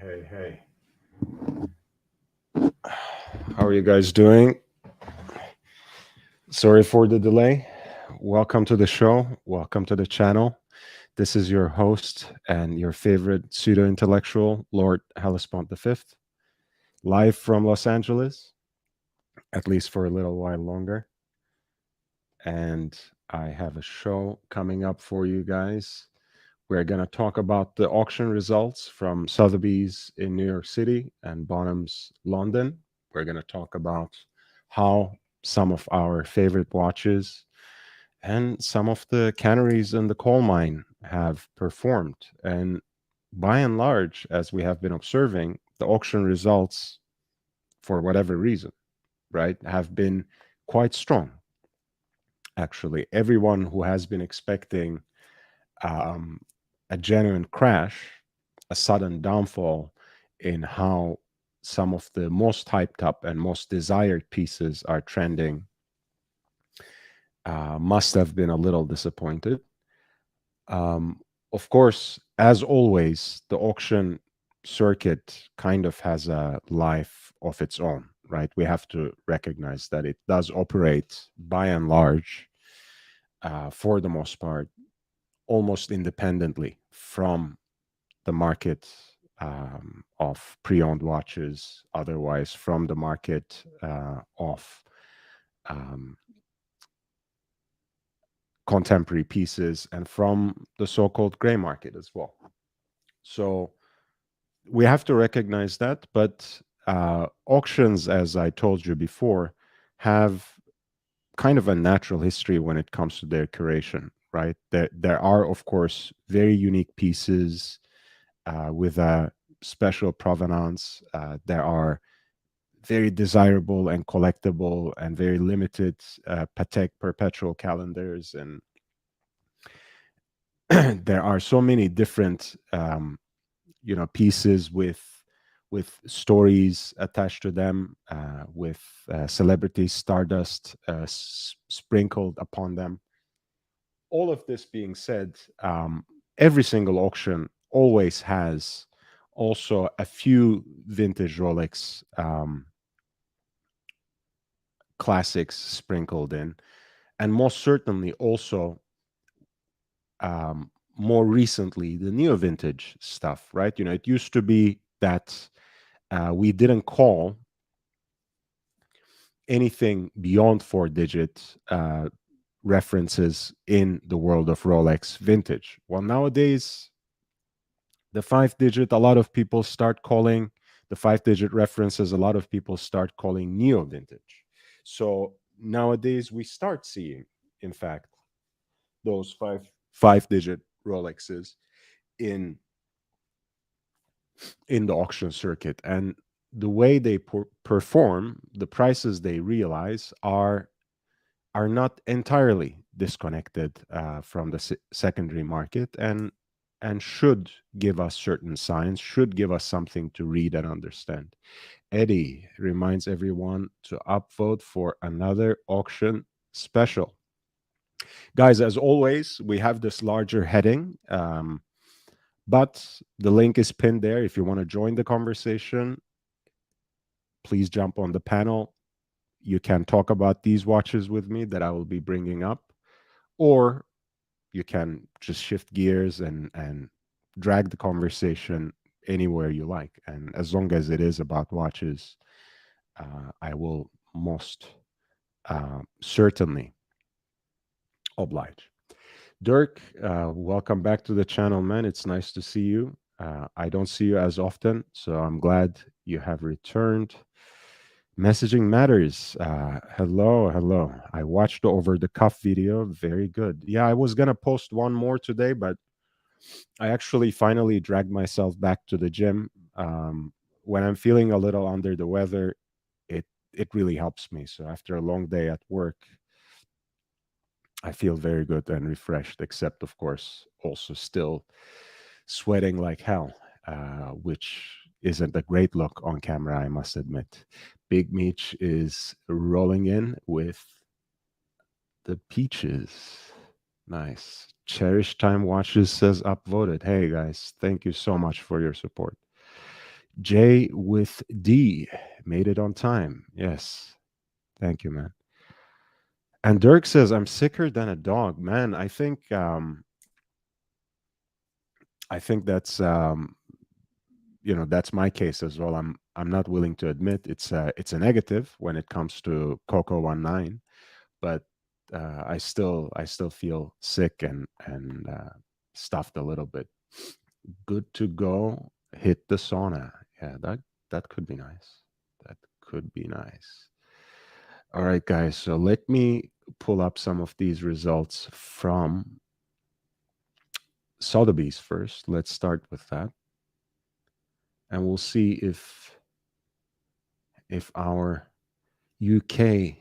Hey. How are you guys doing? Sorry for the delay. Welcome to the show. Welcome to the channel. This is your host and your favorite pseudo intellectual, Lord Hellespont V, live from Los Angeles, at least for a little while longer. And I have a show coming up for you guys. We're going to talk about the auction results from Sotheby's in New York City and Bonhams London. We're going to talk about how some of our favorite watches and some of the canaries in the coal mine have performed. And by and large, as we have been observing, the auction results, for whatever reason, right, have been quite strong. Actually, everyone who has been expecting um, a genuine crash, a sudden downfall in how some of the most hyped up and most desired pieces are trending, must have been a little disappointed. Of course, as always, the auction circuit kind of has a life of its own, right? We have to recognize that it does operate by and large, for the most part, almost independently from the market of pre-owned watches, otherwise from the market of um, contemporary pieces, and from the so-called gray market as well. So we have to recognize that, but auctions, as I told you before, have kind of a natural history when it comes to their curation, right? There are, of course, very unique pieces with a special provenance. There are very desirable and collectible and very limited Patek perpetual calendars, and there are so many different pieces with stories attached to them, with celebrity stardust sprinkled upon them. All of this being said, every single auction always has also a few vintage Rolex classics sprinkled in, and most certainly also more recently the neo vintage stuff, right? It used to be that we didn't call anything beyond 4-digit references in the world of Rolex vintage. Well, nowadays, the 5-digit, a lot of people start calling the 5-digit references, a lot of people start calling neo vintage. So nowadays, we start seeing, in fact, those five-digit Rolexes in the auction circuit, and the way they perform, the prices they realize are not entirely disconnected from the secondary market, and should give us certain signs, should give us something to read and understand. Eddie reminds everyone to upvote for another auction special. Guys, as always, we have this larger heading, but the link is pinned there. If you want to join the conversation, please jump on the panel. You can talk about these watches with me that I will be bringing up, or you can just shift gears and drag the conversation anywhere you like. And as long as it is about watches, I will most certainly oblige. Dirk, welcome back to the channel, man. It's nice to see you. I don't see you as often, so I'm glad you have returned. Messaging matters. Hello. I watched the over the cuff video. Very good. Yeah, I was gonna post one more today, but I actually finally dragged myself back to the gym. When I'm feeling a little under the weather, it really helps me. So after a long day at work, I feel very good and refreshed, except, of course, also still sweating like hell, which isn't a great look on camera, I must admit. Big Meech is rolling in with the peaches. Nice. Cherish Time Watches says upvoted. Hey, guys, thank you so much for your support. J with D made it on time. Yes. Thank you, man. And Dirk says, I'm sicker than a dog. Man, I think that's that's my case as well. I'm not willing to admit it's a negative when it comes to Coco 19, but I still feel sick and stuffed a little bit. Good to go. Hit the sauna. Yeah, that could be nice. That could be nice. All right, guys. So let me pull up some of these results from Sotheby's first. Let's start with that, and we'll see if our UK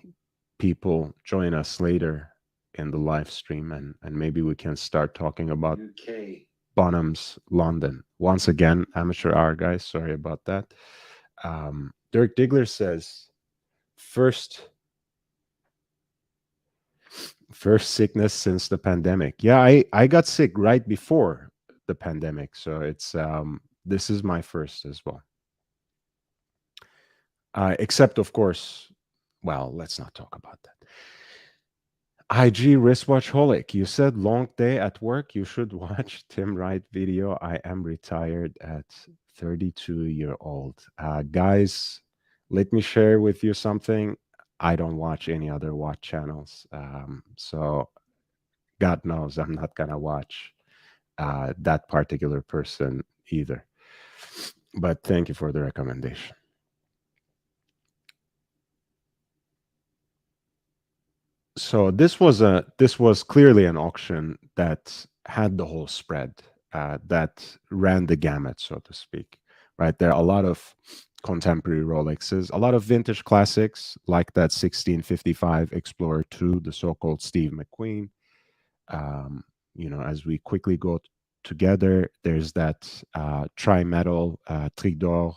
people join us later in the live stream, and maybe we can start talking about UK Bonhams London. Once again, amateur hour, guys. Sorry about that. Dirk Diggler says, first sickness since the pandemic. Yeah, I got sick right before the pandemic, so it's this is my first as well. Except, of course, well, let's not talk about that. IG wristwatch holic, you said long day at work. You should watch Tim Wright video. I am retired at 32-year-old. Guys, let me share with you something. I don't watch any other watch channels. So God knows I'm not gonna watch that particular person either. But thank you for the recommendation. So this was clearly an auction that had the whole spread, that ran the gamut, so to speak. Right, there are a lot of contemporary Rolexes, a lot of vintage classics like that 1655 Explorer 2, the so-called Steve McQueen. As we quickly go together, there's that tri-metal Tridor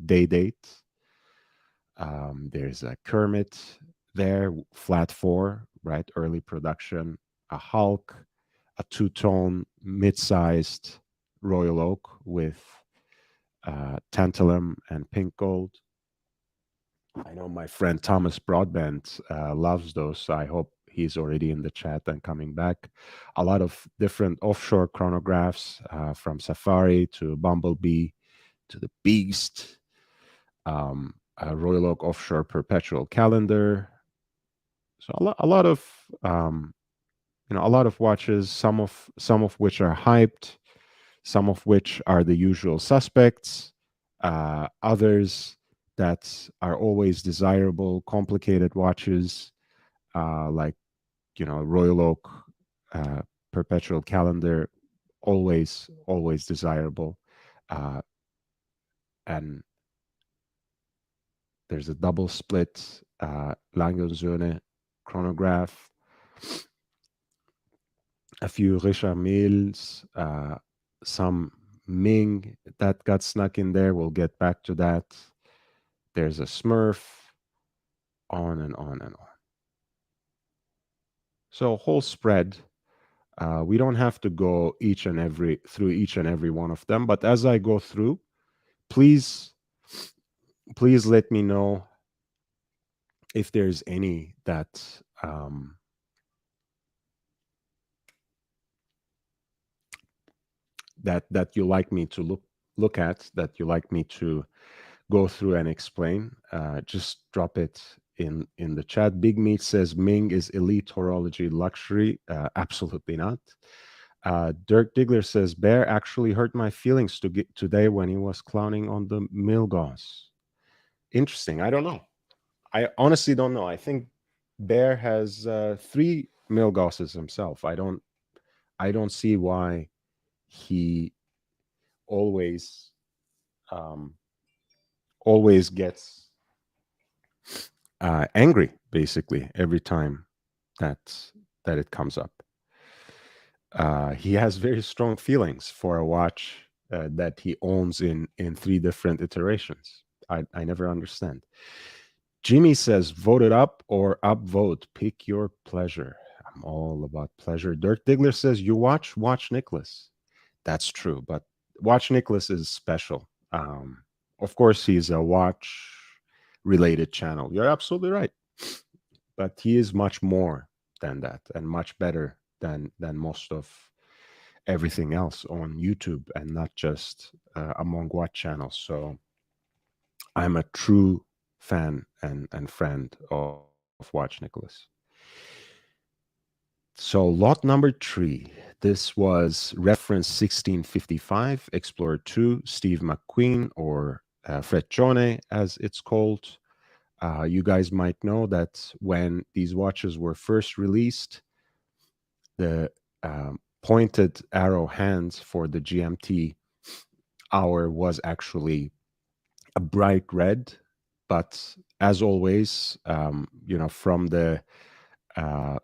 day date. There's a Kermit there, flat 4, right? Early production, a Hulk, a two-tone, mid-sized Royal Oak with tantalum and pink gold. I know my friend Thomas Broadbent loves those, so I hope he's already in the chat and coming back. A lot of different offshore chronographs, from Safari to Bumblebee to the Beast, a Royal Oak offshore perpetual calendar. So a lot of a lot of watches, some of which are hyped, some of which are the usual suspects, others that are always desirable, complicated watches, like Royal Oak perpetual calendar, always desirable, and there's a double split Lange Söhne chronograph, a few Richard Milles, some Ming that got snuck in there. We'll get back to that. There's a Smurf, on and on and on. So whole spread. We don't have to go through each and every one of them, but as I go through, please let me know if there's any that that you like me to look at, that you like me to go through and explain. Just drop it in the chat. Big Meat says Ming is elite horology luxury. Absolutely not. Dirk Diggler says Bear actually hurt my feelings today when he was clowning on the Milgauss. Interesting. I don't know. I honestly don't know. I think Bear has 3 Milgausses himself. I don't see why he always gets angry, basically, every time that it comes up. He has very strong feelings for a watch that he owns in 3 different iterations. I never understand. Jimmy says, vote it up or upvote. Pick your pleasure. I'm all about pleasure. Dirk Diggler says, you watch Nicholas. That's true, but Watch Nicholas is special. Of course, he's a watch related channel. You're absolutely right. But he is much more than that and much better than most of everything else on YouTube and not just among watch channels. So I'm a true fan and friend of Watch Nicholas. So lot number 3, this was reference 1655, Explorer 2, Steve McQueen, or Freccione as it's called. You guys might know that when these watches were first released, the pointed arrow hands for the GMT hour was actually a bright red, but as always, from the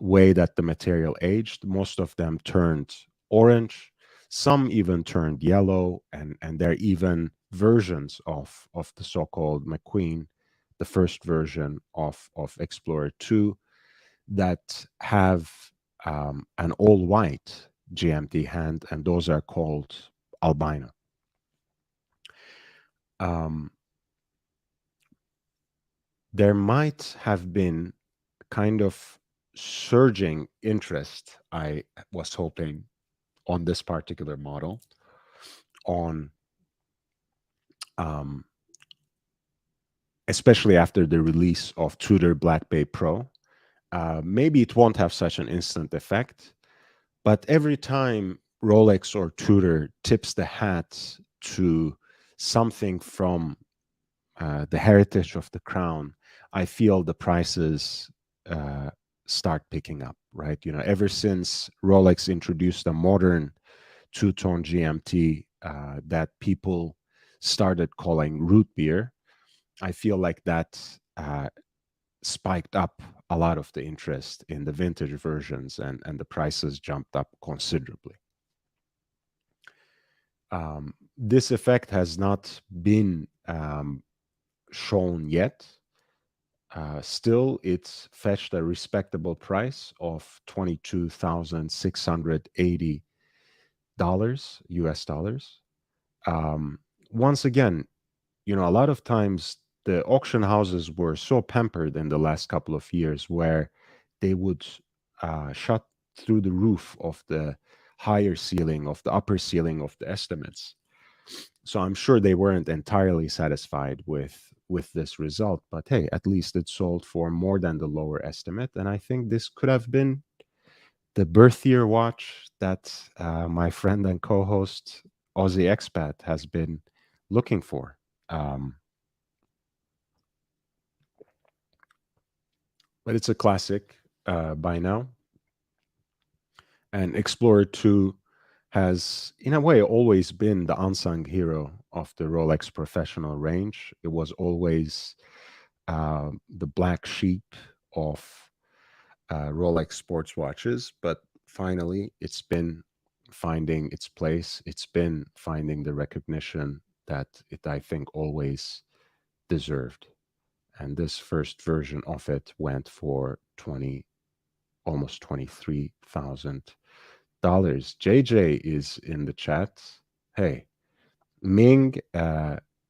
way that the material aged, most of them turned orange. Some even turned yellow, and there are even versions of the so-called McQueen, the first version of Explorer 2, that have an all-white GMT hand, and those are called albino. Um, there might have been kind of surging interest, I was hoping, on this particular model, on um, especially after the release of Tudor Black Bay Pro. Maybe it won't have such an instant effect, but every time Rolex or Tudor tips the hat to something from the heritage of the crown, I feel the prices start picking up, right? Ever since Rolex introduced a modern two-tone GMT that people started calling root beer, I feel like that spiked up a lot of the interest in the vintage versions, and the prices jumped up considerably. This effect has not been shown yet. Still, it's fetched a respectable price of $22,680 US dollars. Once again, a lot of times the auction houses were so pampered in the last couple of years where they would shut through the roof of the higher ceiling, of the upper ceiling of the estimates. So I'm sure they weren't entirely satisfied with this result, but hey, at least it sold for more than the lower estimate, and I think this could have been the birthier watch that my friend and co-host Aussie Expat has been looking for. But it's a classic by now. And Explorer 2 has, in a way, always been the unsung hero of the Rolex professional range. It was always the black sheep of Rolex sports watches, but finally it's been finding its place. It's been finding the recognition that it, I think, always deserved. And this first version of it went for almost $23,000. JJ is in the chat. Hey, Ming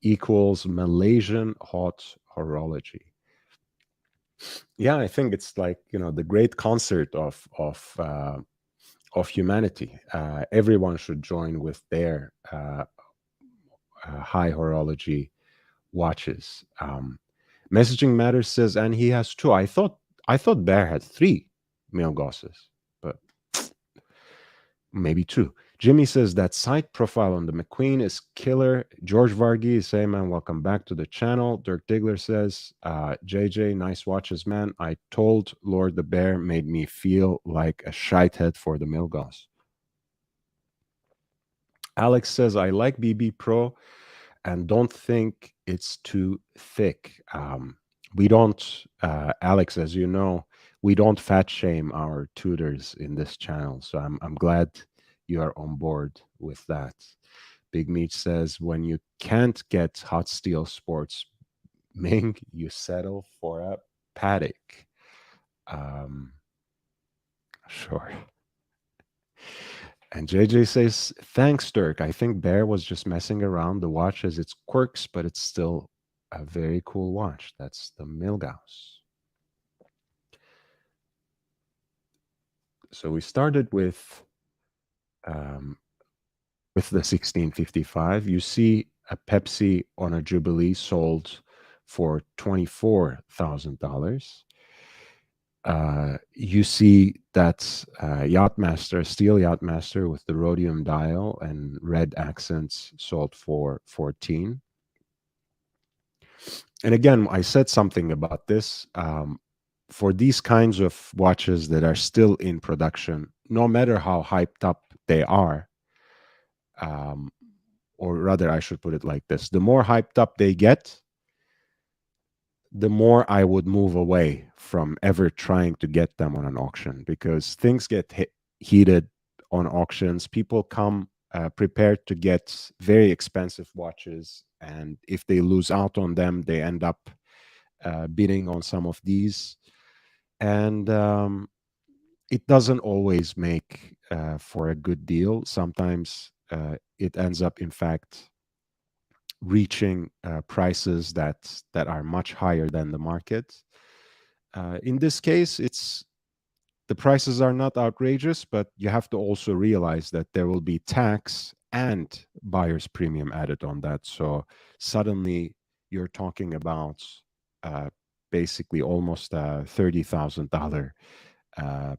equals Malaysian hot horology. Yeah, I think it's like the great concert of humanity. Everyone should join with their high horology watches. Messaging Matters says, and he has two. I thought Bear had three Milgauses, but maybe two. Jimmy says that site profile on the McQueen is killer. George Varghese, hey man, welcome back to the channel. Dirk Diggler says, JJ, nice watches, man. I told Lord the Bear made me feel like a shithead for the Milgauss. Alex says, I like BB Pro and don't think it's too thick. We don't, Alex, as you know, we don't fat shame our tutors in this channel. So I'm glad you are on board with that. Big Meat says, when you can't get hot steel sports Ming, you settle for a Patek. Sure. And JJ says, thanks, Dirk. I think Bear was just messing around. The watch has its quirks, but it's still a very cool watch. That's the Milgauss. So we started um, with the 1655. You see a Pepsi on a Jubilee sold for $24,000. You see that Yachtmaster, steel Yachtmaster with the rhodium dial and red accents sold for 14. And again, I said something about this. For these kinds of watches that are still in production, no matter how hyped up they are, um, or rather, I should put it like this: the more hyped up they get, the more I would move away from ever trying to get them on an auction, because things get heated on auctions. People come prepared to get very expensive watches, and if they lose out on them, they end up bidding on some of these. And it doesn't always make for a good deal. Sometimes it ends up, in fact, reaching prices that are much higher than the market. In this case, it's the prices are not outrageous, but you have to also realize that there will be tax and buyer's premium added on that. So suddenly you're talking about uh, basically almost a $30,000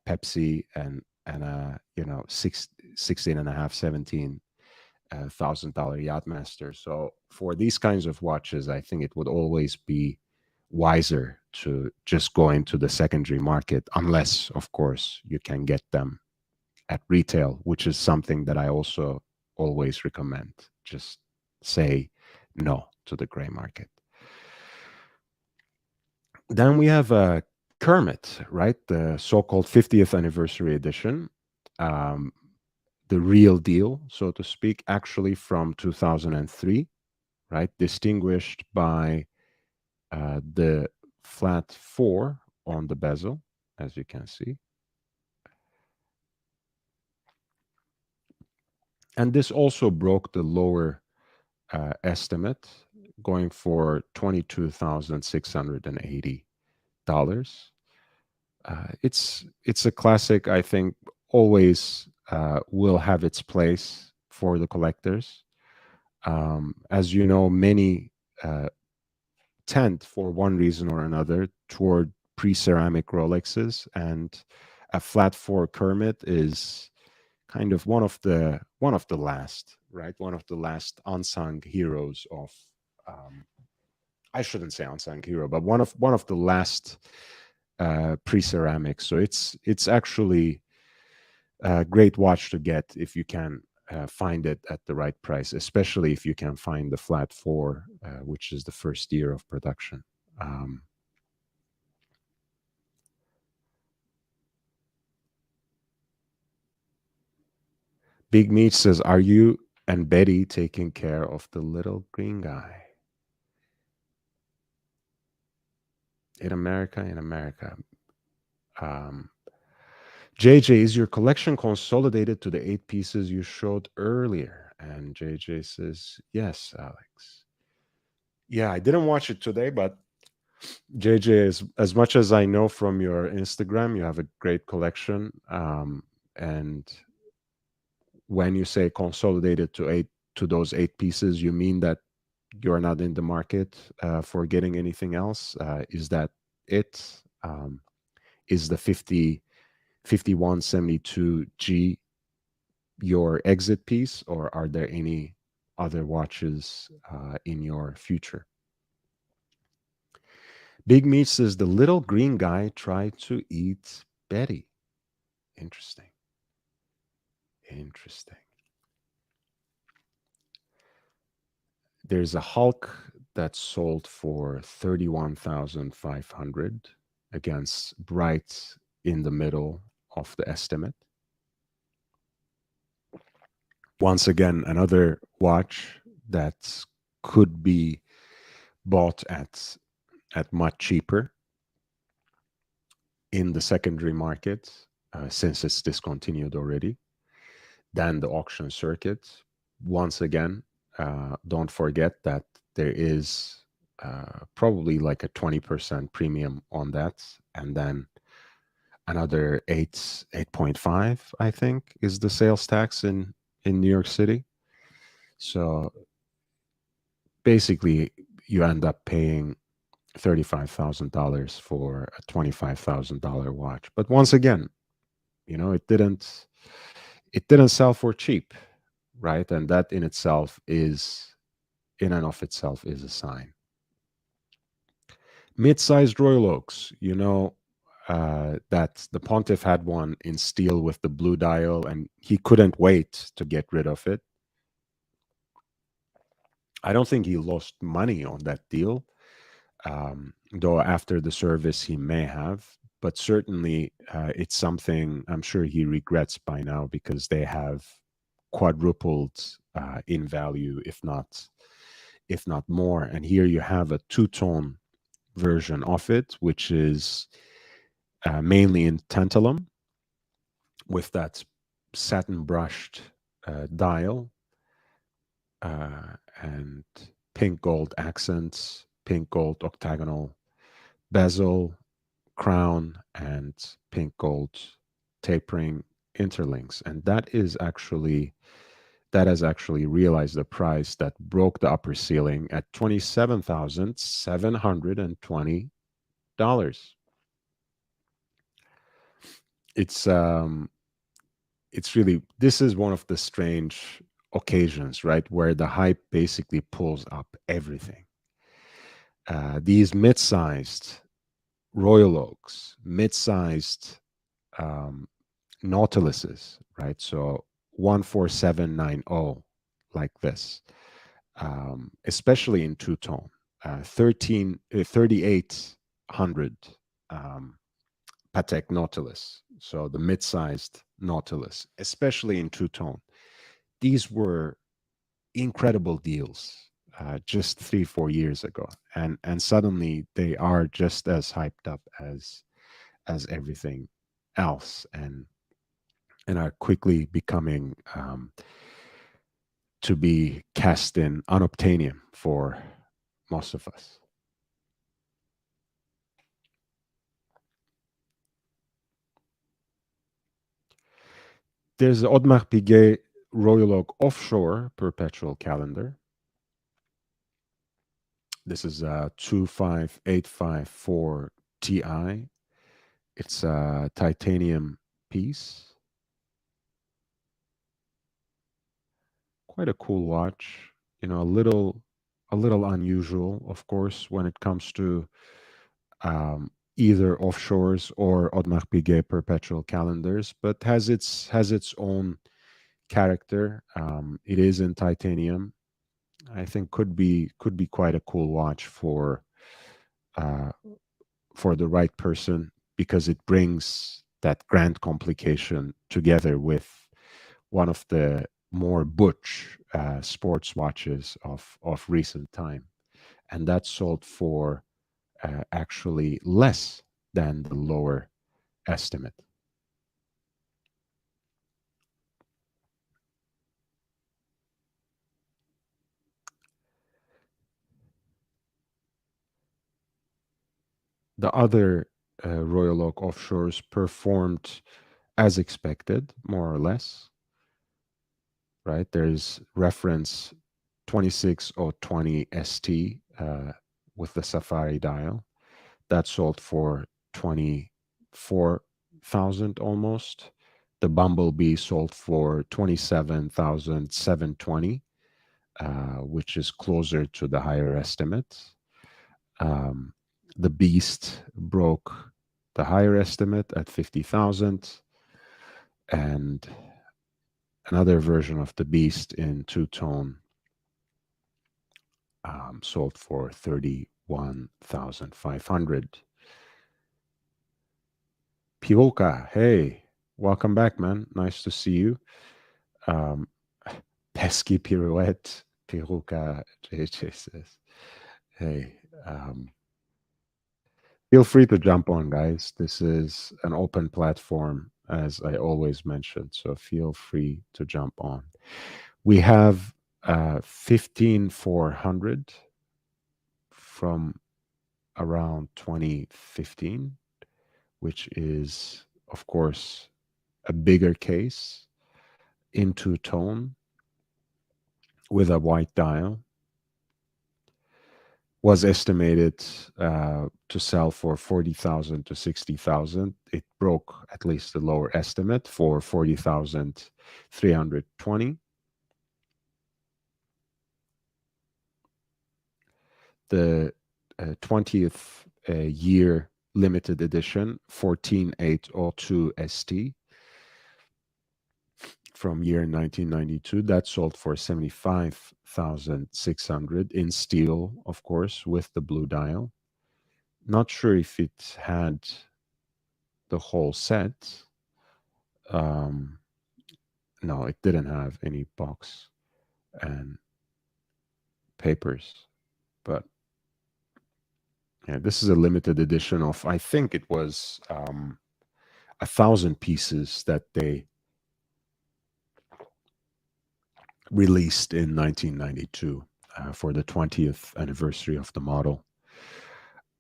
Pepsi and a 16 and a half, 17 $1,000 Yachtmaster. So for these kinds of watches, I think it would always be wiser to just go into the secondary market, unless, of course, you can get them at retail, which is something that I also always recommend. Just say no to the gray market. Then we have Kermit, right? The so-called 50th anniversary edition. The real deal, so to speak, actually from 2003, right? Distinguished by the flat 4 on the bezel, as you can see. And this also broke the lower estimate, going for $22,680. It's a classic. I think always will have its place for the collectors. As you know, many tend, for one reason or another, toward pre-ceramic Rolexes, and a flat 4 Kermit is kind of one of the last, right? One of the last unsung heroes of I shouldn't say unsung hero, but one of the last pre-ceramics. So it's actually a great watch to get if you can find it at the right price, especially if you can find the flat 4, which is the first year of production. Big Meat says, "Are you and Betty taking care of the little green guy in America?" In America, JJ, is your collection consolidated to the 8 pieces you showed earlier? And JJ says, yes, Alex. Yeah, I didn't watch it today, but JJ, as much as I know from your Instagram, you have a great collection. And when you say consolidated to those 8 pieces, you mean that you're not in the market for getting anything else? Is that it? Is the 5172G your exit piece, or are there any other watches in your future? Big Meat says, the little green guy tried to eat Betty. Interesting. Interesting. There's a Hulk that sold for 31,500, against right in the middle of the estimate. Once again, another watch that could be bought at much cheaper in the secondary market, since it's discontinued already. than the auction circuit. Once again, don't forget that there is probably like a 20% premium on that, and then another 8.5, I think, is the sales tax in New York City. So basically, you end up paying $35,000 for a $25,000 watch. But once again, it didn't sell for cheap, right? And that in and of itself is a sign. Mid-sized Royal Oaks, that the Pontiff had one in steel with the blue dial, and he couldn't wait to get rid of it. I don't think he lost money on that deal, though after the service he may have. But certainly, it's something I'm sure he regrets by now, because they have quadrupled in value, if not more. And here you have a two-tone version of it, which is mainly in tantalum, with that satin brushed dial and pink gold accents, pink gold octagonal bezel, crown, and pink gold tapering interlinks. And that has actually realized the price that broke the upper ceiling at $27,720. It's really, this is one of the strange occasions, right, where the hype basically pulls up everything. These mid-sized Royal Oaks, mid-sized Nautiluses, right? So 14790, like this, especially in two-tone, 3800 Patek Nautilus, so the mid-sized Nautilus, especially in two-tone. These were incredible deals just 3-4 years ago, and suddenly they are just as hyped up as everything else, and are quickly becoming to be cast in unobtainium for most of us. There's the Audemars Piguet Royal Oak Offshore Perpetual Calendar. This is a 25854 Ti. It's a titanium piece. Quite a cool watch. A little unusual, of course, when it comes to either offshores or Audemars Piguet perpetual calendars, but has its own character. It is in titanium. I think could be quite a cool watch for the right person, because it brings that grand complication together with one of the more butch sports watches of recent time, and that sold for actually less than the lower estimate. The other Royal Oak offshores performed as expected, more or less, right? There's reference 26020 ST with the Safari dial. That sold for 24,000 almost. The Bumblebee sold for 27,720, which is closer to the higher estimate. The Beast broke the higher estimate at 50,000, and another version of the Beast in two-tone sold for 31,500. Piroka, hey, welcome back, man. Nice to see you. Pesky Pirouette, Piroka JJ says, hey, feel free to jump on, guys. This is an open platform. as I always mention. So feel free to jump on. We have 15400 from around 2015, which is, of course, a bigger case in two-tone with a white dial. Was estimated to sell for 40,000 to 60,000. It broke at least the lower estimate for 40,320. The 20th year limited edition 14802 ST from year 1992 that sold for 75,600 in steel, of course, with the blue dial. Not sure if it had the whole set. No, it didn't have any box and papers, but yeah, this is a limited edition of, I think it was 1,000 pieces that they released in 1992 for the 20th anniversary of the model.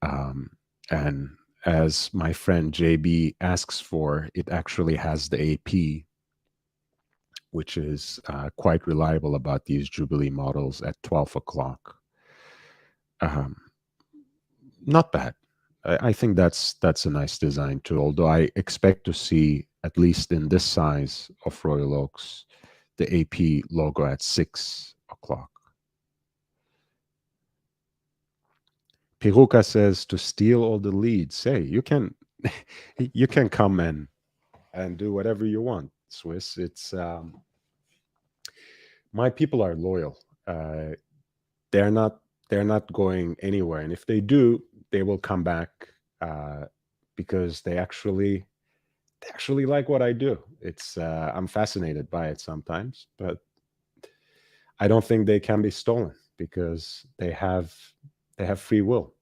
And as my friend JB asks for, it actually has the AP, which is quite reliable about these Jubilee models at 12 o'clock. Not bad. I think that's a nice design too, although I expect to see, at least in this size of Royal Oaks, the AP logo at 6 o'clock. Piruka says to steal all the leads. Hey, you can you can come and do whatever you want, Swiss. It's my people are loyal. They're not going anywhere, and if they do, they will come back because they actually like what I do. It's I'm fascinated by it sometimes, but I don't think they can be stolen because they have free will.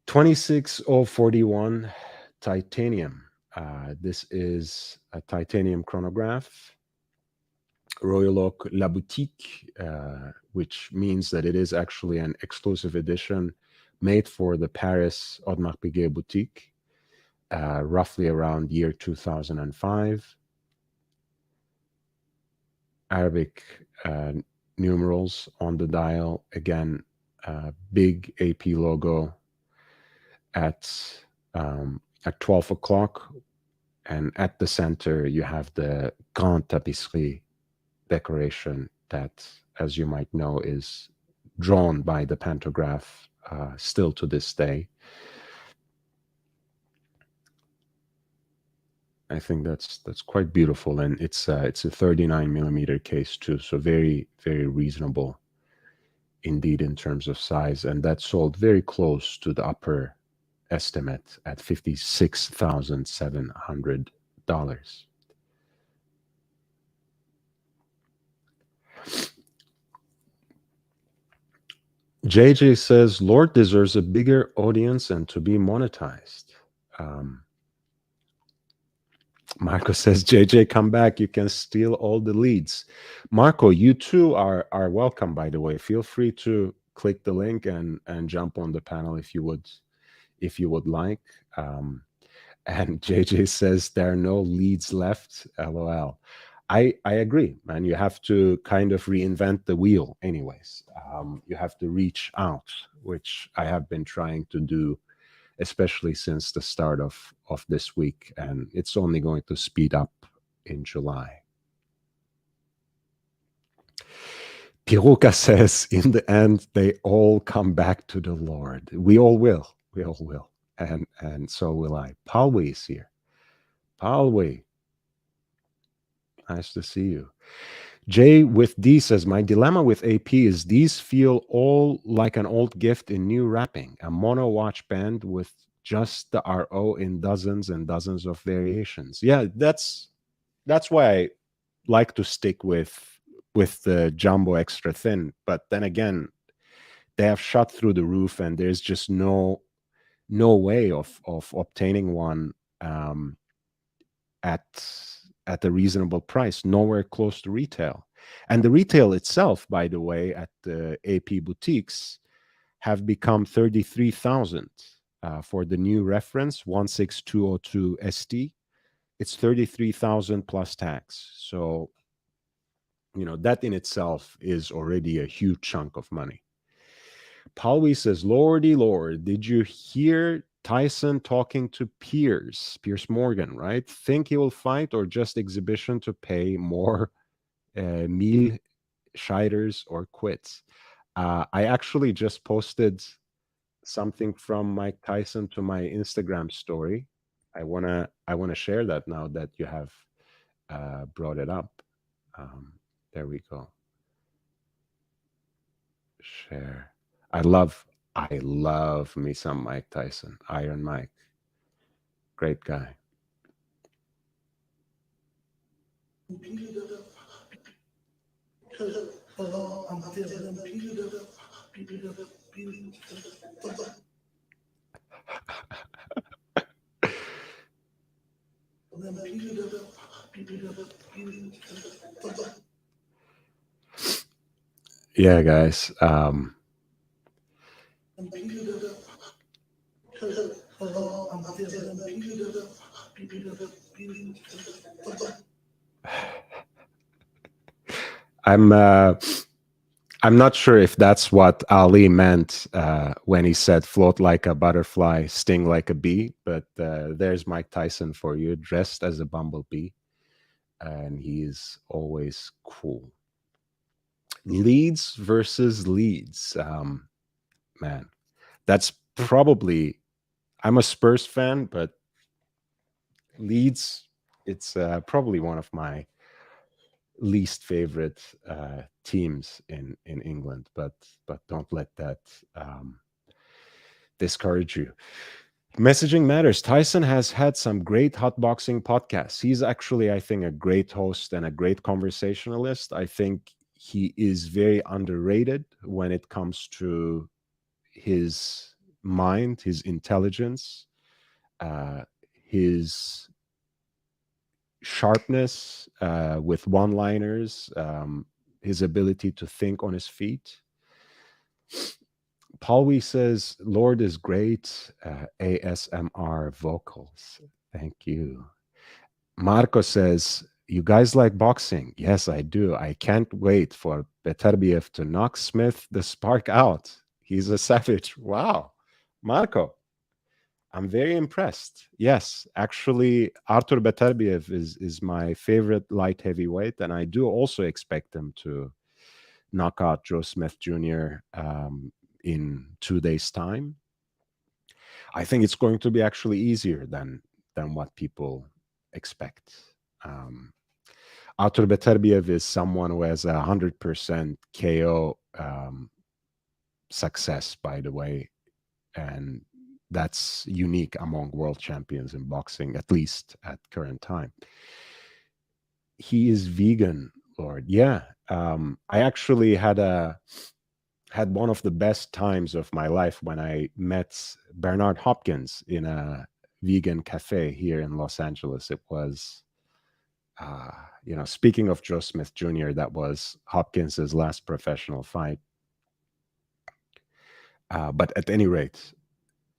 26041 titanium. This is a titanium chronograph, Royal Oak La Boutique, which means that it is actually an exclusive edition made for the Paris Audemars Piguet boutique, roughly around year 2005. Arabic numerals on the dial. Again, big AP logo at 12 o'clock. And at the center, you have the Grande Tapisserie decoration that, as you might know, is drawn by the pantograph still to this day. I think that's quite beautiful, and it's a 39 millimeter case too, so very, very reasonable indeed in terms of size, and that sold very close to the upper estimate at $56,700. JJ says Lord deserves a bigger audience and to be monetized. Marco says, JJ, come back. You can steal all the leads. Marco, you too are welcome, by the way. Feel free to click the link and jump on the panel if you would like. And JJ says there are no leads left. LOL. I agree, man. You have to kind of reinvent the wheel anyways. You have to reach out, which I have been trying to do, especially since the start of this week, and it's only going to speed up in July. Piruka says, in the end, they all come back to the Lord. We all will. We all will. And so will I. Palwe is here. Palwe. Nice to see you. Jay with D says, my dilemma with AP is these feel all like an old gift in new wrapping, a mono watch band with just the RO in dozens and dozens of variations. Yeah, that's why I like to stick with the jumbo extra thin. But then again, they have shot through the roof, and there's just no way of obtaining one at a reasonable price, nowhere close to retail. And the retail itself, by the way, at the AP boutiques have become 33,000 for the new reference 16202 ST. It's 33,000 plus tax. So, you know, that in itself is already a huge chunk of money. Pauli says, Lordy Lord, did you hear Tyson talking to Piers Morgan, right? Think he will fight or just exhibition to pay more meal shiders or quits? I actually just posted something from Mike Tyson to my Instagram story. I wanna share that now that you have brought it up. There we go. Share. I love me some Mike Tyson. Iron Mike. Great guy. Yeah, guys. I'm not sure if that's what Ali meant when he said float like a butterfly, sting like a bee, but there's Mike Tyson for you, dressed as a bumblebee, and he's always cool. Leeds versus Leeds. Man, that's probably, I'm a Spurs fan, but Leeds, it's probably one of my least favorite teams in England, but don't let that discourage you. Messaging matters. Tyson has had some great hotboxing podcasts. He's actually, I think, a great host and a great conversationalist. I think he is very underrated when it comes to his mind, his intelligence, his sharpness with one-liners, his ability to think on his feet. Pauli says, Lord is great, ASMR vocals. Thank you. Marco says, you guys like boxing? Yes, I do. I can't wait for Beterbiev to knock Smith the spark out. He's a savage. Wow. Marco, I'm very impressed. Yes, actually, Artur Beterbiev is my favorite light heavyweight, and I do also expect him to knock out Joe Smith Jr. In 2 days' time. I think it's going to be actually easier than what people expect. Artur Beterbiev is someone who has 100% KO success, by the way, and that's unique among world champions in boxing, at least at current time. He is vegan, Lord. Yeah. I actually had one of the best times of my life when I met Bernard Hopkins in a vegan cafe here in Los Angeles. It was, you know, speaking of Joe Smith Jr., that was Hopkins's last professional fight. But at any rate,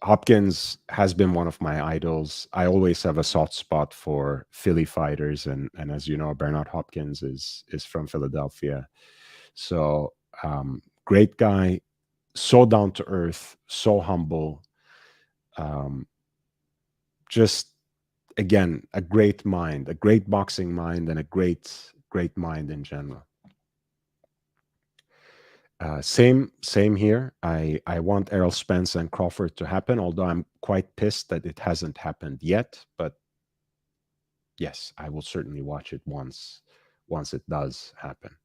Hopkins has been one of my idols. I always have a soft spot for Philly fighters, and as you know, Bernard Hopkins is from Philadelphia. So great guy, so down to earth, so humble. Just again, a great mind, a great boxing mind, and a great mind in general. Same here. I want Errol Spence and Crawford to happen, although I'm quite pissed that it hasn't happened yet. But yes, I will certainly watch it once it does happen.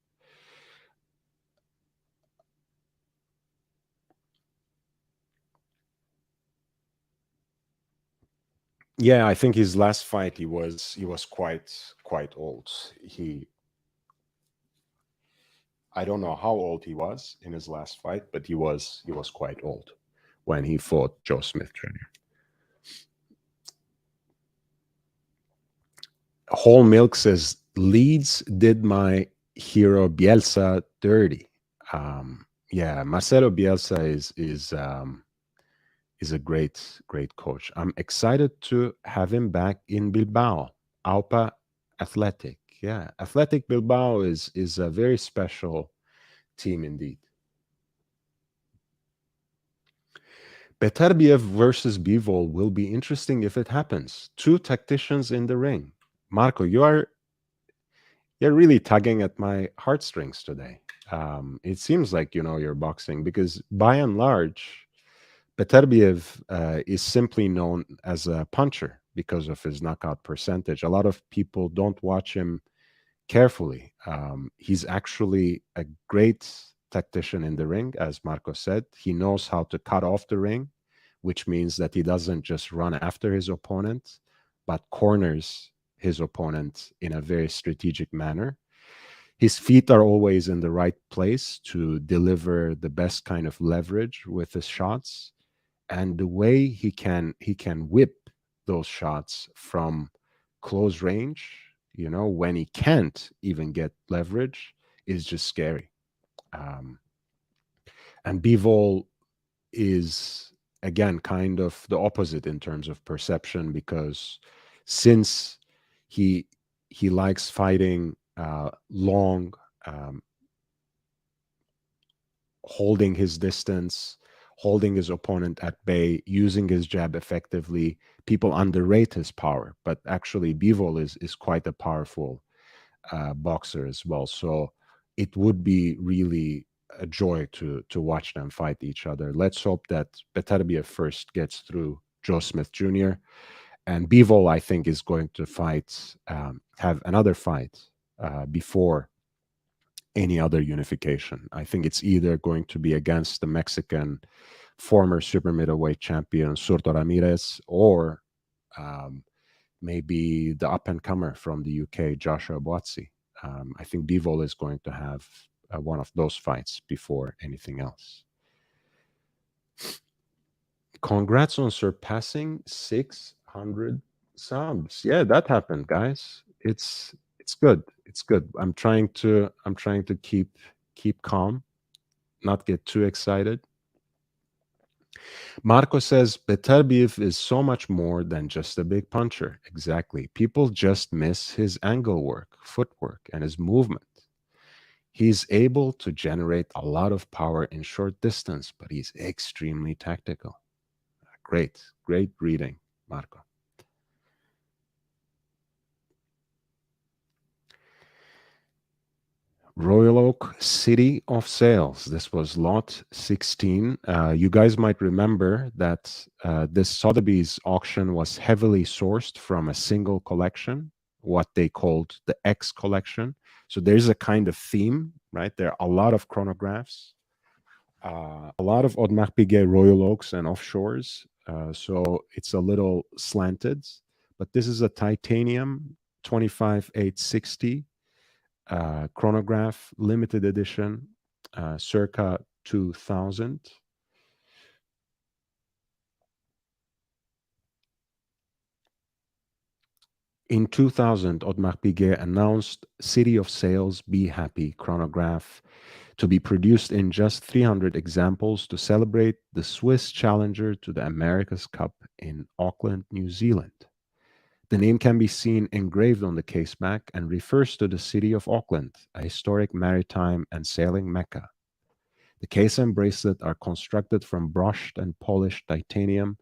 Yeah, I think his last fight he was quite old. I don't know how old he was in his last fight, but he was quite old when he fought Joe Smith Jr. Whole Milk says Leeds did my hero Bielsa dirty. Yeah, Marcelo Bielsa is a great coach. I'm excited to have him back in Bilbao, Aupa Athletic. Yeah, Athletic Bilbao is a very special team indeed. Beterbiev versus Bivol will be interesting if it happens. Two tacticians in the ring. Marco, you're really tugging at my heartstrings today. It seems like you know your boxing because by and large, Beterbiev is simply known as a puncher because of his knockout percentage. A lot of people don't watch him carefully. He's actually a great tactician in the ring, as Marco said. He knows how to cut off the ring, which means that he doesn't just run after his opponent, but corners his opponent in a very strategic manner. His feet are always in the right place to deliver the best kind of leverage with his shots, and the way he can whip those shots from close range, you know, when he can't even get leverage, is just scary. um, and Bivol is again kind of the opposite in terms of perception because since he he likes fighting long, um, holding his distance, holding his opponent at bay, using his jab effectively. People underrate his power, but actually Bivol is quite a powerful boxer as well. So it would be really a joy to watch them fight each other. Let's hope that Beterbiev first gets through Joe Smith Jr. and Bivol, I think, is going to have another fight before any other unification. I think it's either going to be against the Mexican former super middleweight champion Surto Ramirez or um, maybe the up and comer from the UK, Joshua Boazzi. I think Bivol is going to have one of those fights before anything else. Congrats on surpassing 600 subs. Yeah, that happened, guys. It's good. It's good. I'm trying to keep calm, not get too excited. Marco says Beterbiev is so much more than just a big puncher. Exactly. People just miss his angle work, footwork, and his movement. He's able to generate a lot of power in short distance, but he's extremely tactical. Great reading, Marco. Royal Oak, City of Sales. This was lot 16. You guys might remember that this Sotheby's auction was heavily sourced from a single collection, what they called the X collection. So there's a kind of theme, right? There are a lot of chronographs, a lot of Audemars Piguet Royal Oaks and offshores. So it's a little slanted, but this is a titanium 25860 chronograph, limited edition, circa 2000. In 2000, Audemars Piguet announced City of Sales Be Happy chronograph to be produced in just 300 examples to celebrate the Swiss challenger to the America's Cup in Auckland, New Zealand. The name can be seen engraved on the caseback and refers to the city of Auckland, a historic maritime and sailing mecca. The case and bracelet are constructed from brushed and polished titanium,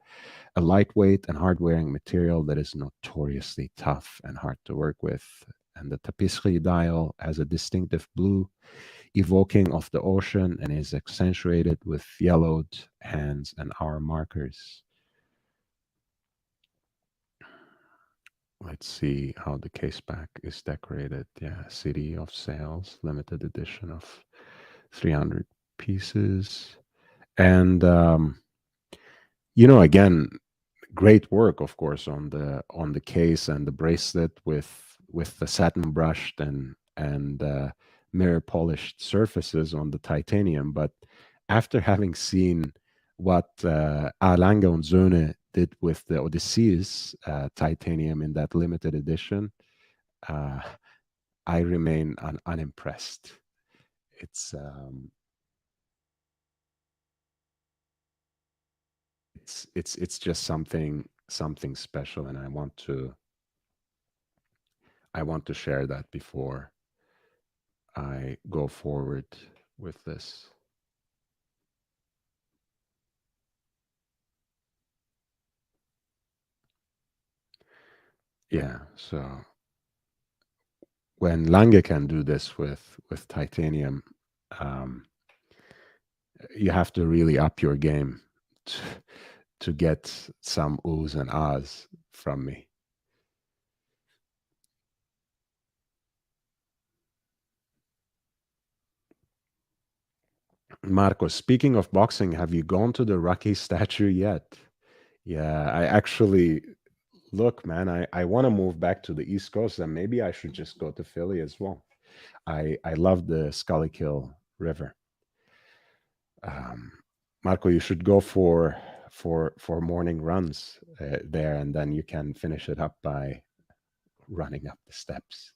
a lightweight and hard-wearing material that is notoriously tough and hard to work with. And the tapisserie dial has a distinctive blue, evoking of the ocean, and is accentuated with yellowed hands and hour markers. Let's see how the caseback is decorated. Yeah, City of Sales, limited edition of 300 pieces. And, again, great work, of course, on the case and the bracelet with the satin brushed and mirror polished surfaces on the titanium. But after having seen what Lange Söhne did with the Odysseus titanium in that limited edition, uh, I remain unimpressed. It's it's just something special, and I want to share that before I go forward with this. Yeah, so when Lange can do this with titanium, um, you have to really up your game to, to get some oohs and ahs from me. Marco, speaking of boxing, have you gone to the Rocky statue yet? Yeah, I actually look, man, I want to move back to the East Coast, and maybe I should just go to Philly as well. I love the Schuylkill River. Um, Marco, you should go for morning runs there, and then you can finish it up by running up the steps.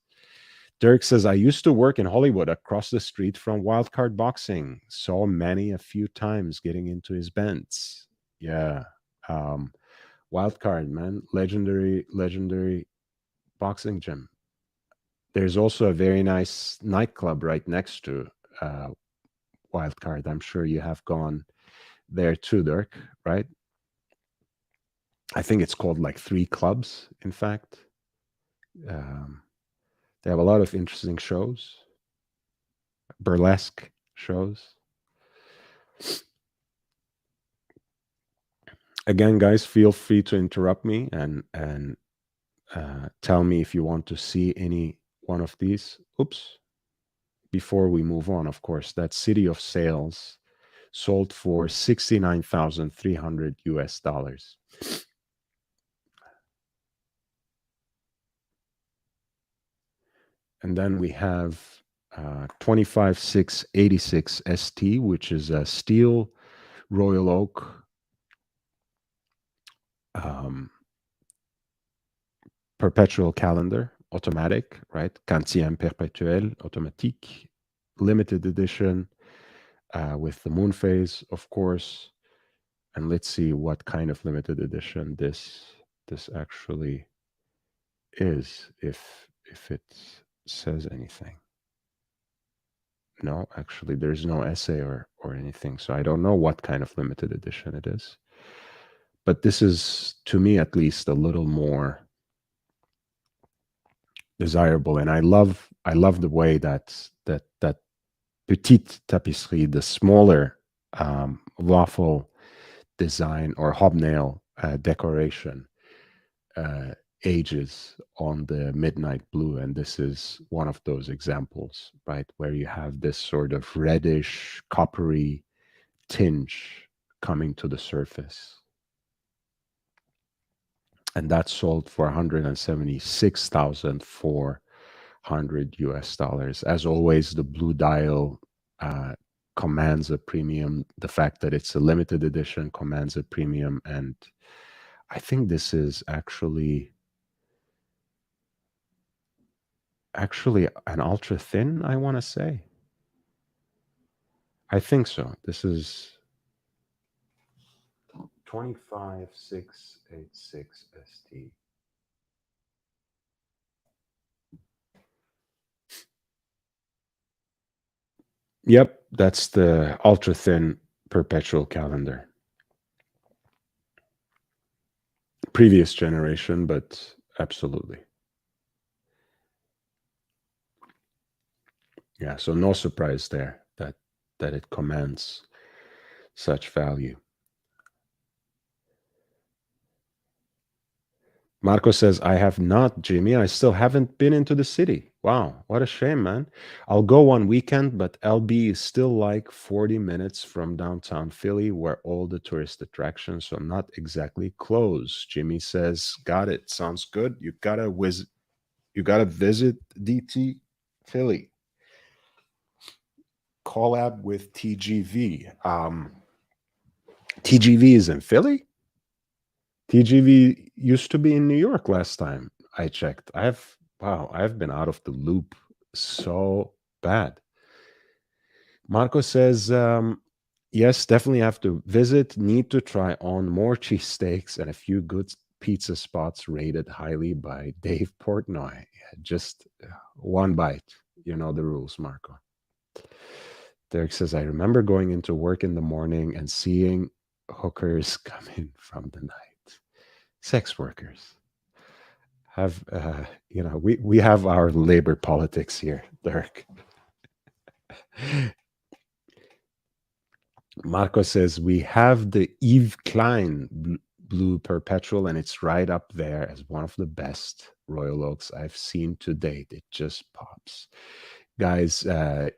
Dirk says, I used to work in Hollywood across the street from Wildcard Boxing. Saw Manny a few times getting into his bents. Yeah. Um, Wildcard, man. Legendary boxing gym. There's also a very nice nightclub right next to uh, Wildcard. I'm sure you have gone there too, Dirk, right? I think it's called like Three Clubs, in fact. Um, they have a lot of interesting shows, burlesque shows. Again, guys, feel free to interrupt me and tell me if you want to see any one of these. Oops. Before we move on, of course, that City of Sales sold for 69,300 US dollars. And then we have 25686 ST, which is a steel Royal Oak perpetual calendar, automatic, right? Quantième perpétuel, automatique, limited edition with the moon phase, of course. And let's see what kind of limited edition this actually is, if it says anything. No, actually, there's no essay or anything, so I don't know what kind of limited edition it is. But this is, to me at least, a little more desirable, and I love the way that petite tapisserie, the smaller waffle design or hobnail decoration, ages on the midnight blue, and this is one of those examples, right, where you have this sort of reddish coppery tinge coming to the surface, and that sold for 176,400 US dollars. As always, the blue dial commands a premium. The fact that it's a limited edition commands a premium, and I think this is actually an ultra thin, I want to say. I think so. This is 25686 ST. Yep, that's the ultra thin perpetual calendar. Previous generation, but absolutely. Yeah, so no surprise there that it commands such value. Marco says, I have not, Jimmy. I still haven't been into the city. Wow, what a shame, man. I'll go one weekend, but LB is still like 40 minutes from downtown Philly, where all the tourist attractions, so not exactly close. Jimmy says, got it. Sounds good. You gotta visit DT Philly. Collab with TGV. TGV is in Philly? TGV used to be in New York last time I checked. I have Wow, I've been out of the loop so bad. Marco says, yes, definitely have to visit. Need to try on more cheesesteaks and a few good pizza spots rated highly by Dave Portnoy. Yeah, just one bite. You know the rules, Marco. Derek says, I remember going into work in the morning and seeing hookers come in from the night. Sex workers have, we have our labor politics here, Derek. Marco says, we have the Yves Klein Blue Perpetual, and it's right up there as one of the best Royal Oaks I've seen to date. It just pops. Guys,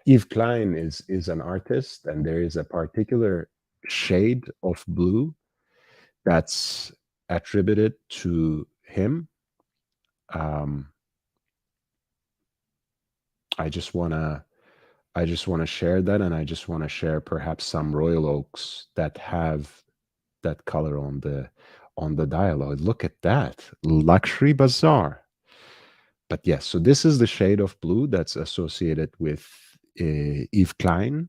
Yves Klein is an artist, and there is a particular shade of blue that's attributed to him. Um, I just wanna share that, and I just want to share perhaps some Royal Oaks that have that color on the dialogue. Look at that, Luxury Bazaar. But yes, so this is the shade of blue that's associated with Yves Klein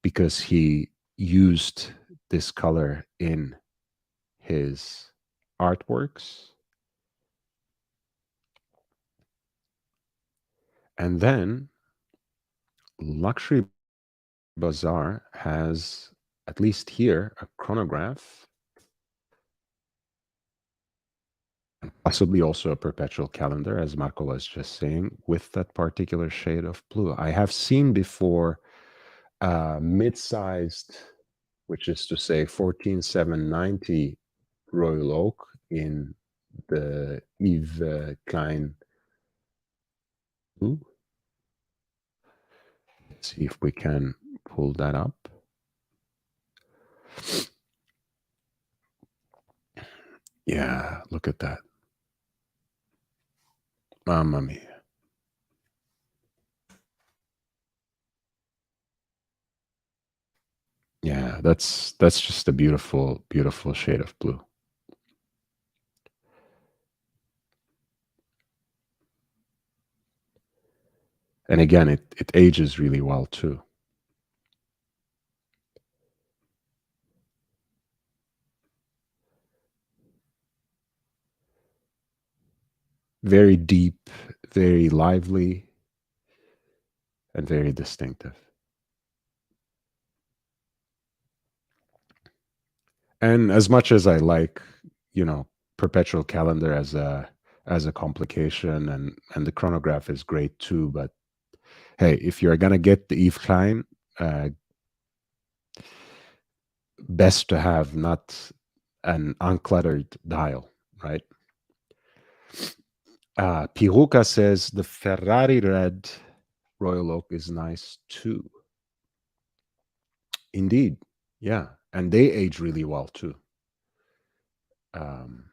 because he used this color in his artworks. And then Luxury Bazaar has, at least here, a chronograph and possibly also a perpetual calendar, as Marco was just saying, with that particular shade of blue. I have seen before mid-sized, which is to say 14790 Royal Oak in the Yves Klein blue. Let's see if we can pull that up. Yeah, look at that. Mamma mia. Yeah, that's just a beautiful, beautiful shade of blue. And again, it ages really well too. Very deep, very lively, and very distinctive. And as much as I like, you know, perpetual calendar as a complication, and the chronograph is great too, but hey, if you're gonna get the Eve Klein, uh, best to have not an uncluttered dial, right? Piruka says the Ferrari red Royal Oak is nice too. Indeed, yeah, and they age really well too. Um,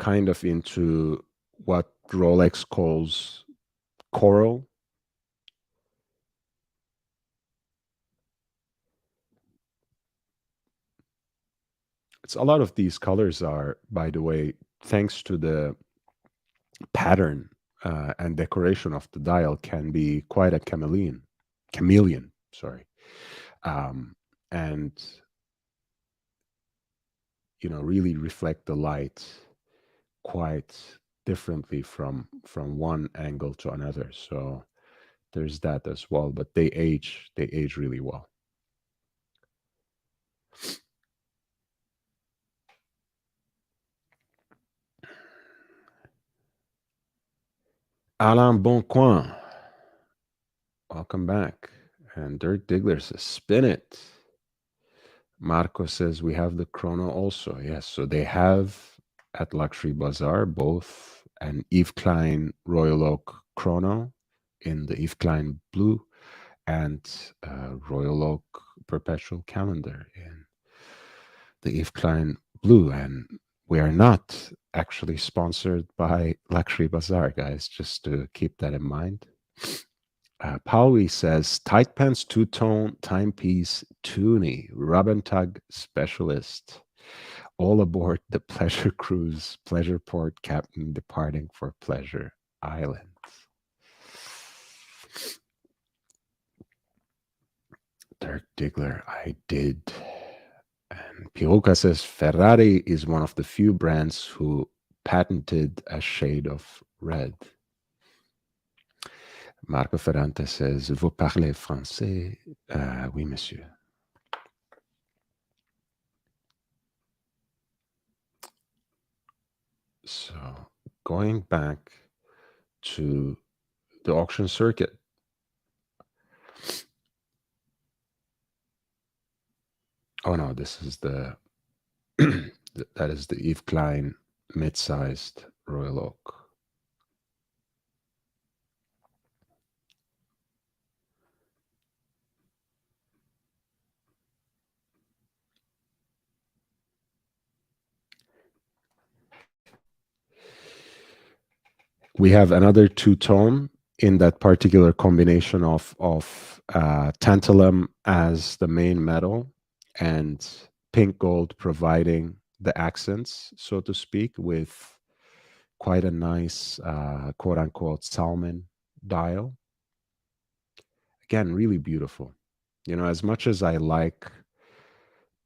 kind of into what Rolex calls coral. It's a lot of these colors are, by the way, thanks to the pattern and decoration of the dial, can be quite a chameleon. Chameleon, sorry, and really reflect the light quite differently from one angle to another. So there's that as well. But they age really well. Alain Boncoin, welcome back. And Dirk Diggler says, spin it. Marco says, we have the chrono also. Yes, so they have at Luxury Bazaar both an Yves Klein Royal Oak chrono in the Yves Klein blue and Royal Oak perpetual calendar in the Yves Klein blue. And we are not actually sponsored by Luxury Bazaar, guys, just to keep that in mind. Pauli says, tight pants, two-tone, timepiece, toonie, rub and tug specialist. All aboard the pleasure cruise, pleasure port captain departing for Pleasure Island. Dirk Diggler, I did. And Piruka says, Ferrari is one of the few brands who patented a shade of red. Marco Ferrante says, vous parlez français? Oui, monsieur. So going back to the auction circuit. Oh no, this is the that is the Yves Klein mid-sized Royal Oak. We have another two-tone in that particular combination of tantalum as the main metal and pink gold providing the accents, so to speak, with quite a nice quote-unquote salmon dial. Again, really beautiful. You know, as much as I like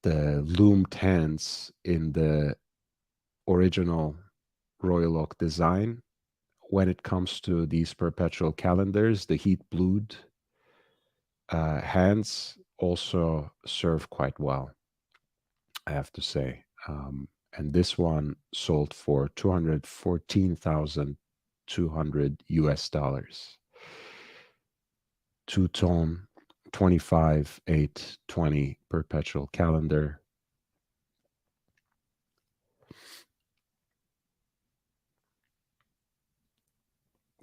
the loomed hands in the original Royal Oak design, when it comes to these perpetual calendars, the heat blued hands also serve quite well, I have to say. And this one sold for 214,200 US dollars. Two-tone, 25, 8, 20 perpetual calendar.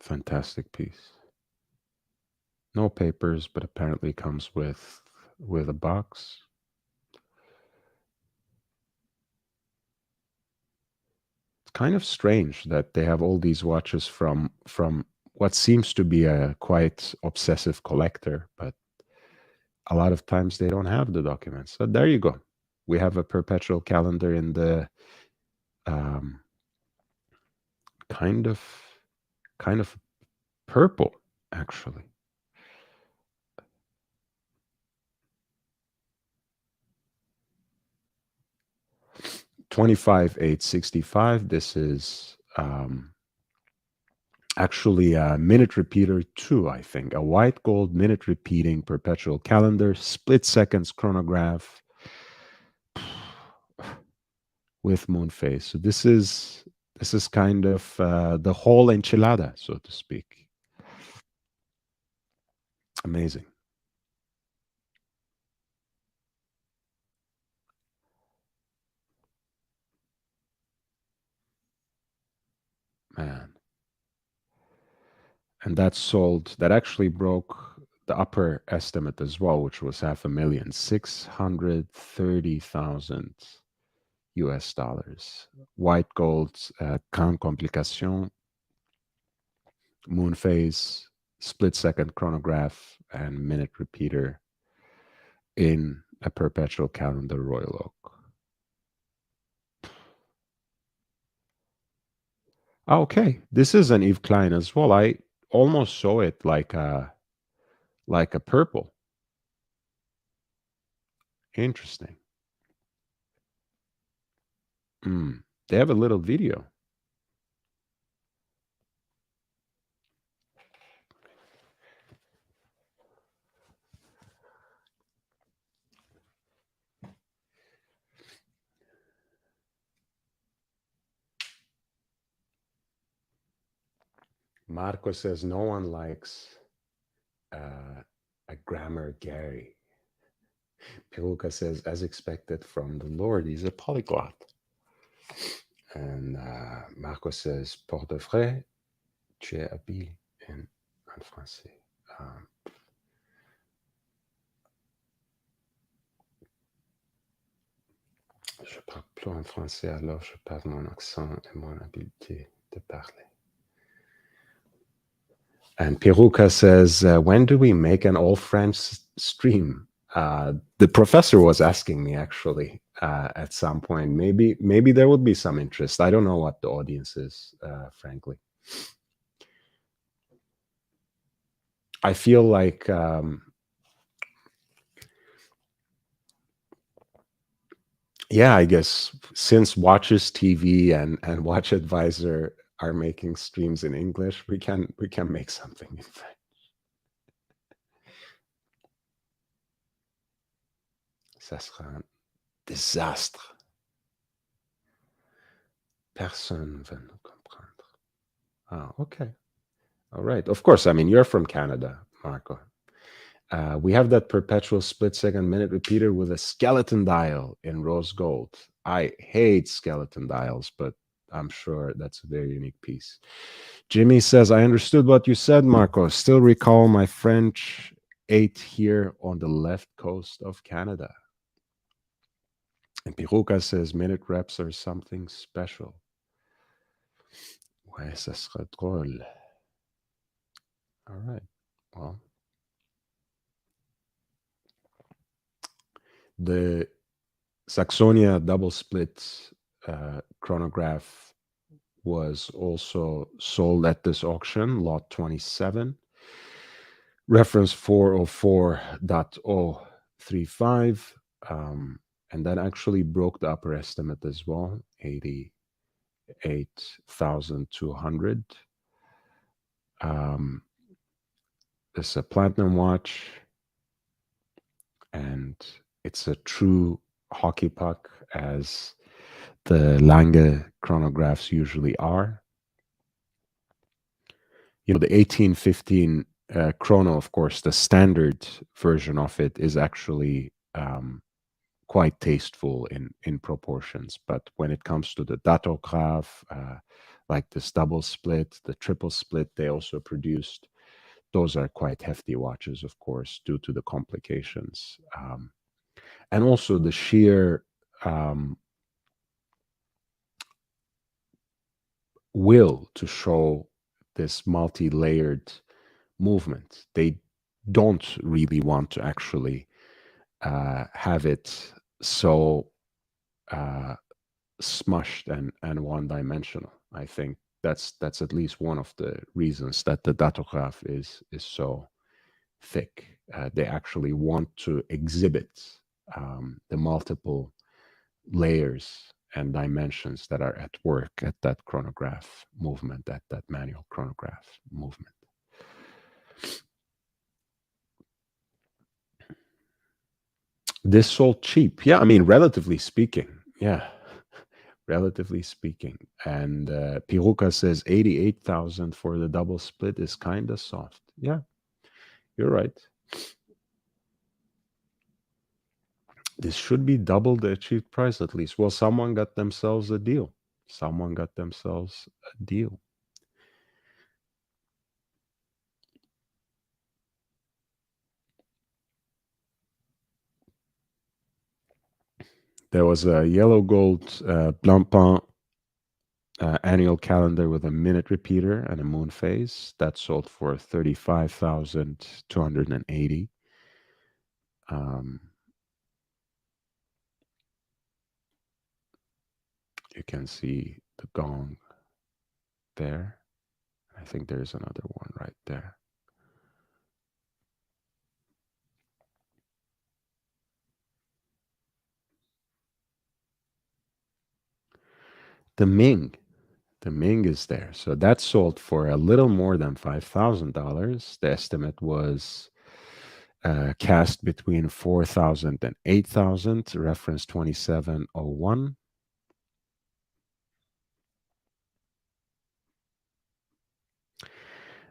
Fantastic piece. No papers, but apparently comes with a box. It's kind of strange that they have all these watches from what seems to be a quite obsessive collector, but a lot of times they don't have the documents. So there you go. We have a perpetual calendar in the um, kind of purple, actually. $25,865. This is actually a minute repeater too, I think. A white gold minute repeating perpetual calendar, split seconds chronograph with moon phase. So this is kind of the whole enchilada, so to speak. Amazing. Man. And that sold, that actually broke the upper estimate as well, which was 500,000, 630,000 US dollars. White gold, Grand Complication, moon phase, split second chronograph, and minute repeater in a perpetual calendar Royal Oak. Okay, this is an Yves Klein as well. I almost saw it like a purple. Interesting. They have a little video. Marco says no one likes a grammar Gary. Piruka says, as expected from the Lord, he's a polyglot. And Marco says, pour de vrai, tu es habile en français. Je parle plus en français, alors je perds mon accent et mon habileté de parler. And Peruka says, when do we make an all French stream? The professor was asking me actually at some point. Maybe there would be some interest. I don't know what the audience is, frankly. I feel like yeah, I guess since Watches TV and Watch Advisor are making streams in English, we can make something in French. Ça sera un désastre. Personne va nous comprendre. Oh, okay. All right. Of course, I mean, you're from Canada, Marco. We have that perpetual split second minute repeater with a skeleton dial in rose gold. I hate skeleton dials, but I'm sure that's a very unique piece. Jimmy says, I understood what you said, Marco. Still recall my French 8 here on the left coast of Canada. And Piruka says, minute reps are something special. Ouais, ça sera drôle. All right. Well, the Saxonia double split chronograph was also sold at this auction, lot 27, reference 404.035, and that actually broke the upper estimate as well, 88,200. It's a platinum watch, and it's a true hockey puck, as the Lange chronographs usually are. You know, the 1815 chrono, of course, the standard version of it is actually quite tasteful in proportions. But when it comes to the datograph, like this double split, the triple split, they also produced, those are quite hefty watches, of course, due to the complications. And also the sheer will to show this multi-layered movement. They don't really want to actually have it so smushed and one-dimensional. I think that's at least one of the reasons that the datograph is so thick. They actually want to exhibit the multiple layers and dimensions that are at work at that chronograph movement, at that manual chronograph movement. This sold cheap. Yeah, I mean, relatively speaking. Yeah, relatively speaking. And Piruka says 88,000 for the double split is kind of soft. Yeah, you're right. This should be double the achieved price at least. Well, someone got themselves a deal. Someone got themselves a deal. There was a yellow gold Blancpain annual calendar with a minute repeater and a moon phase that sold for 35,280. You can see the gong there. I think there's another one right there. The Ming. The Ming is there. So that sold for a little more than $5,000. The estimate was cast between 4,000 and 8,000, reference 2701.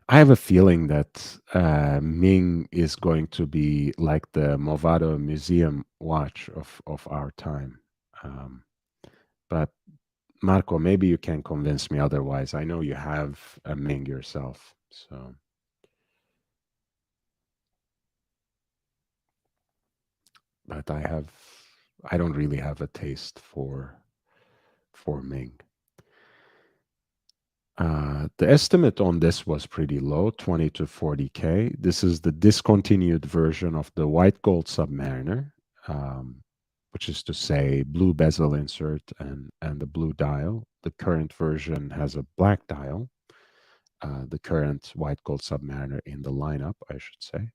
I have a feeling that Ming is going to be like the Movado Museum watch of our time. But Marco, maybe you can convince me otherwise. I know you have a Ming yourself, so. But I don't really have a taste for Ming. The estimate on this was pretty low, 20 to 40K. This is the discontinued version of the white gold Submariner, um, which is to say blue bezel insert and the blue dial. The current version has a black dial, the current white gold Submariner in the lineup, I should say.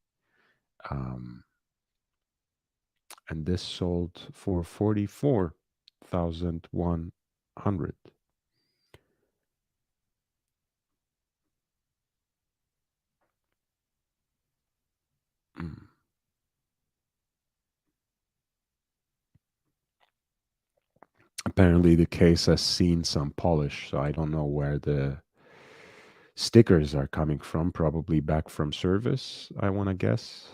Um, and this sold for 44,100. Mm. Apparently, the case has seen some polish, so I don't know where the stickers are coming from. Probably back from service, I want to guess.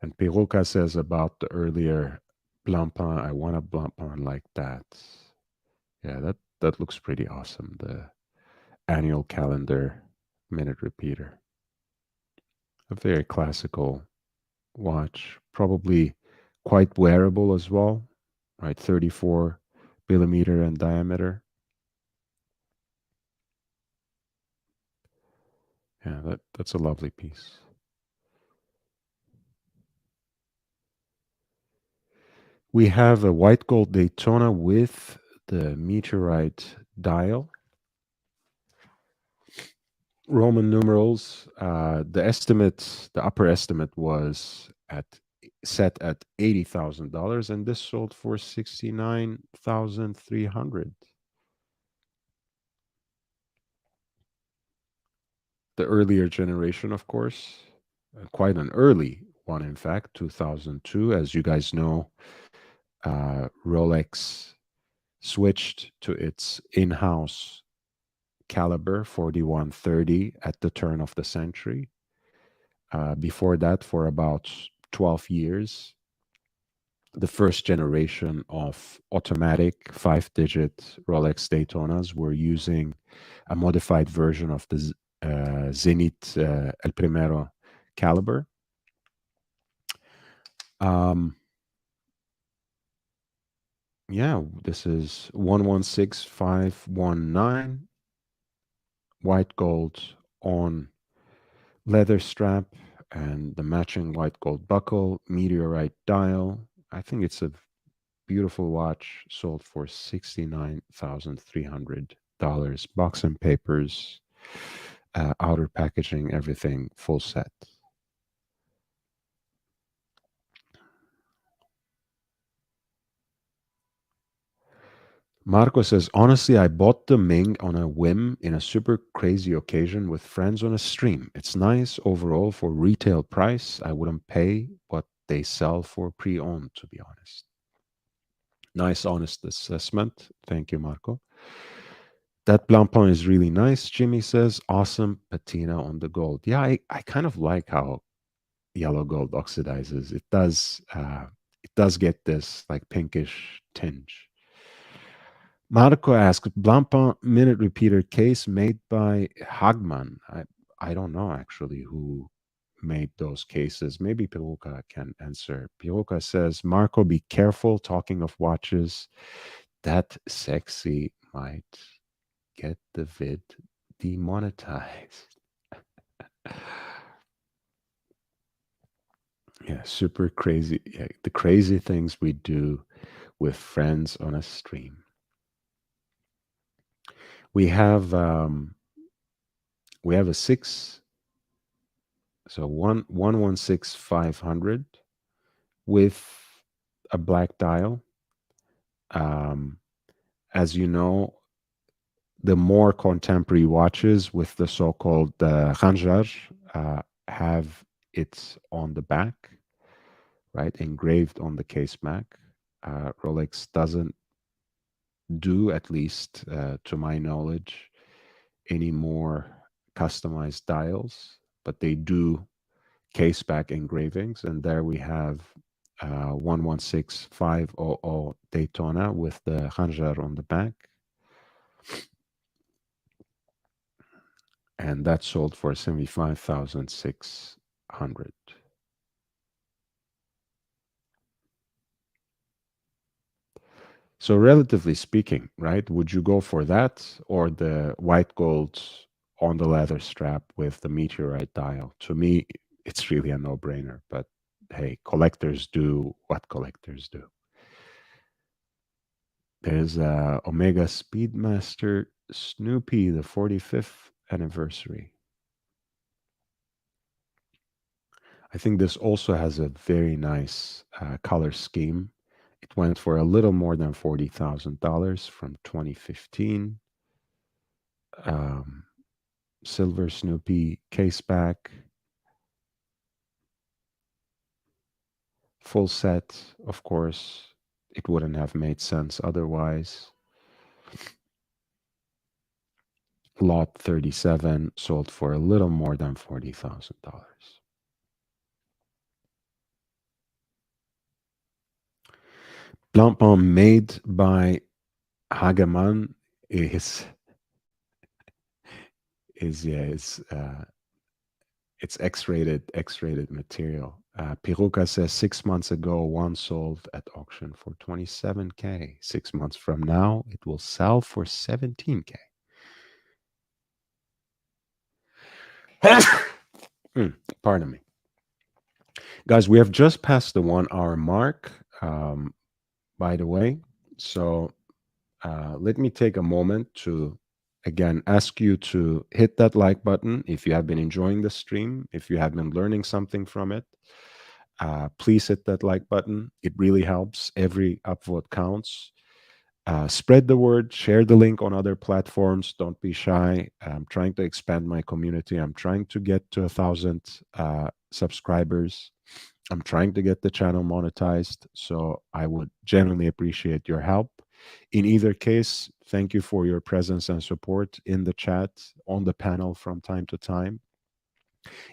And Peruka says about the earlier Blancpain, I want a Blancpain like that. Yeah, that looks pretty awesome. The annual calendar minute repeater. A very classical watch, probably quite wearable as well, right? 34 millimeter in diameter. Yeah, that's a lovely piece. We have a white gold Daytona with the meteorite dial. Roman numerals. The upper estimate was at set at $80,000, and this sold for 69,300. The earlier generation, of course, quite an early one, in fact, 2002. As you guys know, Rolex switched to its in-house caliber 4130 at the turn of the century. Before that, for about 12 years, the first generation of automatic 5-digit Rolex Daytonas were using a modified version of the Zenith El Primero caliber. Um, yeah, this is 116519 white gold on leather strap and the matching white gold buckle, meteorite dial. I think it's a beautiful watch, sold for $69,300. Box and papers, outer packaging, everything full set. Marco says, honestly, I bought the Ming on a whim in a super crazy occasion with friends on a stream. It's nice overall for retail price. I wouldn't pay what they sell for pre-owned, to be honest. Nice, honest assessment. Thank you, Marco. That Blancpain is really nice, Jimmy says. Awesome patina on the gold. Yeah, I kind of like how yellow gold oxidizes. It does get this like pinkish tinge. Marco asked, Blancpain minute repeater case made by Hagman. I don't know actually who made those cases. Maybe Piruka can answer. Piruka says, Marco, be careful talking of watches. That sexy might get the vid demonetized. Yeah, super crazy. Yeah, the crazy things we do with friends on a stream. We have we have a six, so 116500 with a black dial. Um, as you know, the more contemporary watches with the so-called khanjar have it on the back, right, engraved on the case back. Rolex doesn't do, at least to my knowledge, any more customized dials, but they do case back engravings. And there we have 116500 Daytona with the Khanjar on the back. And that sold for 75,600. So, relatively speaking, right, would you go for that or the white gold on the leather strap with the meteorite dial? To me, it's really a no brainer, but hey, collectors do what collectors do. There's Omega Speedmaster Snoopy, the 45th anniversary. I think this also has a very nice color scheme. It went for a little more than $40,000 from 2015. Um, Silver Snoopy case back, full set. Of course, it wouldn't have made sense otherwise. Lot 37 sold for a little more than $40,000. Blancpain made by Hagemann is yeah, it's X-rated material. Piruka says 6 months ago, one sold at auction for 27K. 6 months from now, it will sell for 17K. Pardon me. Guys, we have just passed the 1 hour mark, by the way. So let me take a moment to again ask you to hit that like button if you have been enjoying the stream, if you have been learning something from it. Please hit that like button. It really helps. Every upvote counts. Spread the word, share the link on other platforms. Don't be shy. I'm trying to expand my community. I'm trying to get to 1,000 subscribers. I'm trying to get the channel monetized. So I would genuinely appreciate your help. In either case, thank you for your presence and support in the chat, on the panel from time to time.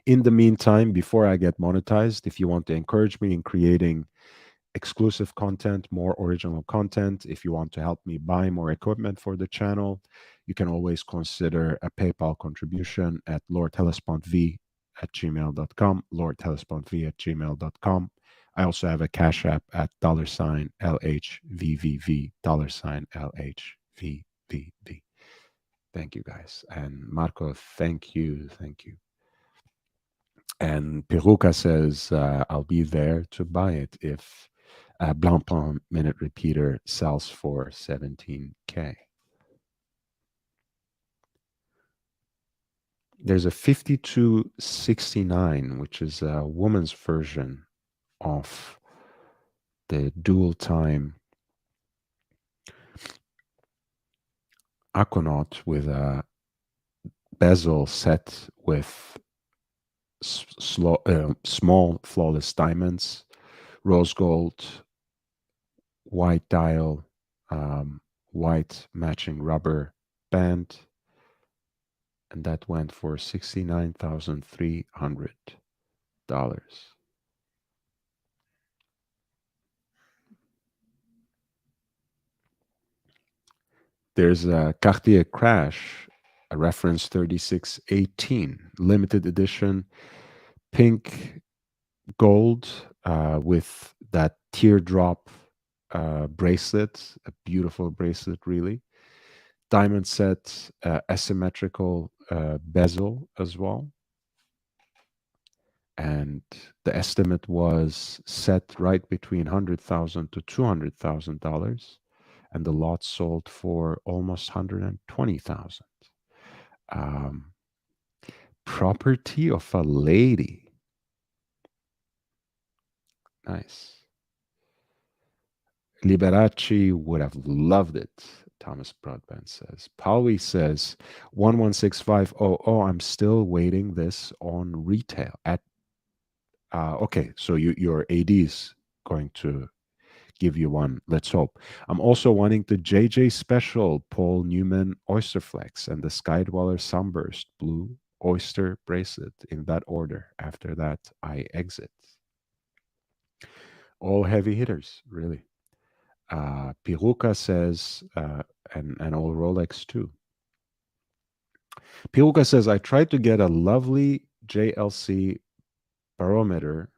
In the meantime, before I get monetized, if you want to encourage me in creating exclusive content, more original content, if you want to help me buy more equipment for the channel, you can always consider a PayPal contribution at lordhellespuntv@gmail.com, lordhellespuntv@gmail.com. I also have a Cash App at $LHVVV, $LHVVV. Thank you, guys. And Marco, thank you. Thank you. And Peruka says, I'll be there to buy it if Blancpain minute repeater sells for 17K. There's a 5269, which is a woman's version of the dual time Aquanaut with a bezel set with small flawless diamonds, rose gold, white dial, white matching rubber band, and that went for $69,300. There's a Cartier Crash, a reference 3618, limited edition, pink gold with that teardrop bracelet, a beautiful bracelet, really. Diamond set, asymmetrical bezel as well. And the estimate was set right between $100,000 to $200,000, and the lot sold for almost $120,000. Property of a lady. Nice. Liberace would have loved it, Thomas Broadbent says. Pauli says, 116500, I'm still waiting this on retail. Okay, so your AD is going to give you one. Let's hope. I'm also wanting the JJ Special Paul Newman Oysterflex and the Skydweller Sunburst Blue Oyster Bracelet in that order. After that, I exit. All heavy hitters, really. Piruka says, and all Rolex too. Piruka says, I tried to get a lovely JLC barometer.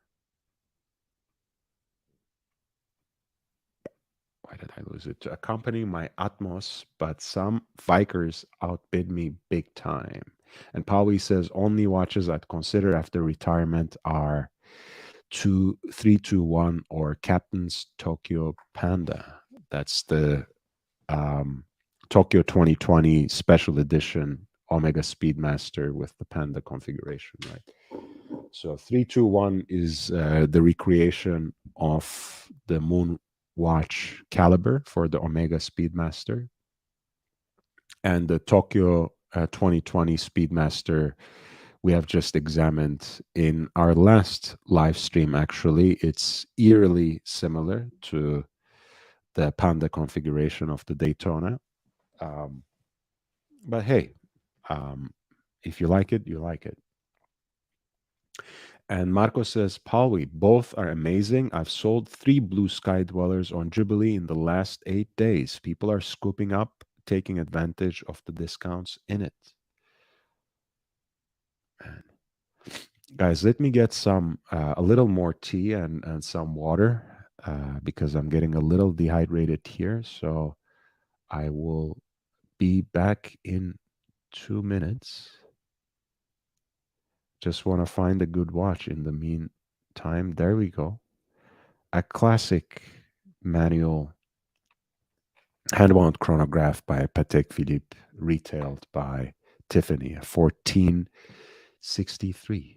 why did I lose it? To accompany my utmost, but some vikers outbid me big time. And Pauli says only watches I'd consider after retirement are 2321 or Captain's Tokyo Panda. That's the Tokyo 2020 special edition Omega Speedmaster with the Panda configuration, right? So 321 is the recreation of the Moon Watch caliber for the Omega Speedmaster. And the Tokyo 2020 Speedmaster we have just examined in our last live stream, actually. It's eerily similar to the Panda configuration of the Daytona. But hey, if you like it, you like it. And Marco says, Pauli, both are amazing. I've sold 3 Blue Sky Dwellers on Jubilee in the last 8 days. People are scooping up, taking advantage of the discounts in it. Man. Guys, let me get some, a little more tea and some water because I'm getting a little dehydrated here. So I will be back in 2 minutes. Just want to find a good watch in the meantime. There we go. A classic manual hand-wound chronograph by Patek Philippe, retailed by Tiffany, 1463.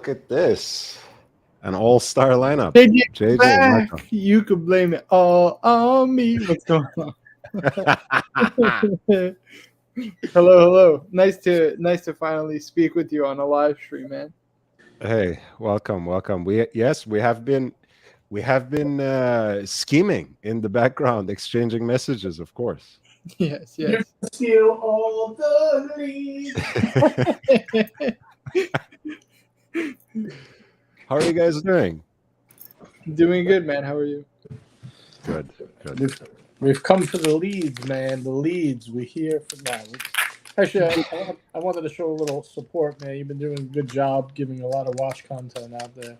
look at this. An all-star lineup. JJ, JJ, Michael. you could blame it all on me. What's going on? Hello. Nice to finally speak with you on a live stream, man. Hey, welcome. We have been scheming in the background, exchanging messages, of course. Yes. Steal all the leads. How are you guys doing? Doing good, man. How are you? Good. We've come to the leads, man. The leads. We're here for now. Actually, I wanted to show a little support, man. You've been doing a good job giving a lot of watch content out there.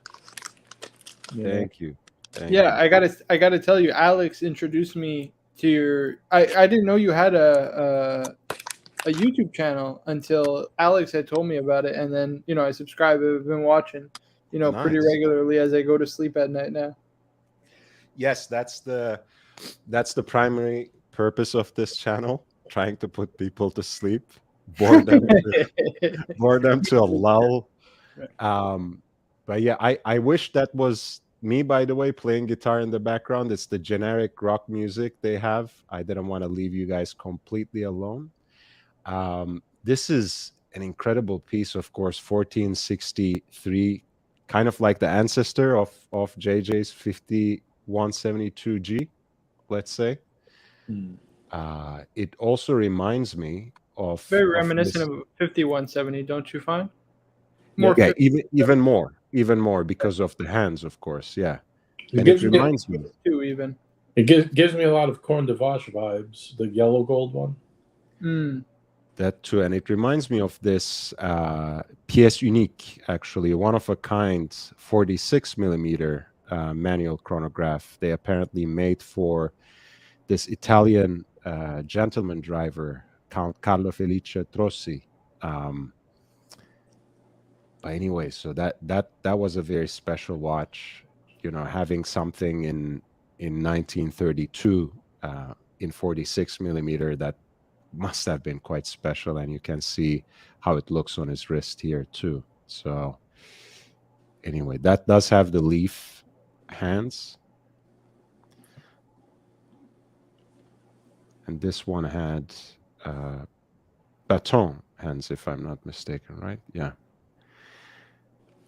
Thank you. I gotta tell you, Alex introduced me to your. I didn't know you had a YouTube channel until Alex had told me about it, and then I subscribe. I've been watching, pretty Nice. regularly as I go to sleep at night now. Yes, that's the primary purpose of this channel, trying to put people to sleep, bore them to a lull. But yeah, I wish that was me, by the way, playing guitar in the background. It's the generic rock music they have. I didn't want to leave you guys completely alone. This is an incredible piece, of course, 1463, kind of like the ancestor of JJ's 5172G, let's say. It also reminds me of very reminiscent of 5170, don't you find? Even more because of the hands, of course. Yeah, it reminds me too. Even it gives me a lot of Corne de Vache vibes. The yellow gold one. That too, and it reminds me of this pièce unique, actually, one of a kind, 46 millimeter manual chronograph. They apparently made for this Italian gentleman driver, Count Carlo Felice Trossi. But anyway, so that was a very special watch, having something in 1932 in 46 millimeter, that must have been quite special. And you can see how it looks on his wrist here too. So anyway, that does have the leaf hands. And this one had baton hands, if I'm not mistaken, right? Yeah.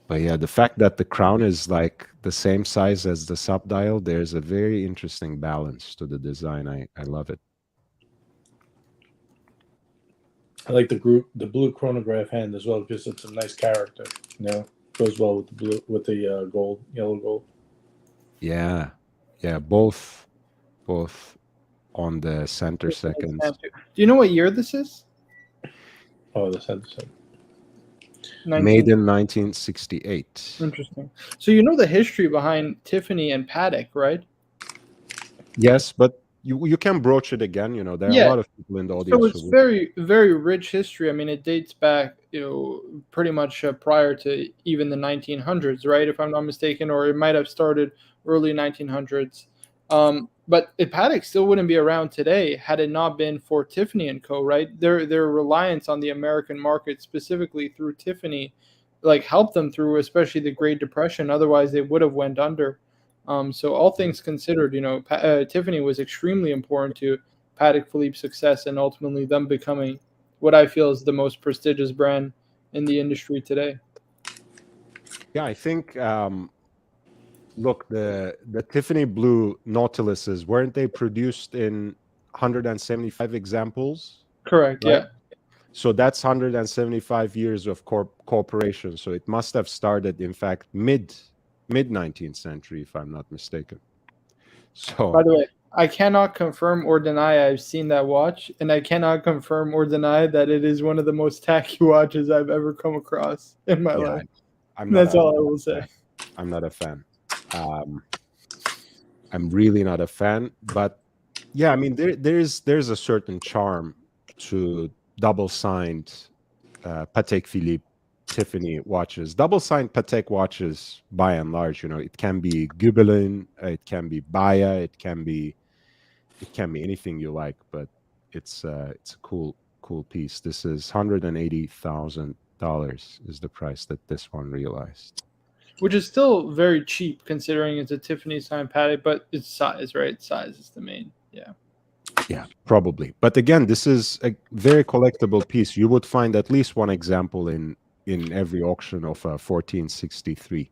But yeah, the fact that the crown is like the same size as the subdial, there's a very interesting balance to the design. I love it. I like the blue chronograph hand as well, because it's a nice character. Goes well with the blue, with the yellow gold. Yeah, both on the center seconds. Do you know what year this is? Oh, the center second. Made in 1968. Interesting. So you know the history behind Tiffany and Patek, right? Yes, but you can broach it again. There are a lot of people in the audience. So it's very, very rich history. I mean, it dates back, pretty much prior to even the 1900s, right? If I'm not mistaken, or it might have started early 1900s. But Patek still wouldn't be around today had it not been for Tiffany and Co. Right? Their reliance on the American market, specifically through Tiffany, helped them through, especially the Great Depression. Otherwise, they would have went under. So all things considered, Tiffany was extremely important to Patek Philippe's success, and ultimately them becoming what I feel is the most prestigious brand in the industry today. Yeah, I think. Look, the Tiffany blue Nautiluses, weren't they produced in 175 examples? Correct. Right? Yeah. So that's 175 years of cooperation. So it must have started, in fact, mid 19th century, if I'm not mistaken. So, by the way, I cannot confirm or deny I've seen that watch, and I cannot confirm or deny that it is one of the most tacky watches I've ever come across in my life. That's all I will say. I'm not a fan. I'm really not a fan, but yeah, I mean, there's a certain charm to double-signed Patek Philippe Tiffany watches. Double-signed Patek watches, by and large, it can be Gobelin, it can be Baya, it can be anything you like, but it's a cool piece. This is $180,000. is the price that this one realized. Which is still very cheap considering it's a Tiffany signed Patek, but it's size, right? Size is the main. Yeah. Yeah, probably. But again, this is a very collectible piece. You would find at least one example in every auction of a 1463.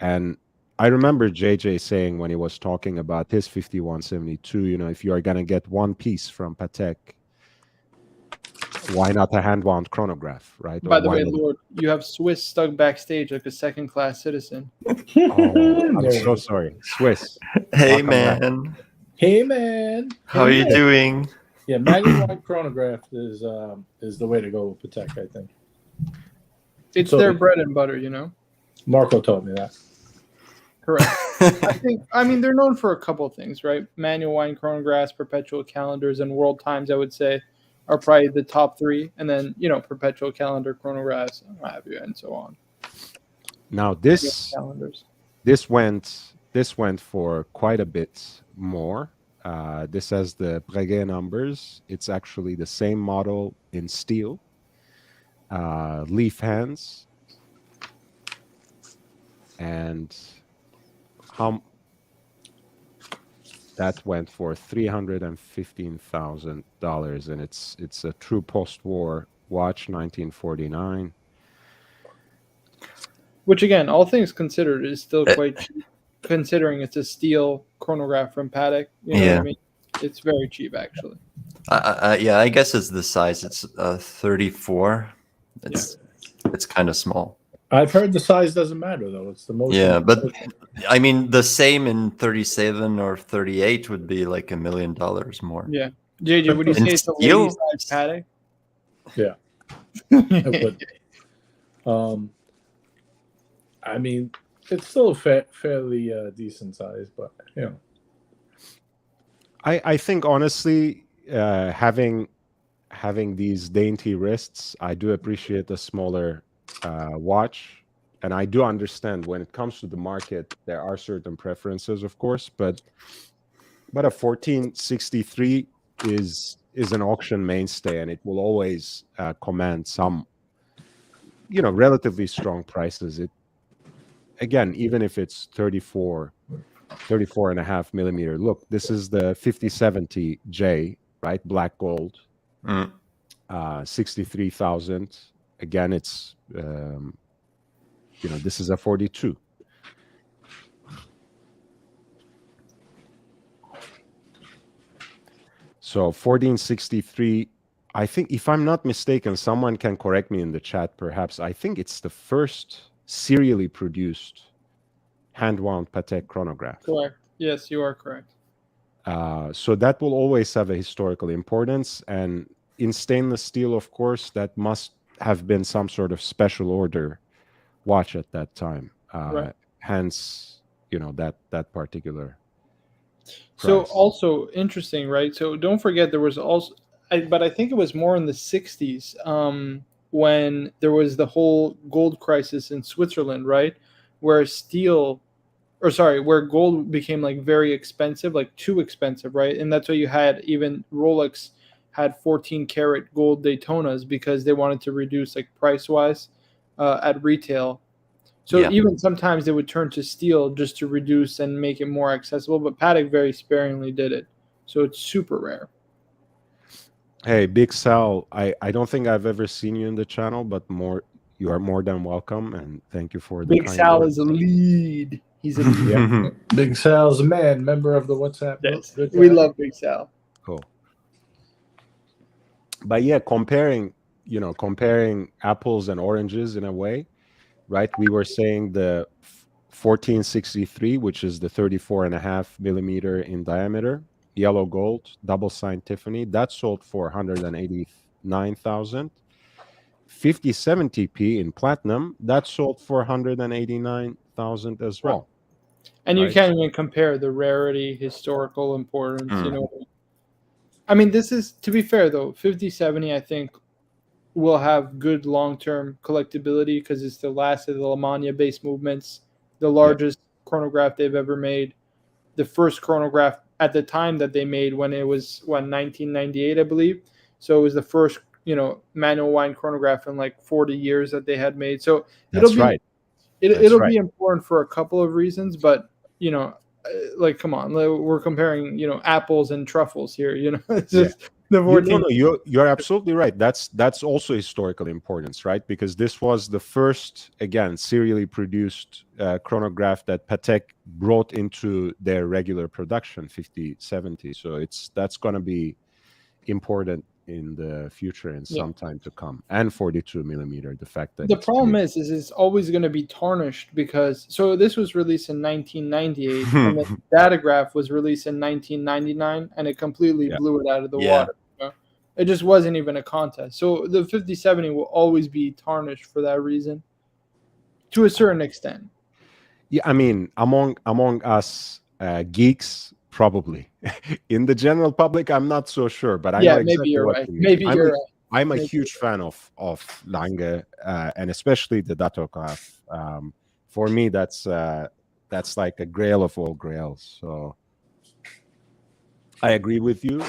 And I remember JJ saying when he was talking about his 5172, if you are going to get one piece from Patek, why not a hand-wound chronograph, right? By the way, Lord, you have Swiss stuck backstage like a second-class citizen. Oh, I'm so sorry. Swiss. Hey, Welcome man. back. Hey, man. How are you doing? Yeah, manual white chronograph is the way to go with Patek, I think. It's their bread and butter, Marco told me that. Correct. I mean, they're known for a couple of things, right? Manual wine chronographs, perpetual calendars, and world times, I would say, are probably the top three. And then, perpetual calendar chronographs, and what have you, and so on. Now, this went for quite a bit more. This has the Piguet numbers. It's actually the same model in steel. Leaf hands. And that went for $315,000, and it's a true post-war watch, 1949. Which again, all things considered, is still quite cheap, considering it's a steel chronograph from Patek. You know what I mean? It's very cheap, actually. Yeah, I guess it's the size. It's 34. It's kind of small. I've heard the size doesn't matter though. It's the most. Yeah, but I mean, the same in 37 or 38 would be like $1 million more. Yeah, JJ, would you say it's a lady size Patek? Yeah, I would. I mean, it's still a fairly decent size, but I think honestly, having these dainty wrists, I do appreciate the smaller watch, and I do understand when it comes to the market there are certain preferences, of course, but a 1463 is an auction mainstay, and it will always command some relatively strong prices. It again, even if it's 34.5 millimeter. Look, this is the 5070J, right? Black gold, 63,000. Again, it's this is a 42. So 1463, I think, if I'm not mistaken, someone can correct me in the chat perhaps, I think it's the first serially produced hand-wound Patek chronograph. Correct. Yes, you are correct. So that will always have a historical importance, and in stainless steel, of course, that must have been some sort of special order watch at that time. Right. Hence, that particular price. So also interesting, right? So don't forget there was also, but I think it was more in the 60s when there was the whole gold crisis in Switzerland, right? Where gold became like very expensive, like too expensive, right? And that's why you had even Rolex had 14 karat gold Daytonas because they wanted to reduce like price wise at retail. So even sometimes they would turn to steel just to reduce and make it more accessible, but Patek very sparingly did it. So it's super rare. Hey, Big Sal, I don't think I've ever seen you in the channel, but you are more than welcome, and thank you for the Big Sal is a lead. He's a lead. Big Sal's a man, member of the WhatsApp yes. group. We love Big Sal. Cool. But yeah, comparing apples and oranges in a way, right? We were saying the 1463, which is the 34.5 millimeter in diameter, yellow gold, double signed Tiffany, that sold for 189,000. 5070p in platinum, that sold for 189,000 as well. And you can't even compare the rarity, historical importance, I mean, this is, to be fair though, 5070 I think will have good long-term collectability because it's the last of the Lamagna-based movements, the largest chronograph they've ever made, the first chronograph at the time that they made when it was 1998, I believe. So it was the first manual wind chronograph in like 40 years that they had made. So That's right. It'll be important for a couple of reasons, but like, come on, we're comparing apples and truffles here. It's just the 14. You're absolutely right. That's also historical importance, right? Because this was the first, again, serially produced chronograph that Patek brought into their regular production, 5070. So that's going to be important in the future and some time to come. And 42 millimeter, the fact that the problem is it's always going to be tarnished, because this was released in 1998 and the Datograph was released in 1999, and it completely blew it out of the water. It just wasn't even a contest. So the 5070 will always be tarnished for that reason, to a certain extent. Yeah, I mean, among us geeks, probably. In the general public, I'm not so sure, but I know exactly maybe you're what right. you mean. Maybe you're right. I'm a huge fan of Lange, and especially the Datograph. For me, that's like a grail of all grails. So I agree with you.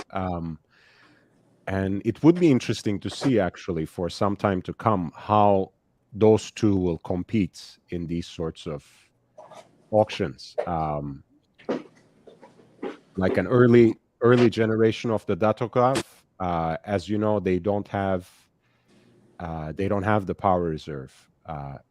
And it would be interesting to see, actually, for some time to come, how those two will compete in these sorts of auctions. Like an early generation of the Datograph, as you know, they don't have the power reserve,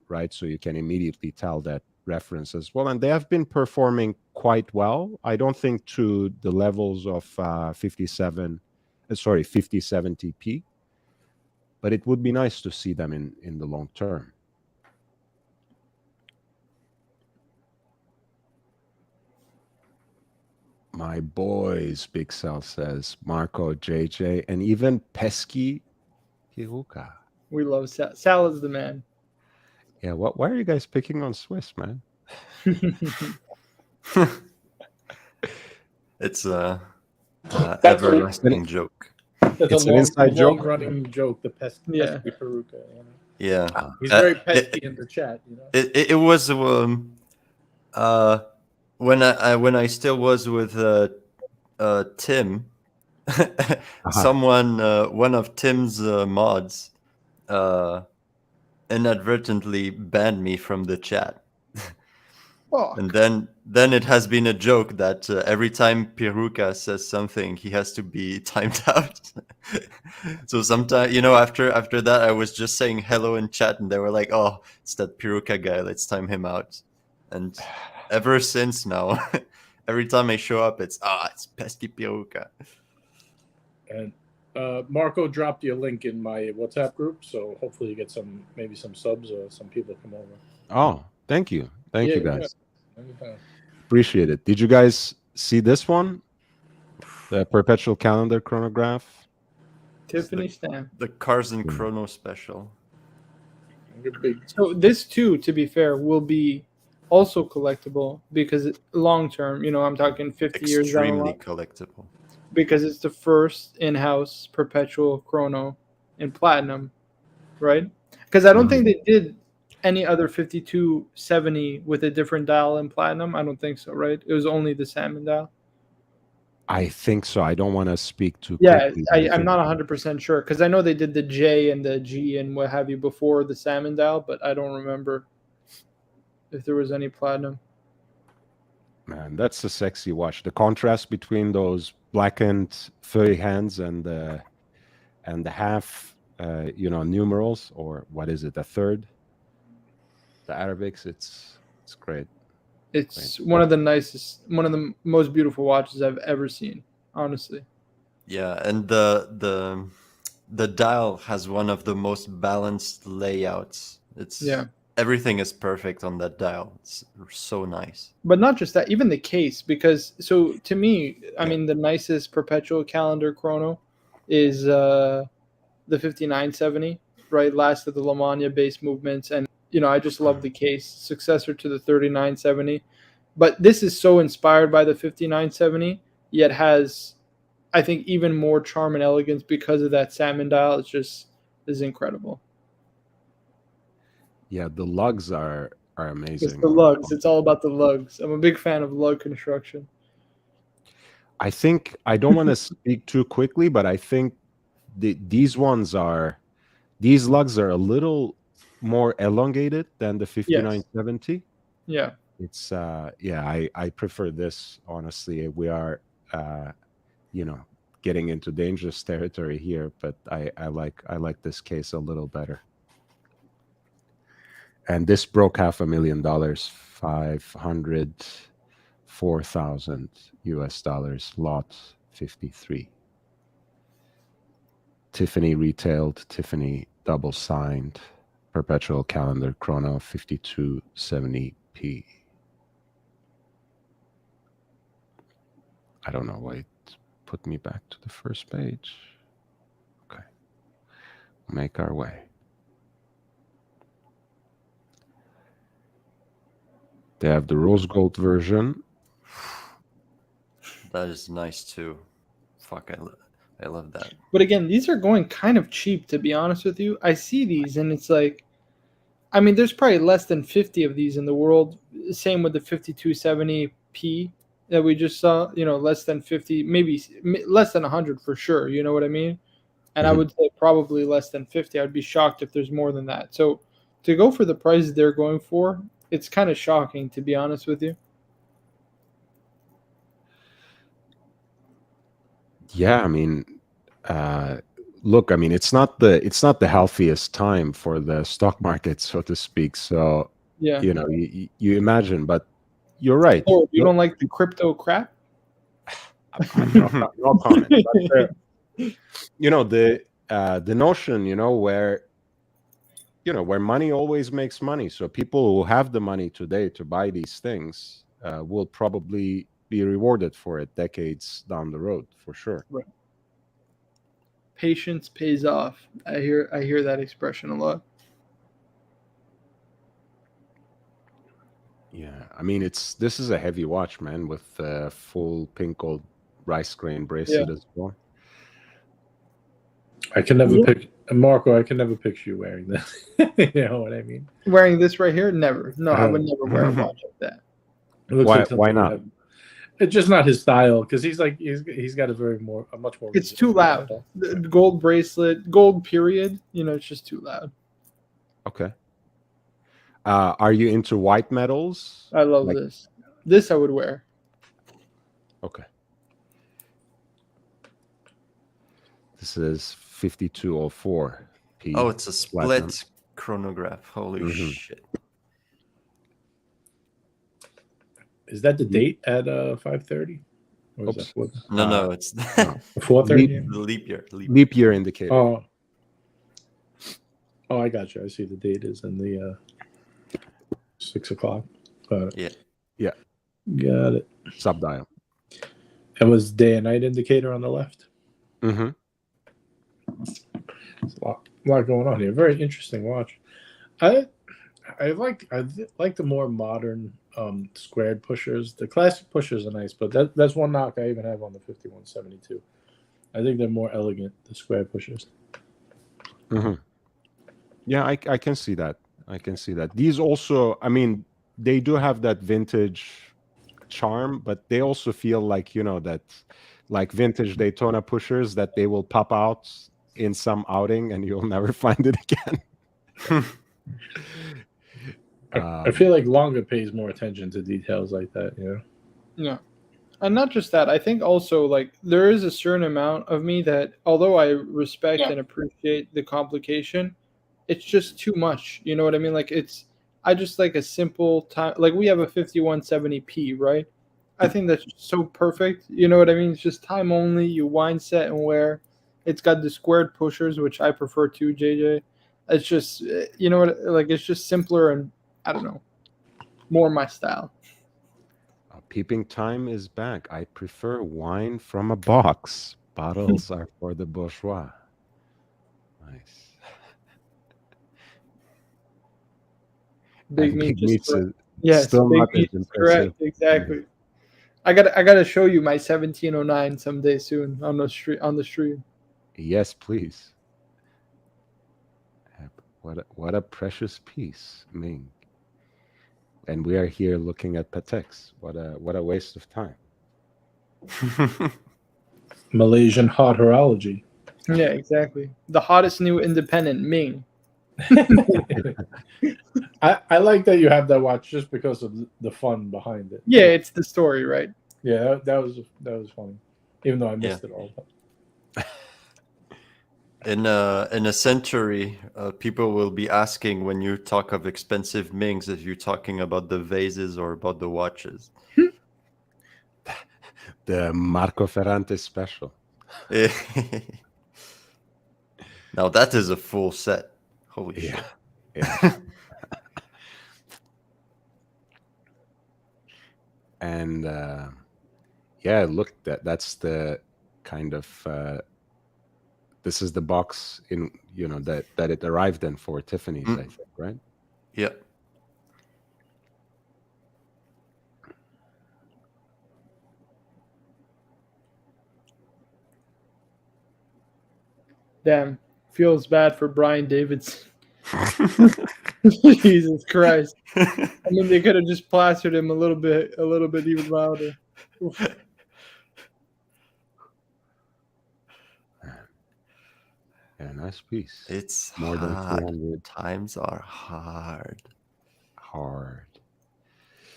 right? So you can immediately tell that reference as well, and they have been performing quite well. I don't think to the levels of 5070p, but it would be nice to see them in the long term. My boys, Big Sal says, Marco, JJ, and even Pesky Hiruka. We love Sal. Sal is the man. Yeah, why are you guys picking on Swiss, man? It's a everlasting joke. It's an inside joke. Running joke. The pesky Peruka. Yeah, he's very pesky in the chat. It was when I still was with Tim. Someone, one of Tim's mods, inadvertently banned me from the chat. And then it has been a joke that every time Peruka says something, he has to be timed out. So sometimes, after that, I was just saying hello in chat, and they were like, "Oh, it's that Peruka guy. Let's time him out." And ever since now, every time I show up, it's pesky Peruka. And Marco dropped you a link in my WhatsApp group, so hopefully you get some subs or some people come over. Oh, thank you. Thank you, guys. Appreciate it. Did you guys see this one? The perpetual calendar chronograph? Tiffany stamp. The Cars and Chrono special. So this too, to be fair, will be also collectible, because long term, I'm talking 50 years down the line. Extremely collectible. Because it's the first in-house perpetual chrono in platinum, right? Because I don't think they did any other 5270 with a different dial in platinum. I don't think so, right? It was only the salmon dial. I think so. I don't want to speak too quickly. I'm not 100% sure, because I know they did the J and the G and what have you before the salmon dial, but I don't remember if there was any platinum. Man, that's a sexy watch. The contrast between those blackened furry hands and the half, numerals, or what is it, a third? The Arabics, it's great. It's one of the nicest, one of the most beautiful watches I've ever seen, honestly. Yeah, and the dial has one of the most balanced layouts. Everything is perfect on that dial. It's so nice. But not just that, even the case, because to me, I mean, the nicest perpetual calendar chrono is the 5970, right? Last of the Lamagna base movements, and I just love the case, successor to the 3970. But this is so inspired by the 5970, yet has, I think, even more charm and elegance because of that salmon dial. Is incredible. Yeah, the lugs are amazing. It's the lugs. It's all about the lugs. I'm a big fan of lug construction. I think, I don't want to speak too quickly, but I think these lugs are a little more elongated than the 5970. Yeah. It's I prefer this, honestly. We are getting into dangerous territory here, but I like this case a little better. And this broke $500,000, $504,000 US, lot 53. Tiffany retailed, Tiffany double signed, perpetual calendar chrono 5270p. I don't know why it put me back to the first page. Okay. Make our way. They have the rose gold version. That is nice too. Fuck, I love that. But again, these are going kind of cheap, to be honest with you. I see these and it's like, I mean, there's probably less than 50 of these in the world. Same with the 5270p that we just saw, less than 50, maybe less than 100 for sure. You know what I mean? And I would say probably less than 50. I'd be shocked if there's more than that. So to go for the prices they're going for, it's kind of shocking, to be honest with you. Yeah, I mean, look, I mean, it's not the healthiest time for the stock market, so to speak. So yeah, you imagine, but you're right. Oh, you don't like the crypto crap? No comment. But, the notion, where money always makes money. So people who have the money today to buy these things will probably be rewarded for it decades down the road, for sure. Right. Patience pays off. I hear that expression a lot. Yeah, I mean, this is a heavy watch, man, with full pink gold rice grain bracelet as well. I can never pick Marco. I can never picture you wearing that. You know what I mean? Wearing this right here? Never. No, I would never wear a watch like that. It looks why not? It's just not his style, because he's got a much more. It's too loud. The gold bracelet, gold period. It's just too loud. Okay. Are you into white metals? I love this. This I would wear. Okay. This is 5204p. Oh, it's a split chronograph. Holy shit. Is that the date at 5:30? Or is that No, it's 4:30. Leap year. Leap year indicator. Oh, I got you. I see the date is in the 6 o'clock. Yeah. Got it. Subdial. And was day and night indicator on the left? Mm-hmm. There's a lot going on here. Very interesting watch. I like the more modern squared pushers. The classic pushers are nice, but that's one knock I even have on the 5172. I think they're more elegant, the square pushers. Mm-hmm. Yeah, I can see that. These also, I mean, they do have that vintage charm, but they also feel like, that like vintage Daytona pushers that they will pop out in some outing and you'll never find it again. I feel like Lange pays more attention to details like that, Yeah. And not just that, I think also like there is a certain amount of me that, although I respect and appreciate the complication, it's just too much. You know what I mean? Like I just like a simple time. Like we have a 5170p, right? I think that's so perfect. You know what I mean? It's just time only. You wind, set, and wear. It's got the squared pushers, which I prefer too, JJ. It's just, like it's just simpler and I don't know, more my style. Peeping time is back. I prefer wine from a box. Bottles are for the bourgeois. Nice. Big meat. Yes, still big not meat is correct. Exactly. I gotta show you my 1709 someday soon on the stream. Yes, please. What a precious piece, Ming. And we are here looking at Pateks. What a waste of time. Malaysian hot horology. Yeah, exactly. The hottest new independent, Ming. I like that you have that watch just because of the fun behind it. Yeah, it's the story, right? Yeah, that was funny, even though I missed it all. In a century, people will be asking when you talk of expensive Mings if you're talking about the vases or about the watches. The Marco Ferrante special. Now that is a full set. Holy shit. Yeah. And yeah, look, that's the kind of this is the box in that it arrived in for Tiffany's, I think, right? Yeah. Damn, feels bad for Brian Davidson. Jesus Christ! I mean, they could have just plastered him a little bit even louder. Oof. Yeah, nice piece. It's more than hard. 300. Times are hard.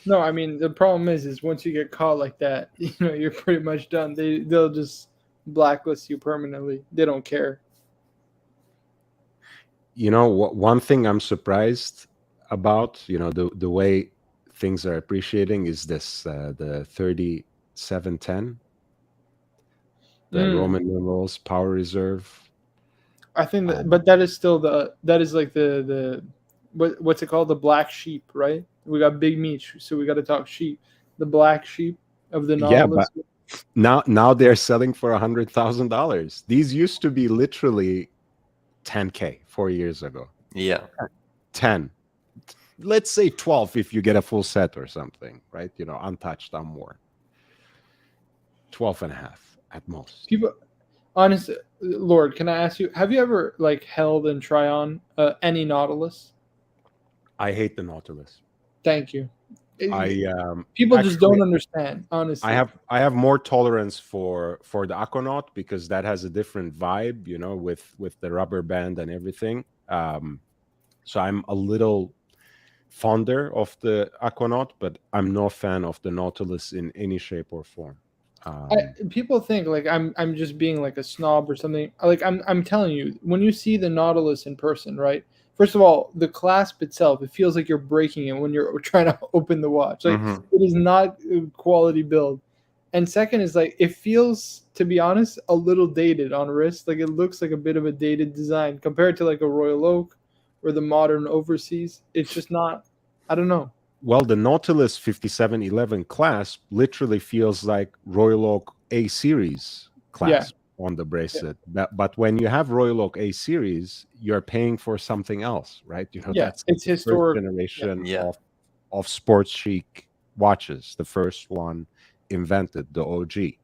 No, I mean the problem is once you get caught like that, you're pretty much done. They'll just blacklist you permanently. They don't care. One thing I'm surprised about, the way things are appreciating is this the 3710, the Roman numerals power reserve. I think that, but that is still like the what's it called, the black sheep, right? We got Big Meech, so we got to talk sheep. The black sheep of the Nautilus. Yeah, but now they're selling for $100,000. These used to be literally $10K 4 years ago. Yeah. 10. Let's say 12 if you get a full set or something, right? Untouched, unworn. 12 and a half at most. People, honestly, Lord, can I ask you, have you ever held and try on any Nautilus? I hate the Nautilus. Thank you. People just don't understand, honestly. I have more tolerance for the Aquanaut because that has a different vibe, with the rubber band and everything. So I'm a little fonder of the Aquanaut, but I'm no fan of the Nautilus in any shape or form. People think I'm just being a snob or something. I'm telling you, when you see the Nautilus in person, right? First of all, the clasp itself, it feels like you're breaking it when you're trying to open the watch. It is not a quality build. And second is it feels, to be honest, a little dated on wrist. It looks like a bit of a dated design compared to a Royal Oak or the modern Overseas. It's just not, I don't know. Well, the Nautilus 5711 clasp literally feels like Royal Oak A series clasp on the bracelet. Yeah. But when you have Royal Oak A series, you're paying for something else, right? That's it's the historic first generation of sports chic watches. The first one invented, the OG.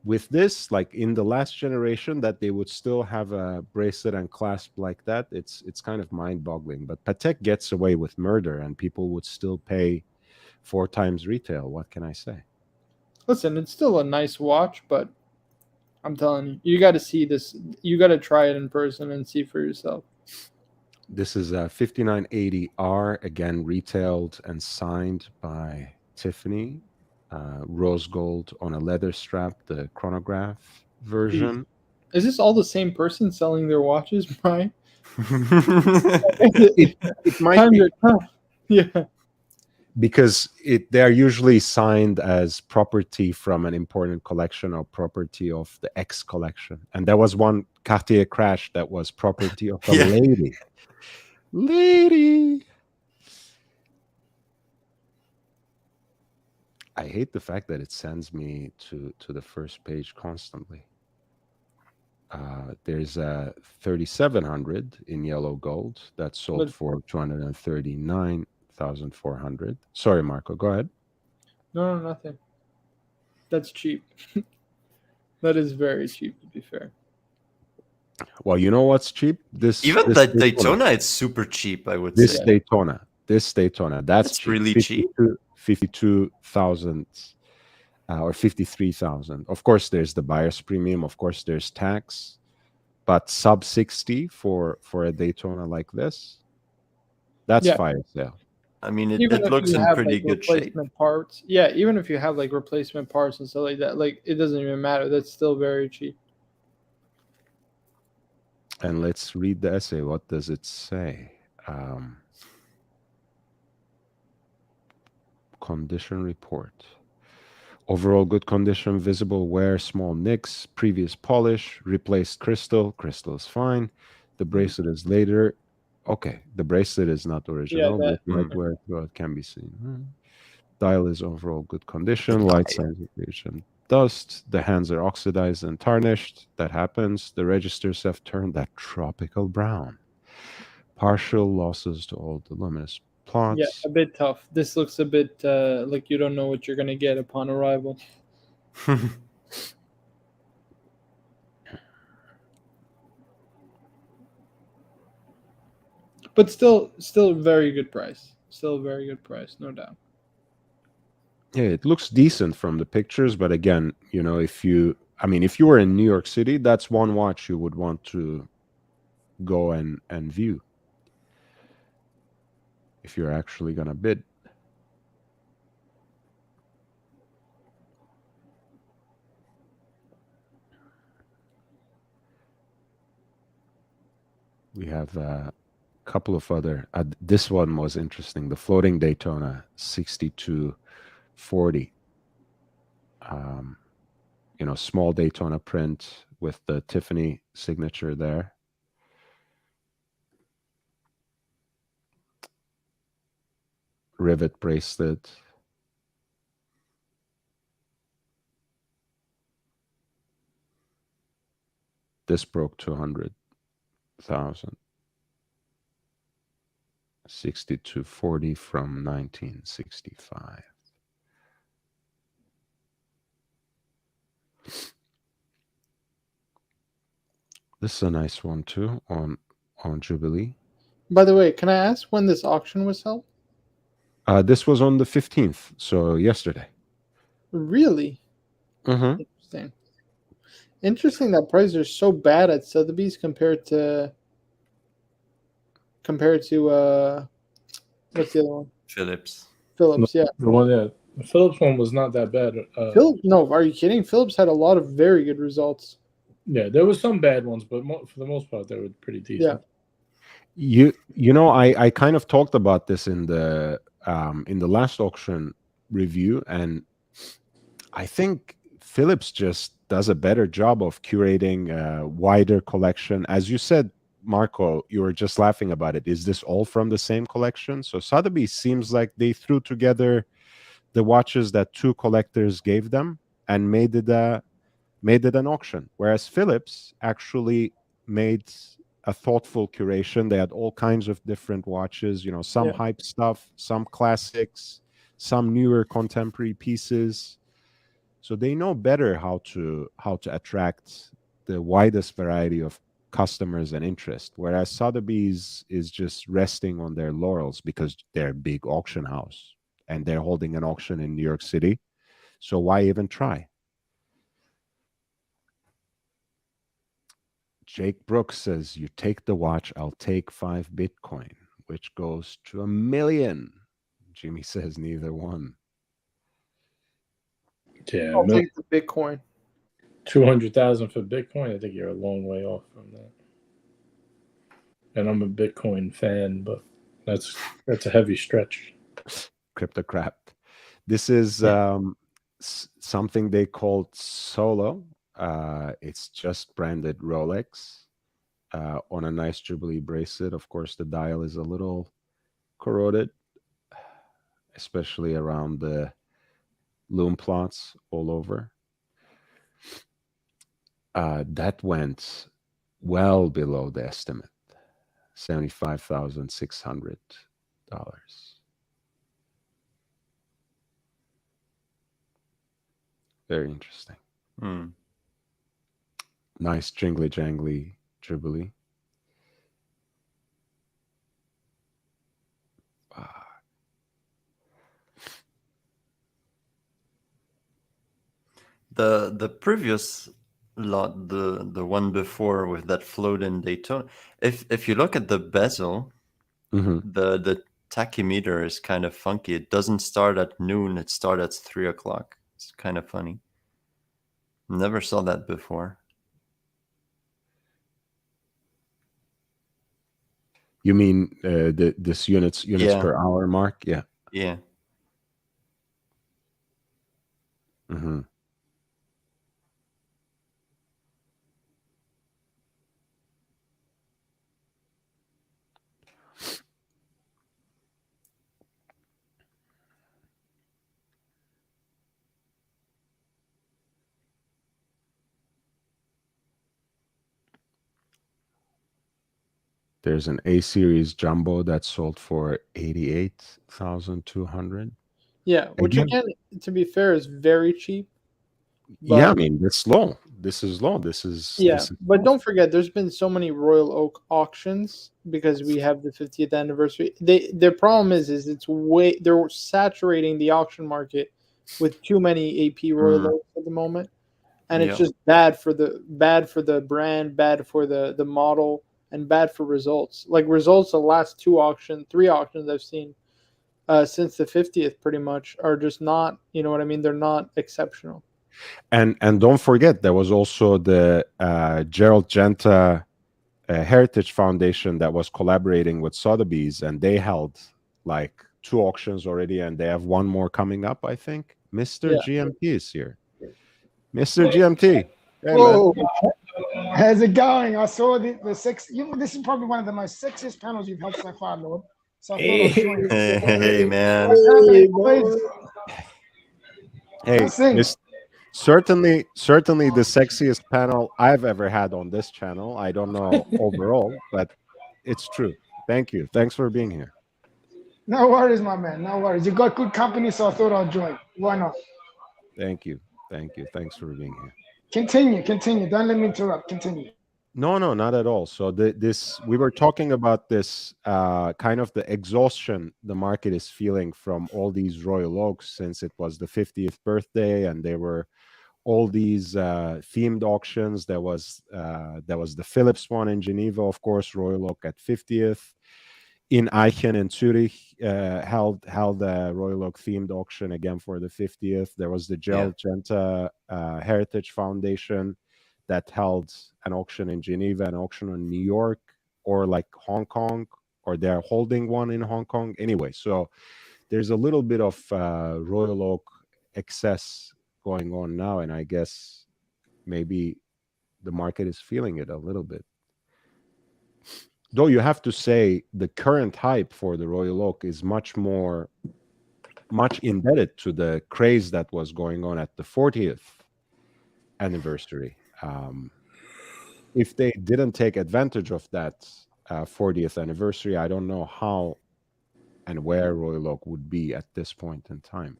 With this, in the last generation, that they would still have a bracelet and clasp like that, it's kind of mind-boggling. But Patek gets away with murder, and people would still pay 4 times retail. What can I say? Listen, it's still a nice watch, but I'm telling you, you got to see this. You got to try it in person and see for yourself. This is a 5980R, again retailed and signed by Tiffany. Rose gold on a leather strap, the chronograph version. Is this all the same person selling their watches, Brian? it might be. Yeah. Because they're usually signed as property from an important collection or property of the X collection. And there was one Cartier crash that was property of a lady. Lady! I hate the fact that it sends me to the first page constantly. There's a 3700 in yellow gold that sold for 239,400. Sorry, Marco, go ahead. No, nothing. That's cheap. That is very cheap, to be fair. Well, you know what's cheap? This Daytona, it's super cheap, I would say. This Daytona, that's cheap. Really cheap. 52,000 or 53,000. Of course, there's the buyer's premium. Of course, there's tax. but sub 60 for a Daytona like this, that's fire sale. I mean, Even it if looks you in have pretty like good shape. replacement parts, even if you have like replacement parts and stuff like that, like it doesn't even matter. That's still very cheap. And let's read the essay. What does it say? Condition report. Overall good condition, visible wear, small nicks, previous polish, replaced crystal. Crystal is fine. The bracelet is later. Okay, the bracelet is not original, but light wear throughout can be seen. Dial is overall good condition, light sensation, dust. The hands are oxidized and tarnished. That happens. The registers have turned that tropical brown. Partial losses to all the luminous plots. Yeah, a bit tough. This looks a bit like you don't know what you're going to get upon arrival. But still very good price. Still a very good price, no doubt. Yeah, it looks decent from the pictures, but again, if you were in New York City, that's one watch you would want to go and view if you're actually going to bid. We have a couple of other. This one was interesting. The floating Daytona 6240. Small Daytona print with the Tiffany signature there. Rivet bracelet. This broke 200,000. 6240 from 1965. This is a nice one too on Jubilee. By the way, can I ask when this auction was held? This was on the 15th, so yesterday. Really? Mm-hmm. Interesting that prices are so bad at Sotheby's compared to what's the other one? Philips, yeah. The one, the Philips one was not that bad. No, are you kidding? Philips had a lot of very good results. Yeah, there were some bad ones, but for the most part, they were pretty decent. Yeah. I kind of talked about this in the last auction review, and I think Philips just does a better job of curating a wider collection. As you said, Marco, you were just laughing about it. Is this all from the same collection? So Sotheby seems like they threw together the watches that two collectors gave them and made it an auction. Whereas Philips actually made a thoughtful curation. They had all kinds of different watches, some hype stuff, some classics, some newer contemporary pieces. So they know better how to attract the widest variety of customers and interest. Whereas Sotheby's is just resting on their laurels because they're a big auction house and they're holding an auction in New York City. So why even try? Jake Brooks says, you take the watch, I'll take 5 Bitcoin, which goes to $1 million. Jimmy says neither one. Yeah, I'll take the Bitcoin. 200,000 for Bitcoin. I think you're a long way off from that. And I'm a Bitcoin fan, but that's a heavy stretch. Cryptocrat. This is something they called Solo. It's just branded Rolex on a nice Jubilee bracelet. Of course, the dial is a little corroded, especially around the loom plots all over. That went well below the estimate, $75,600. Very interesting. Nice jingly jangly Jubilee. The previous the one before with that float in Daytona. If you look at the bezel, the tachymeter is kind of funky. It doesn't start at noon. It starts at 3 o'clock. It's kind of funny. Never saw that before. You mean this units per hour mark? Yeah. Yeah. Mm-hmm. There's an A series jumbo that sold for 88,200. Yeah, which again, to be fair, is very cheap. Yeah, I mean, it's low. This is low. But don't forget, there's been so many Royal Oak auctions because we have the 50th anniversary. Their problem is they're saturating the auction market with too many AP Royal Oaks at the moment, and it's just bad for the brand, bad for the model, and bad for results. Like results, the last three auctions I've seen since the 50th, pretty much are just not. You know what I mean? They're not exceptional. And don't forget, there was also the Gerald Genta Heritage Foundation that was collaborating with Sotheby's, and they held like 2 auctions already, and they have one more coming up, I think. Mr. GMT is here. Mr. GMT. Hey, whoa. How's it going? I saw the six. This is probably one of the most sexiest panels you've had so far, Lord. So I thought I'd join. Hey, man. Hey, certainly the sexiest panel I've ever had on this channel. I don't know overall, but it's true. Thank you. Thanks for being here. No worries, my man. No worries. You got good company, so I thought I'd join. Why not? Thank you. Thanks for being here. Continue. Don't let me interrupt. Continue. No, not at all. So we were talking about this kind of the exhaustion the market is feeling from all these Royal Oaks since it was the 50th birthday, and there were all these themed auctions. There was the Philips one in Geneva, of course, Royal Oak at 50th. In Aachen and Zurich held a Royal Oak themed auction again for the 50th. There was the Gerald Genta Heritage Foundation that held an auction in Geneva, an auction in New York, or like Hong Kong, or they're holding one in Hong Kong. Anyway, so there's a little bit of Royal Oak excess going on now, and I guess maybe the market is feeling it a little bit. Though you have to say the current hype for the Royal Oak is much indebted to the craze that was going on at the 40th anniversary. If they didn't take advantage of that 40th anniversary, I don't know how and where Royal Oak would be at this point in time.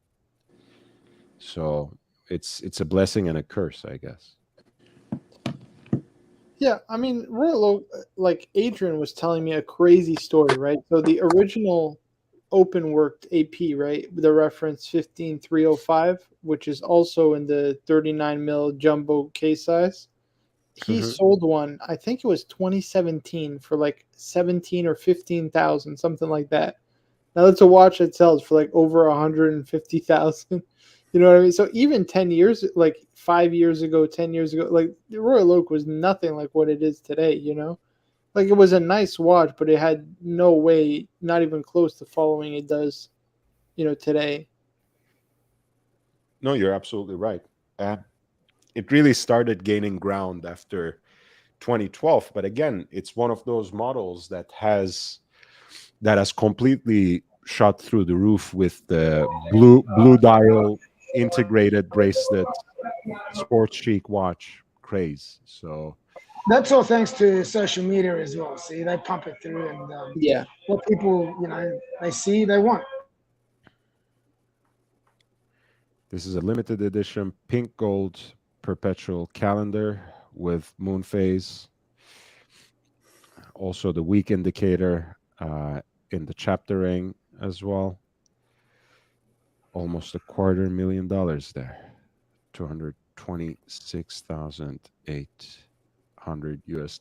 So it's a blessing and a curse, I guess. Yeah, I mean, Royal Oak, like Adrian was telling me a crazy story, right? So the original open worked AP, right? The reference 15305, which is also in the 39 mil jumbo case size. He sold one, I think it was 2017 for like 17 or 15,000, something like that. Now that's a watch that sells for like over 150,000. You know what I mean? So even 10 years, like 5 years ago, 10 years ago, like the Royal Oak was nothing like what it is today, you know? Like it was a nice watch, but it had no way, not even close to following it does, you know, today. No, you're absolutely right. It really started gaining ground after 2012. But again, it's one of those models that has completely shot through the roof with the blue dial integrated bracelet sports chic watch craze. So that's all thanks to social media as well. See, they pump it through, and what people, you know, they see, they want. This is a limited edition pink gold perpetual calendar with moon phase. Also the week indicator in the chapter ring as well. Almost $250,000 there. $26,800 US.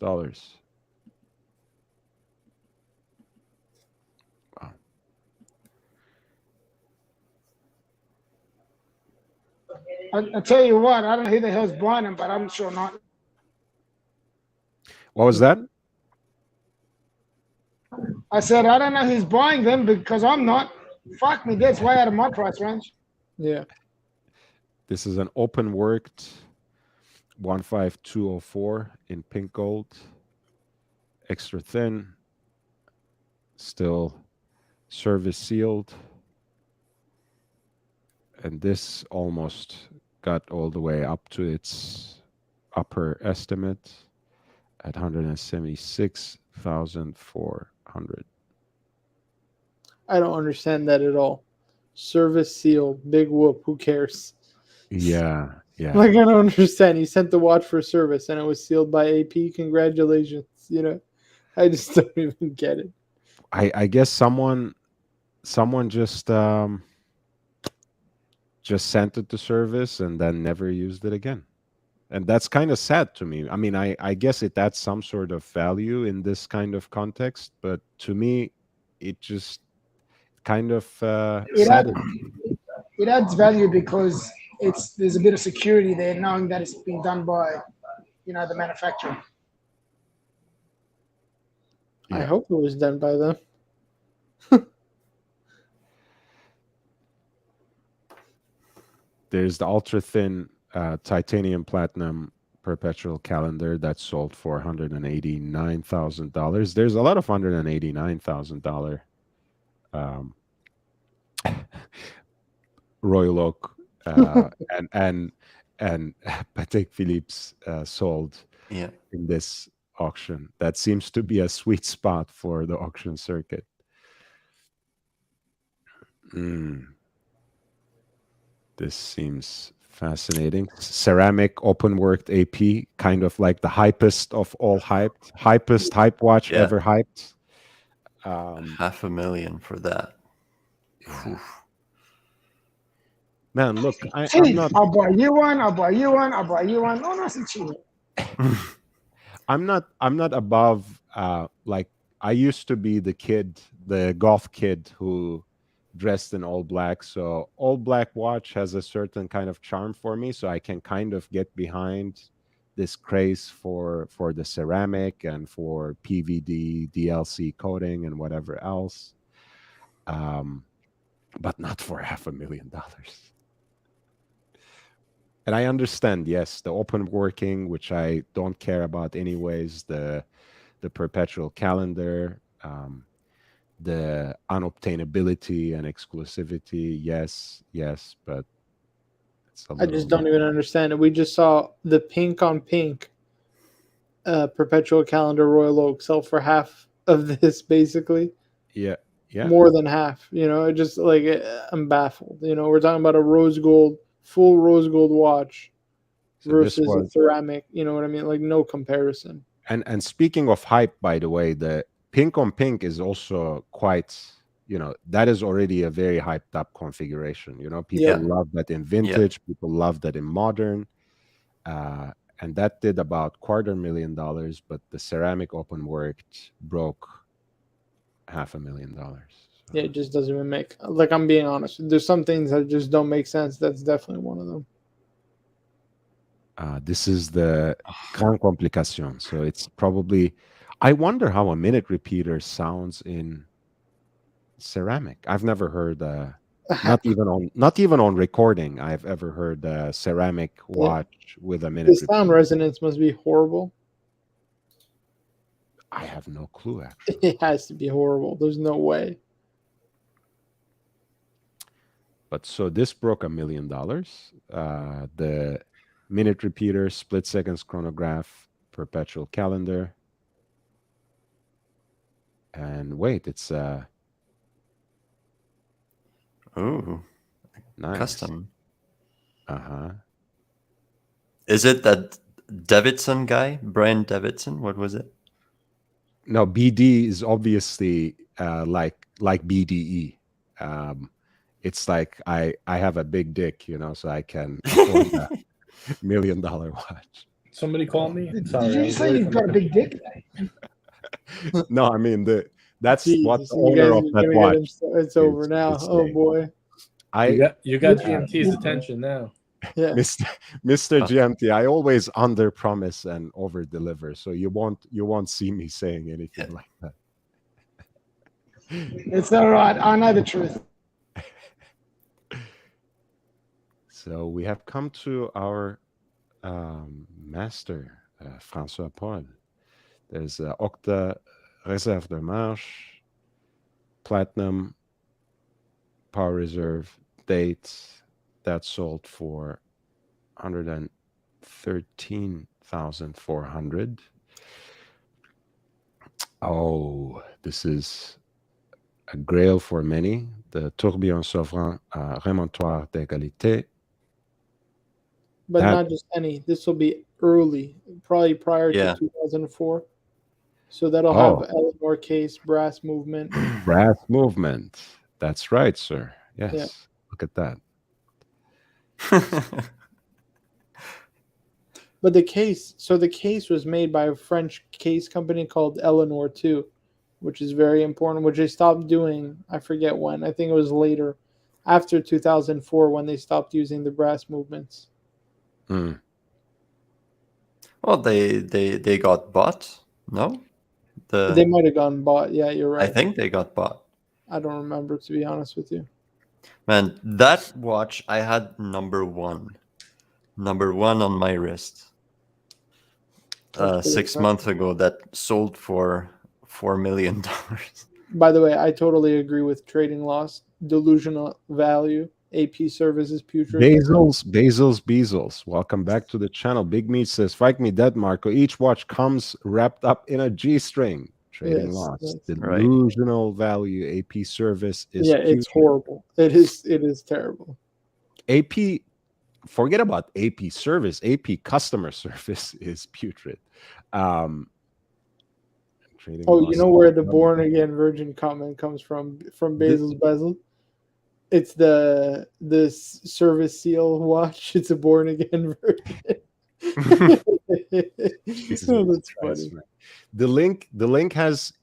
Wow. I tell you what, I don't know who the hell's buying them, but I'm sure not. What was that? I said, I don't know who's buying them because I'm not. Fuck me, that's way out of my price range. Yeah. This is an open worked 15204 in pink gold. Extra thin. Still service sealed. And this almost got all the way up to its upper estimate at 176,400. I don't understand that at all. Service sealed, big whoop, who cares? Yeah. Like, I don't understand. He sent the watch for service and it was sealed by AP. Congratulations. You know, I just don't even get it. I guess someone just sent it to service and then never used it again. And that's kind of sad to me. I mean, I guess it adds some sort of value in this kind of context, but to me, it just kind of saddens me. It adds value because there's a bit of security there, knowing that it's been done by, the manufacturer. I hope it was done by them. There's the ultra thin titanium platinum perpetual calendar that sold for $189,000. There's a lot of $189,000 Royal Oak and Patek Philippe's sold in this auction. That seems to be a sweet spot for the auction circuit. This seems fascinating. Ceramic open worked AP, kind of like the hypest of all hypest hype watch ever hyped. $500,000 for that. Man, look, I'm not. I'll buy you one. I'll buy you one. I'll buy you one. Oh, nice and cheap. I'm not above. Like I used to be the goth kid who dressed in all black. So all black watch has a certain kind of charm for me. So I can kind of get behind this craze for the ceramic and for PVD, DLC coating and whatever else. But not for $500,000. And I understand, yes, the open working, which I don't care about anyways, the perpetual calendar, the unobtainability and exclusivity, yes, but it's I just don't even understand it. We just saw the pink on pink perpetual calendar Royal Oak sell for half of this, basically. Yeah. More than half. It just like I'm baffled. We're talking about a full rose gold watch versus a ceramic. You know what I mean? Like no comparison. And speaking of hype, by the way, the pink on pink is also quite, that is already a very hyped up configuration. People love that in vintage, people love that in modern. And that did about $250,000, but the ceramic open worked broke $500,000. So. Yeah, it just doesn't even make, like, I'm being honest. There's some things that just don't make sense. That's definitely one of them. This is the Grand Complication. So it's probably, I wonder how a minute repeater sounds in ceramic. I've never heard, not even on recording, I've ever heard a ceramic watch with a minute repeater. The sound resonance must be horrible. I have no clue, actually. It has to be horrible. There's no way. But so this broke $1 million. The minute repeater, split seconds chronograph, perpetual calendar. And wait, it's nice. Custom. Is it that Davidson guy, Brian Davidson? What was it? No, BD is obviously like BDE. It's like I have a big dick, so I can afford that. million watch. Somebody call me. Sorry, Did I you was say away you've from got a the big dick? No, I mean that's what Jesus, the you owner guys of are that gonna watch. get him. It's over is now. Oh saying. boy. You got Yeah. GMT's attention now. Yeah. Mr. GMT, I always under promise and over deliver, so you won't see me saying anything like that. It's all right. I know the truth. So we have come to our master, François Paul. There's Octa Réserve de Marche, Platinum, Power Reserve, Date, that sold for 113,400. Oh, this is a grail for many. The Tourbillon Souverain Remontoir d'Égalité. But not just any. This will be early, probably prior Yeah. to 2004. So that'll have Eleanor case, brass movement. Brass movement. That's right, sir. Yes. Yeah. Look at that. But the case was made by a French case company called Eleanor too, which is very important, which they stopped doing. I forget when. I think it was later, after 2004, when they stopped using the brass movements. Mm. Well, they got bought. No, They might have gone bought. Yeah, you're right. I think they got bought. I don't remember, to be honest with you. Man, that watch I had number one on my wrist. 6 months ago, that sold for $4 million. By the way, I totally agree with trading loss, delusional value, AP services, putrid. Bezels. Welcome back to the channel. Big Meat says, "Strike me dead, Marco. Each watch comes wrapped up in a G-string." Trading loss. Yes. Delusional value. AP service is it's horrible. It is terrible. AP, forget about AP service. AP customer service is putrid. You know where the born again virgin comment comes from Basil's Bezel? It's the service seal watch. It's a born again virgin. That's funny. Man. The link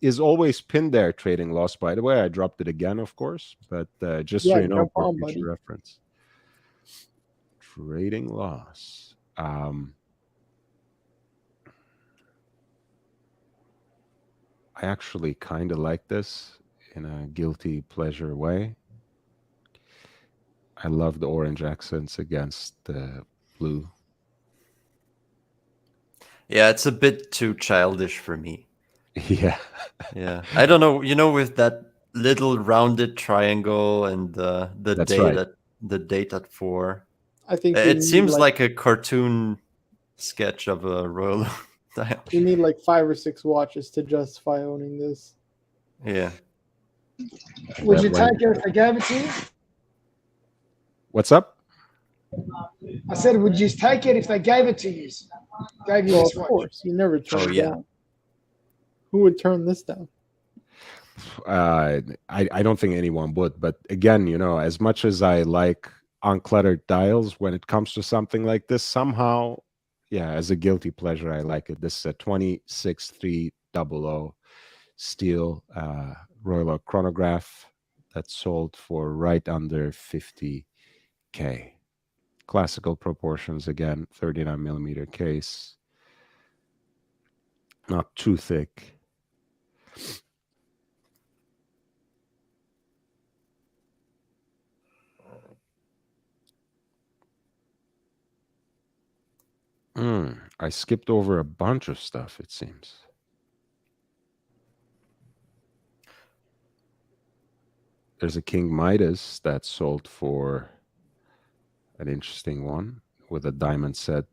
is always pinned there. Trading loss, by the way. I dropped it again, of course, but just so you know, for future reference. Trading loss. I actually kind of like this in a guilty pleasure way. I love the orange accents against the blue. Yeah, it's a bit too childish for me. Yeah. Yeah. I don't know, with that little rounded triangle and the date at 4. I think it seems like a cartoon sketch of a royal dial. You need like 5 or 6 watches to justify owning this. Yeah. Would you take it if I gave it to you? What's up? I said, would you take it if they gave it to you? Gave you this watch? Of course. You never turn it down. Who would turn this down? I don't think anyone would. But again, as much as I like uncluttered dials, when it comes to something like this, somehow, as a guilty pleasure, I like it. This is a 26300 steel Royal chronograph that sold for right under 50K. Classical proportions again, 39 millimeter case, not too thick. I skipped over a bunch of stuff, it seems. There's a King Midas that sold for an interesting one with a diamond set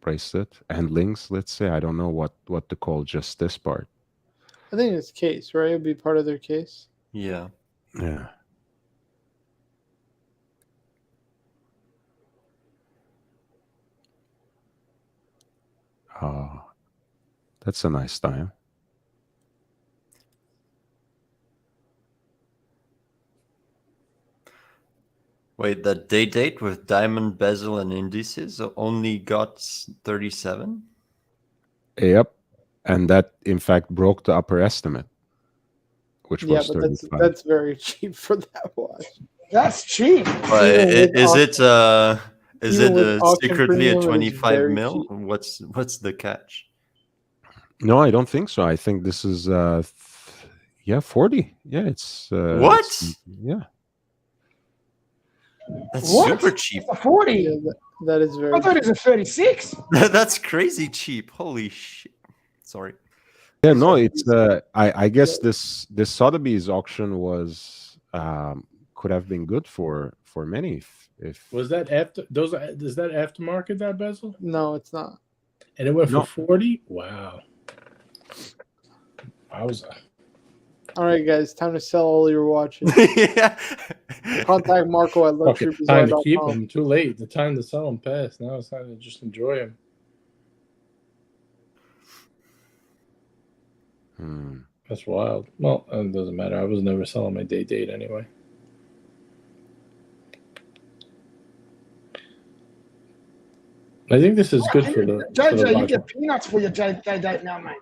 bracelet and links, let's say. I don't know what to call just this part. I think it's case, right? It'd be part of their case. Yeah. Yeah. Oh, that's a nice style. Wait, that day date with diamond bezel and indices only got 37? Yep. And that, in fact, broke the upper estimate, which was but 35. that's very cheap for that watch. That's cheap. Is it auction secretly a premium, it is 25 very mil? cheap. What's the catch? No, I don't think so. I think this is 40. Yeah, it's What? Yeah. That's What? super cheap. It's a 40. Yeah, that is very I thought cheap. it was a 36. That's crazy cheap. Holy shit. Sorry. Yeah, no, it's I guess this Sotheby's auction was could have been good for many if Was that after those? Is that aftermarket, that bezel? No, it's not. And it went No. for 40. Wow. Wowza. All right, guys, time to sell all your watches. Yeah. Contact Marco at Okay, time to keep luxurybazaar.com. them. Too late. The time to sell them passed. Now it's time to just enjoy them. That's wild. Well, it doesn't matter. I was never selling my day date anyway. I think this is good for the Jojo, you watch. get peanuts for your day date now, mate.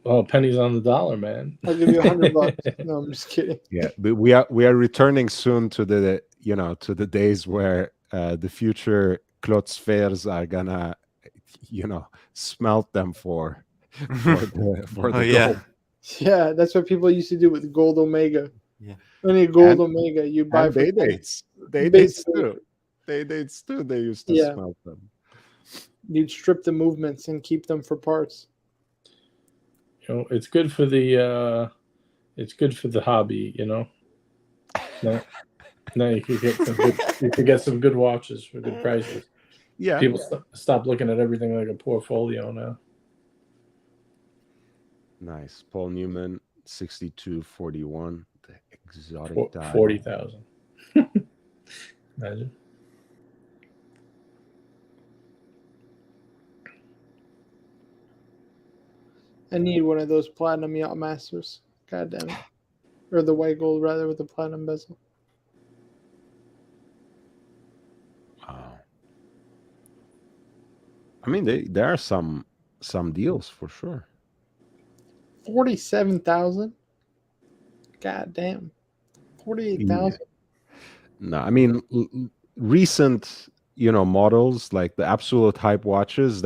Oh, pennies on the dollar, man. I'll give you $100. No, I'm just kidding. Yeah, but we are returning soon to the to the days where the future clothes fairs are gonna smelt them for the gold. Yeah, that's what people used to do with gold Omega. Yeah. Any gold Omega you buy And for day dates. Day dates too. Day dates too. They used to smelt them. You'd strip the movements and keep them for parts. It's good for the hobby, Now you could get some good watches for good prices. Yeah. People stop looking at everything like a portfolio now. Nice. Paul Newman, 6241. The exotic 40,000. Imagine. I need one of those platinum yacht masters. God damn it. Or the white gold rather with the platinum bezel. Wow. I mean, there are some deals for sure. 47,000. God damn. 48,000. No, I mean recent, models like the absolute hype watches.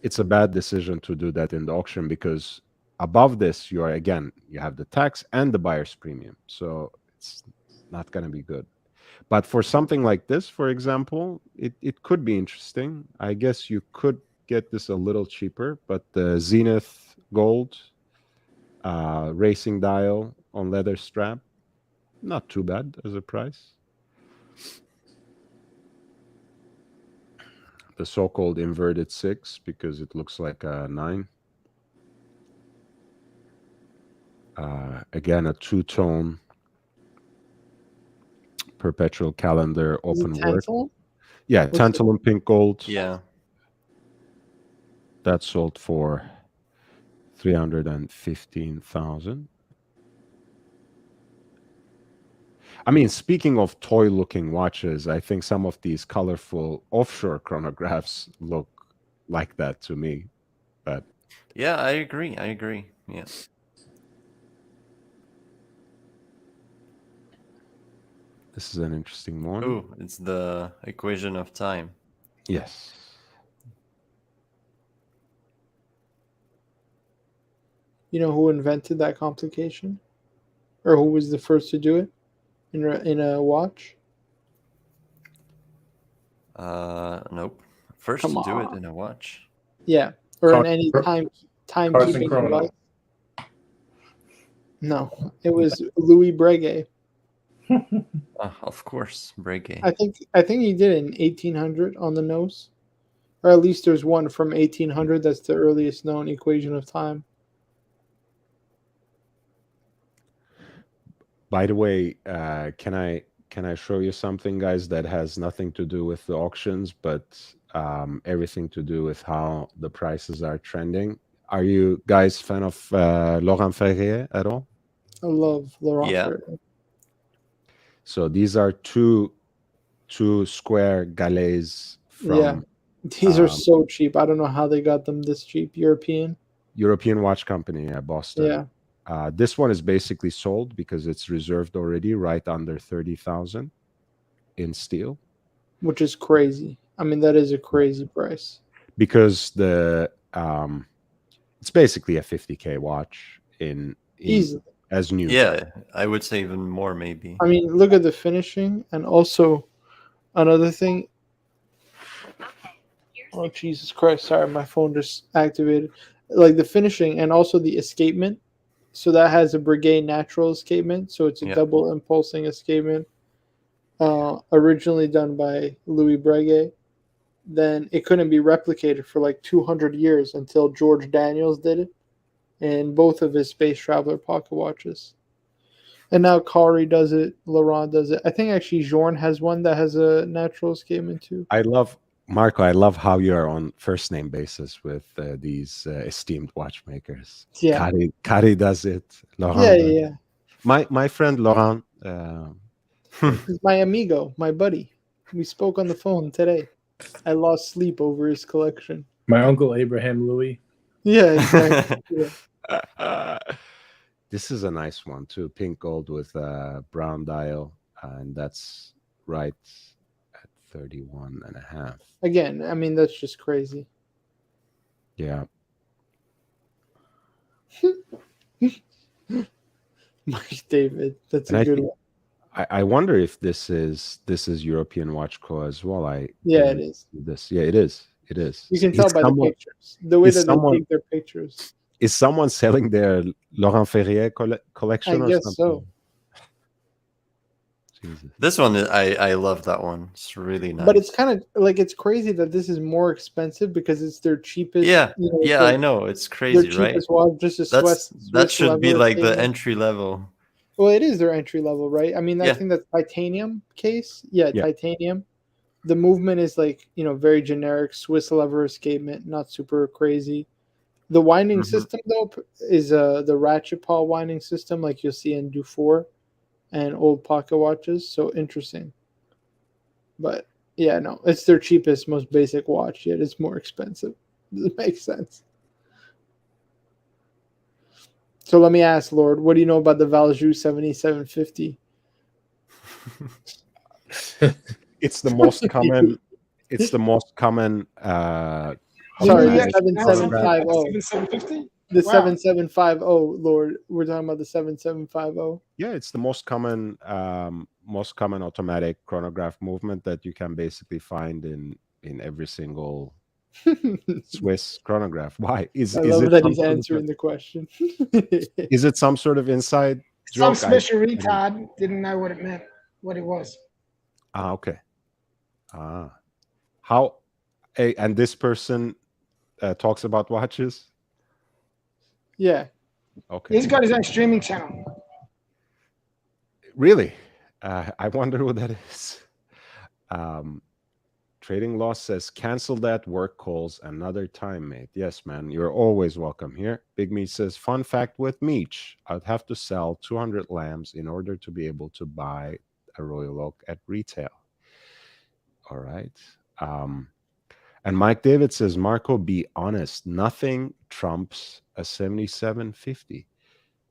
It's a bad decision to do that in the auction because above this you have the tax and the buyer's premium, so it's not going to be good. But for something like this, for example, it could be interesting. I guess you could get this a little cheaper, but the Zenith gold racing dial on leather strap, not too bad as a price. The so-called inverted 6 because it looks like a 9. Again, a two-tone perpetual calendar open work. Yeah, tantalum pink gold. Yeah. That sold for 315,000. I mean, speaking of toy-looking watches, I think some of these colorful offshore chronographs look like that to me. But yeah, I agree. Yeah. This is an interesting one. Oh, it's the equation of time. Yes. You know who invented that complication? Or who was the first to do it in a watch? Nope. First to do it in a watch. Yeah, or in any timekeeping device. No, it was Louis Breguet. Of course, Breguet. I think he did it in 1800 on the nose, or at least there's one from 1800 that's the earliest known equation of time. By the way, can I show you something, guys, that has nothing to do with the auctions, but everything to do with how the prices are trending? Are you guys fan of Laurent Ferrier at all? I love Laurent Ferrier. So these are two square galets from These are so cheap. I don't know how they got them this cheap. European watch company at Boston. This one is basically sold because it's reserved already right under 30,000 in steel, which is crazy. I mean, that is a crazy price because it's basically a 50K watch in easily as new. Yeah, I would say even more maybe. I mean, look at the finishing, and also another thing. Oh, Jesus Christ. Sorry, my phone just activated. Like the finishing and also the escapement. So that has a Breguet natural escapement. So it's a double impulsing escapement. Originally done by Louis Breguet. Then it couldn't be replicated for like 200 years until George Daniels did it in both of his Space Traveler pocket watches. And now Kari does it. Laurent does it. I think actually Journe has one that has a natural escapement too. Marco, I love how you're on first name basis with these esteemed watchmakers. Yeah. Kari does it. Laurent Yeah. My friend Laurent. He's my amigo, my buddy. We spoke on the phone today. I lost sleep over his collection. My uncle Abraham Louis. Yeah, exactly. This is a nice one too. Pink gold with brown dial. And that's right 31 and a half. Again, I mean, that's just crazy. Yeah. Mike David, that's a good one. I wonder if this is European Watch Co as well. It is. Yeah, it is. You can tell by the pictures. The way that they take their pictures. Is someone selling their Laurent Ferrier collection? I guess so. Jesus. This one, I love that one. It's really nice. But it's kind of like, it's crazy that this is more expensive because it's their cheapest. Yeah, I know. It's crazy, right? Watch, just a that should be like the entry level. Well, it is their entry level, right? I mean, I think that's titanium case. Yeah, titanium. The movement is like, very generic Swiss lever escapement, not super crazy. The winding system, though, is the ratchet paw winding system like you'll see in Dufour and old pocket watches. So interesting. But yeah, no, it's their cheapest, most basic watch, yet it's more expensive. Does it make sense? So let me ask, Lord, what do you know about the Valjoux 7750? It's the most common. It's the most common. Sorry, the 7750. 7750? The 7750, Lord. We're talking about the 7750. Yeah, it's the most common automatic chronograph movement that you can basically find in every single Swiss chronograph. Why? I love that he's answering the question. Is it some sort of inside Some joke? special retard didn't know what it meant, what it was. Okay. How? And this person talks about watches? Yeah. Okay. He's got his own streaming channel. Really? I wonder who that is. Trading Loss says, cancel that, work calls another time, mate. Yes, man, you're always welcome here. Big Meech says, fun fact with Meech, I'd have to sell 200 lambs in order to be able to buy a Royal Oak at retail. All right. And Mike David says, Marco, be honest, nothing trumps a 7750.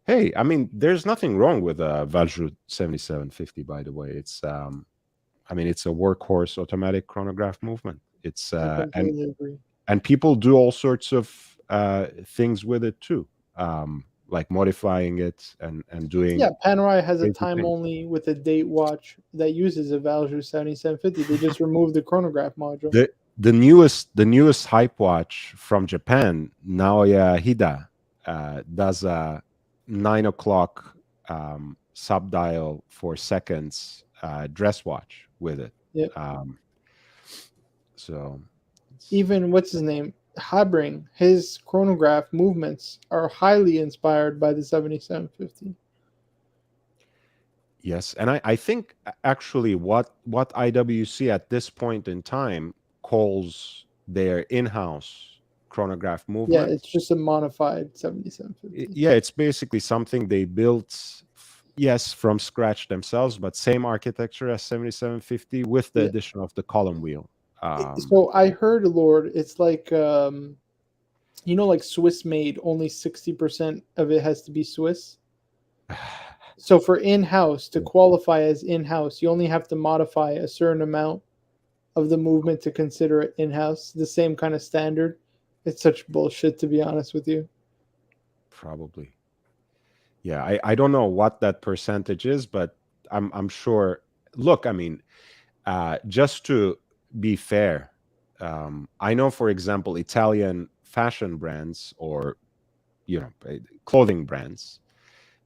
Hey, I mean, there's nothing wrong with a Valjoux 7750, by the way. It's it's a workhorse automatic chronograph movement. It's and people do all sorts of things with it too, like modifying it and doing. Yeah, Panerai has a time only with a date watch that uses a Valjoux 7750. They just removed the chronograph module. The newest hype watch from Japan, Naoya Hida, does a 9 o'clock subdial for seconds dress watch with it. Yep. So even what's his name, Habring, his chronograph movements are highly inspired by the 7750. Yes, and I think actually what IWC at this point in time calls their in-house chronograph movement. Yeah, it's just a modified 7750. Yeah, it's basically something they built yes, from scratch themselves, but same architecture as 7750 with the addition of the column wheel. So I heard, Lord, it's like like Swiss made, only 60% of it has to be Swiss. So for in-house, to qualify as in-house, you only have to modify a certain amount of the movement to consider it in-house. The same kind of standard. It's such bullshit, to be honest with you. Probably. Yeah, I don't know what that percentage is, but I'm sure. Look, I mean, just to be fair, I know, for example, Italian fashion brands or clothing brands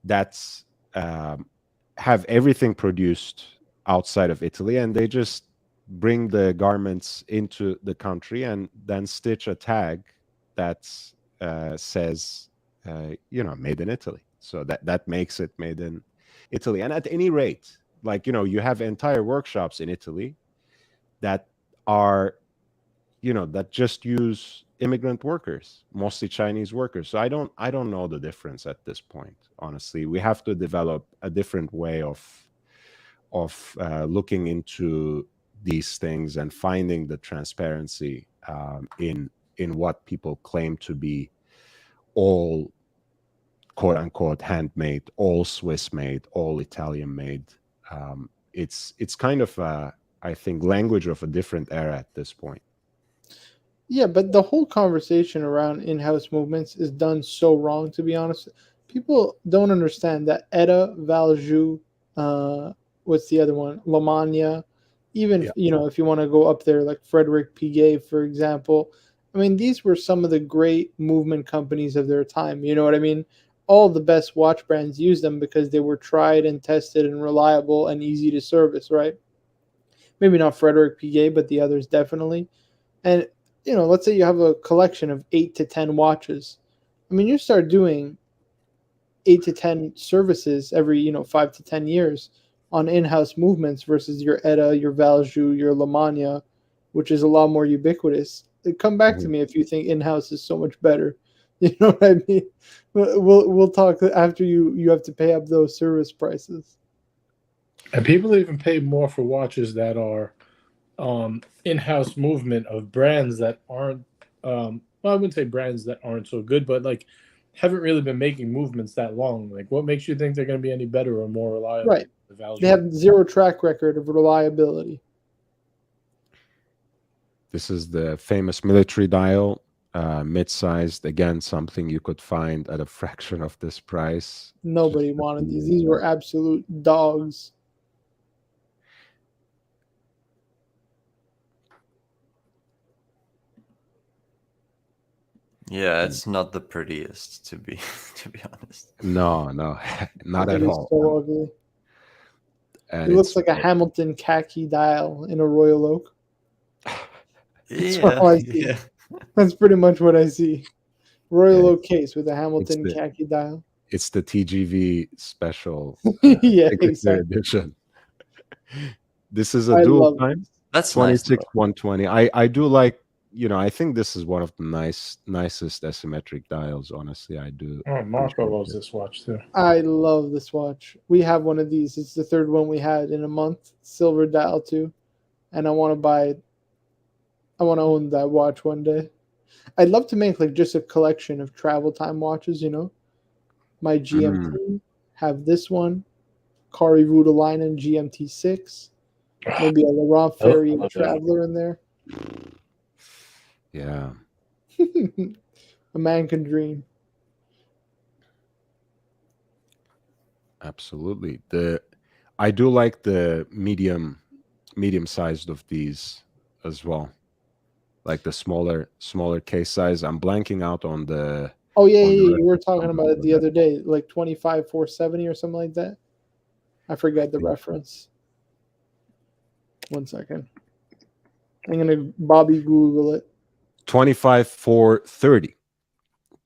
that's have everything produced outside of Italy, and they just bring the garments into the country and then stitch a tag that says made in Italy. So that makes it made in Italy. And at any rate, like, you have entire workshops in Italy that are that just use immigrant workers, mostly Chinese workers. So I don't know the difference at this point. Honestly, we have to develop a different way of looking into these things and finding the transparency in what people claim to be all quote unquote handmade, all Swiss made, all Italian made. It's kind of I think language of a different era at this point. Yeah, but the whole conversation around in-house movements is done so wrong, to be honest. People don't understand that Etta, Valjoux, what's the other one? Lamagna, even, if you want to go up there, like Frederick Piguet, for example. I mean, these were some of the great movement companies of their time. You know what I mean? All the best watch brands use them because they were tried and tested and reliable and easy to service, right? Maybe not Frederick Piguet, but the others definitely. And let's say you have a collection of 8 to 10 watches. I mean, you start doing 8 to 10 services every, 5 to 10 years on in-house movements versus your Etta, your Valjoux, your Lamagna, which is a lot more ubiquitous. Come back to me if you think in-house is so much better. You know what I mean? We'll talk after you have to pay up those service prices. And people even pay more for watches that are in-house movement of brands that aren't well, I wouldn't say brands that aren't so good, but like haven't really been making movements that long. Like, what makes you think they're going to be any better or more reliable? Right. They have zero track record of reliability. This is the famous military dial, mid-sized. Again, something you could find at a fraction of this price. Nobody wanted these. These were absolute dogs. Yeah, it's not the prettiest to be honest. No, not at all. So ugly. And it looks like a Hamilton khaki dial in a Royal Oak. That's all I see. Yeah. That's pretty much what I see. Royal Oak case with a Hamilton khaki dial. It's the TGV special exactly. edition. This is a dual time. That's 26 nice, 120. I do like, I think this is one of the nicest asymmetric dials, honestly. I do. Oh, Marco loves this watch too. I love this watch. We have one of these. It's the third one we had in a month. Silver dial too. And I want to buy it. I want to own that watch one day. I'd love to make like just a collection of travel time watches, My GMT, have this one, Kari Voutilainen GMT 6, maybe a Laurent Ferrier Traveler in there. Yeah. A man can dream. Absolutely. I do like the medium sized of these as well. Like the smaller case size. I'm blanking out on the. Oh yeah, you were talking about it the other day, like 25 470 or something like that. I forget the reference. 1 second. I'm gonna Bobby Google it. 25 430.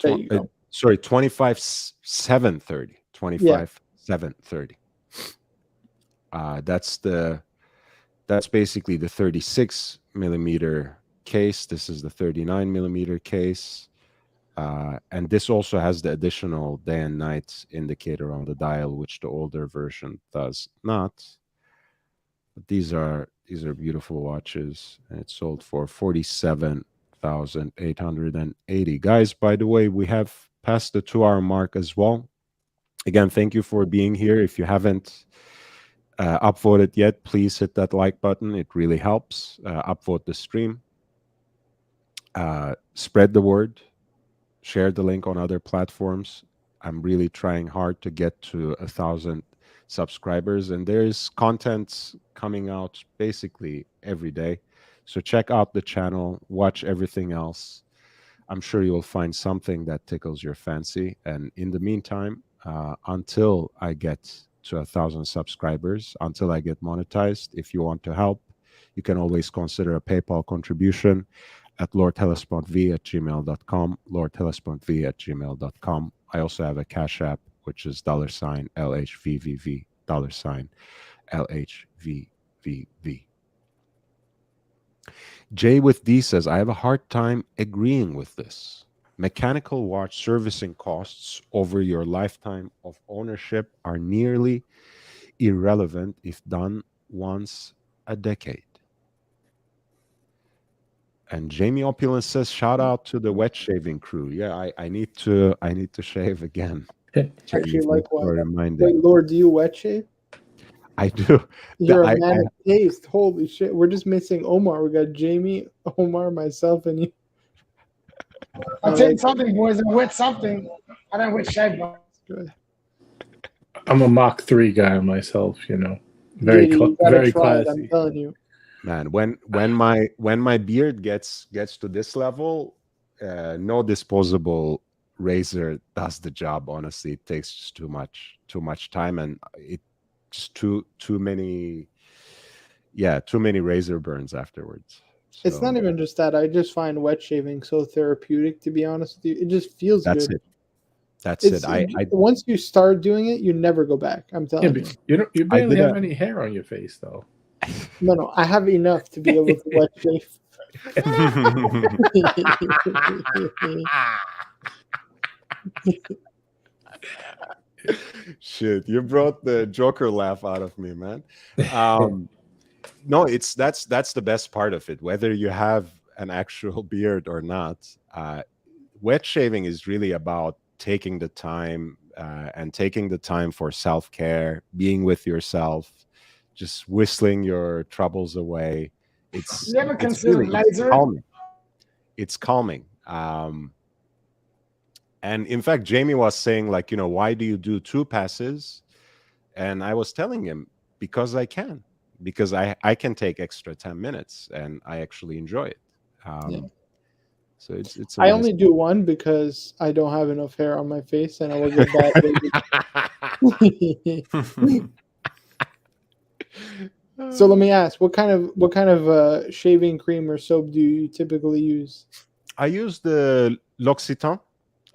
There you go. Sorry, 25 730. 25 730. That's basically the 36 millimeter case. This is the 39 millimeter case. And this also has the additional day and night indicator on the dial, which the older version does not. But these are beautiful watches, and it's sold for 47,880. Guys, by the way, we have passed the 2-hour mark as well. Again, thank you for being here. If you haven't upvoted yet, please hit that like button. It really helps. Upvote the stream. Spread the word. Share the link on other platforms. I'm really trying hard to get to 1,000 subscribers, and there's content coming out basically every day. So check out the channel, watch everything else. I'm sure you will find something that tickles your fancy. And in the meantime, until I get to 1,000 subscribers, until I get monetized, if you want to help, you can always consider a PayPal contribution at lordhellespontv@gmail.com, lordhellespontv@gmail.com. I also have a Cash App, which is $LHVVV, $LHVVV. Jay with D says, I have a hard time agreeing with this. Mechanical watch servicing costs over your lifetime of ownership are nearly irrelevant if done once a decade. And Jamie Opulence says, shout out to the wet shaving crew. Yeah, I need to shave again. Actually, likewise. Wait, Lord, do you wet shave? I do. You're a man of taste. Holy shit. We're just missing Omar. We got Jamie, Omar, myself, and you. I'll tell you something, boys. I wet something. I don't wet shave. Good. I'm a Mach 3 guy myself, you know. Very classy. I'm telling you. Man, when my beard gets to this level, no disposable razor does the job. Honestly, it takes just too much time, and it just too many razor burns afterwards. So, it's not even just that. I just find wet shaving so therapeutic, to be honest with you. It just feels good. That's it. I once you start doing it, you never go back. I'm telling you. You barely have any hair on your face, though. No, I have enough to be able to wet shave. Shit, you brought the Joker laugh out of me, man. No, that's the best part of it. Whether you have an actual beard or not, wet shaving is really about taking the time and taking the time for self-care, being with yourself, just whistling your troubles away. It's calming. It's calming. And in fact, Jamie was saying, like, why do you do 2 passes? And I was telling him, because I can. Because I can take extra 10 minutes, and I actually enjoy it. So it's. I only do 1 because I don't have enough hair on my face, and I will get bad. So let me ask, what kind of shaving cream or soap do you typically use? I use the L'Occitan.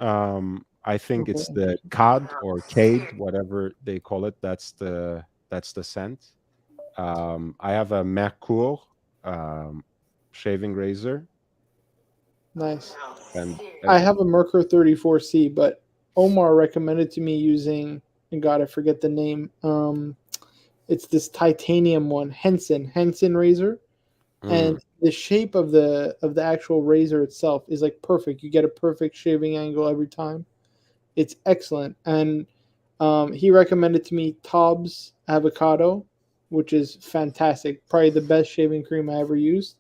I think it's the CAD or CADE, whatever they call it. That's the scent. I have a Mercure shaving razor. Nice. And I have a Mercure 34C, but Omar recommended to me using, and God, I forget the name. It's this titanium one, Henson razor, and the shape of the actual razor itself is like perfect. You get a perfect shaving angle every time. It's excellent. And he recommended to me Taub's Avocado, which is fantastic. Probably the best shaving cream I ever used.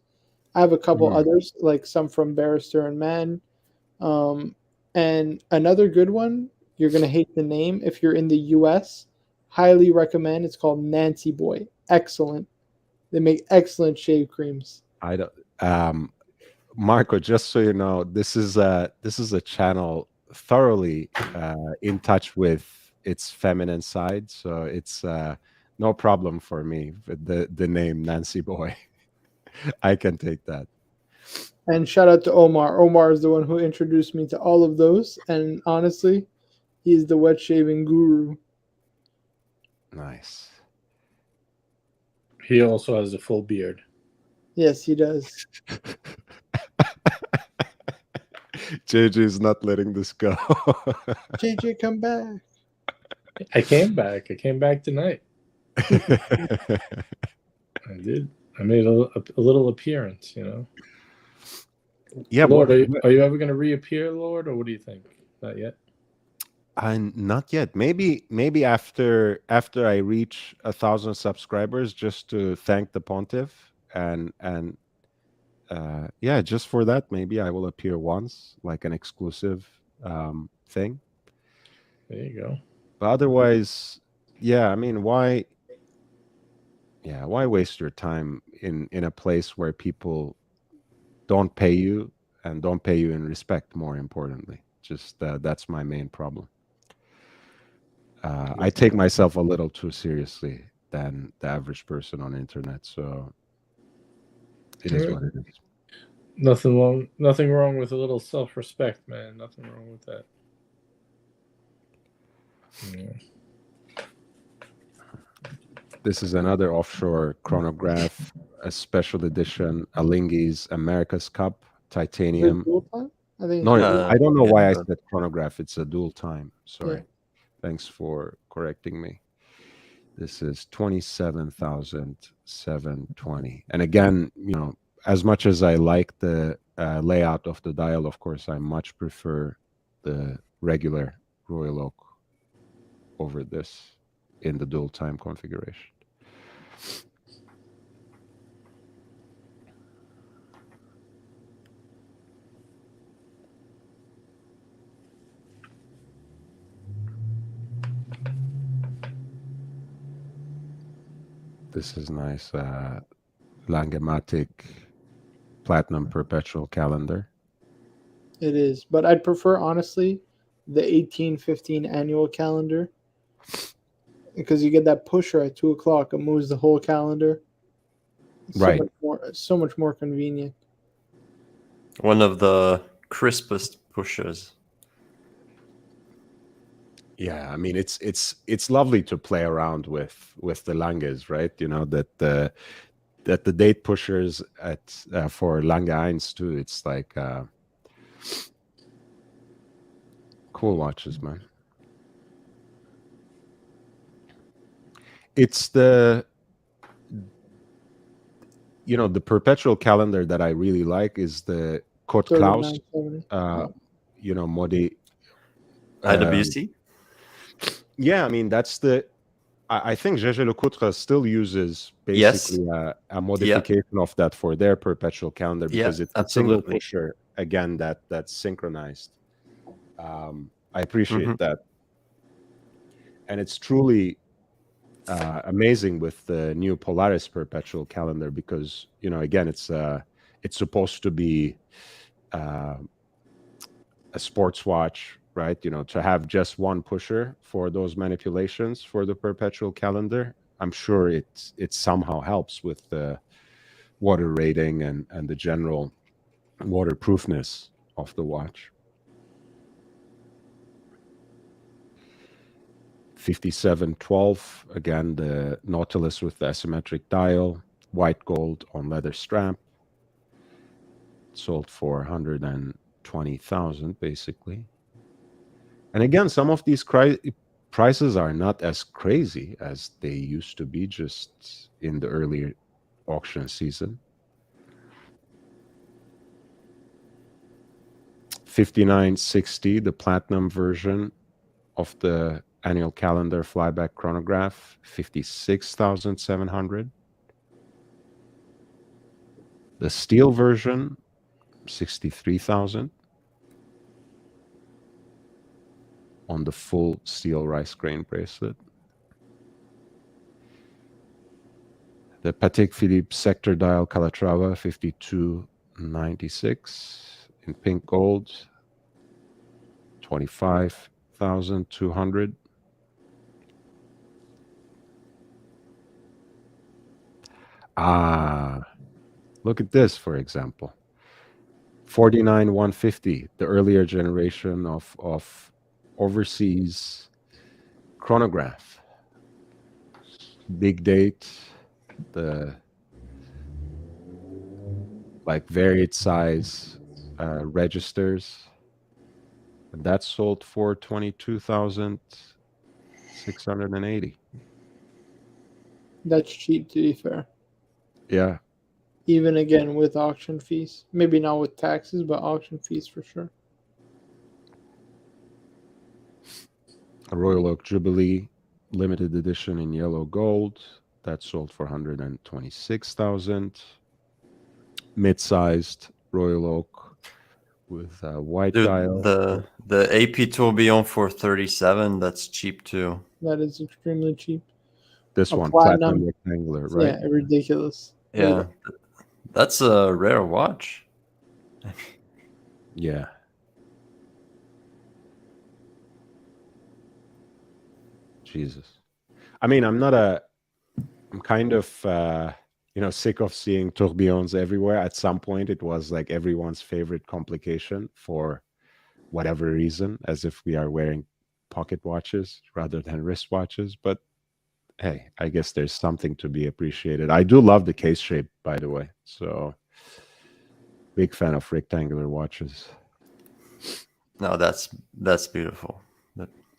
I have a couple others, like some from Barrister and Mann. And another good one, you're going to hate the name if you're in the US. Highly recommend. It's called Nancy Boy. Excellent. They make excellent shave creams. I don't, Marco, just so you know, this is a channel thoroughly in touch with its feminine side, so it's no problem for me with the name Nancy Boy. I can take that. And shout out to Omar. Omar is the one who introduced me to all of those, and honestly, he's the wet shaving guru. Nice. He also has a full beard. Yes, he does. JJ is not letting this go. JJ, come back. I came back. I came back tonight. I did. I made a little appearance, you know. Yeah, Lord, are you ever going to reappear, Lord, or what do you think? Not yet. Not yet. Maybe after I reach 1,000 subscribers, just to thank the pontiff and yeah, just for that, maybe I will appear once, like an exclusive thing. There you go. But otherwise, yeah, I mean, why waste your time in a place where people don't pay you and don't pay you in respect, more importantly. Just that's my main problem. I take myself a little too seriously than the average person on the internet, so it is what it is. Nothing wrong with a little self-respect, man. Nothing wrong with that. Yeah. This is another offshore chronograph, a special edition, Alinghi's America's Cup, titanium. I think No, I don't know why I said chronograph. It's a dual time. Sorry. Yeah. Thanks for correcting me. This is 27,720. And again, you know, as much as I like the layout of the dial, of course, I much prefer the regular Royal Oak over this in the dual time configuration. This is nice. Langematic Platinum Perpetual Calendar. it is, but I'd prefer, honestly, the 1815 annual calendar, because you get that pusher at 2 o'clock. It moves the whole calendar. Right. So much more convenient. One of the crispest pushers. Yeah, I mean it's lovely to play around with the Langes, right? You know that the date pushers at for Lange 1 too. It's like cool watches, man. It's the perpetual calendar that I really like is the Côte Klaus, you know, Modi. IWC? Yeah, I mean that's the. I think Gégé Lecoutre still uses basically a modification of that for their perpetual calendar because it's a single pusher again that's synchronized. I appreciate that, and it's truly amazing with the new Polaris perpetual calendar because again it's supposed to be a sports watch, right? To have just one pusher for those manipulations for the perpetual calendar, I'm sure it somehow helps with the water rating and the general waterproofness of the watch. 5712, again, the Nautilus with the asymmetric dial, white gold on leather strap. Sold for 120,000 basically. And again, some of these prices are not as crazy as they used to be just in the earlier auction season. 5960, the platinum version of the annual calendar flyback chronograph, 56,700. The steel version, 63,000. On the full steel rice grain bracelet. The Patek Philippe sector dial Calatrava, 5296 in pink gold, 25,200. Look at this, for example. 49,150, the earlier generation of overseas chronograph. Big date, the like varied size registers. That sold for 22,680. That's cheap, to be fair. Yeah. Even again with auction fees. Maybe not with taxes, but auction fees for sure. A Royal Oak Jubilee limited edition in yellow gold. That sold for 126,000. Mid-sized Royal Oak with a white dial. The AP Tourbillon for 37. That's cheap too. That is extremely cheap. This one, platinum rectangular, right? Yeah, ridiculous. Yeah, that's a rare watch. Yeah. Jesus. I mean, I'm kind of, sick of seeing tourbillons everywhere. At some point, it was like everyone's favorite complication for whatever reason, as if we are wearing pocket watches rather than wristwatches. But hey, I guess there's something to be appreciated. I do love the case shape, by the way. So big fan of rectangular watches. No, that's beautiful.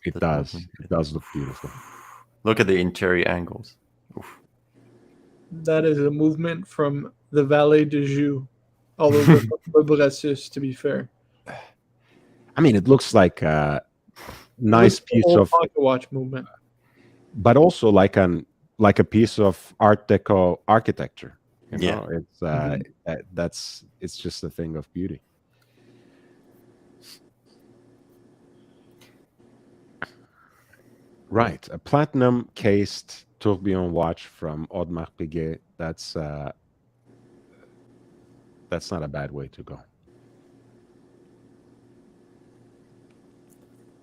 It does look beautiful. Look at the interior angles. Oof. That is a movement from the Valet de Joux all over Le Brassus, to be fair. I mean, it looks like a nice piece of pocket watch movement, but also like a piece of Art Deco architecture. Yeah, it's just a thing of beauty. Right, a platinum cased tourbillon watch from Audemars Piguet. That's not a bad way to go.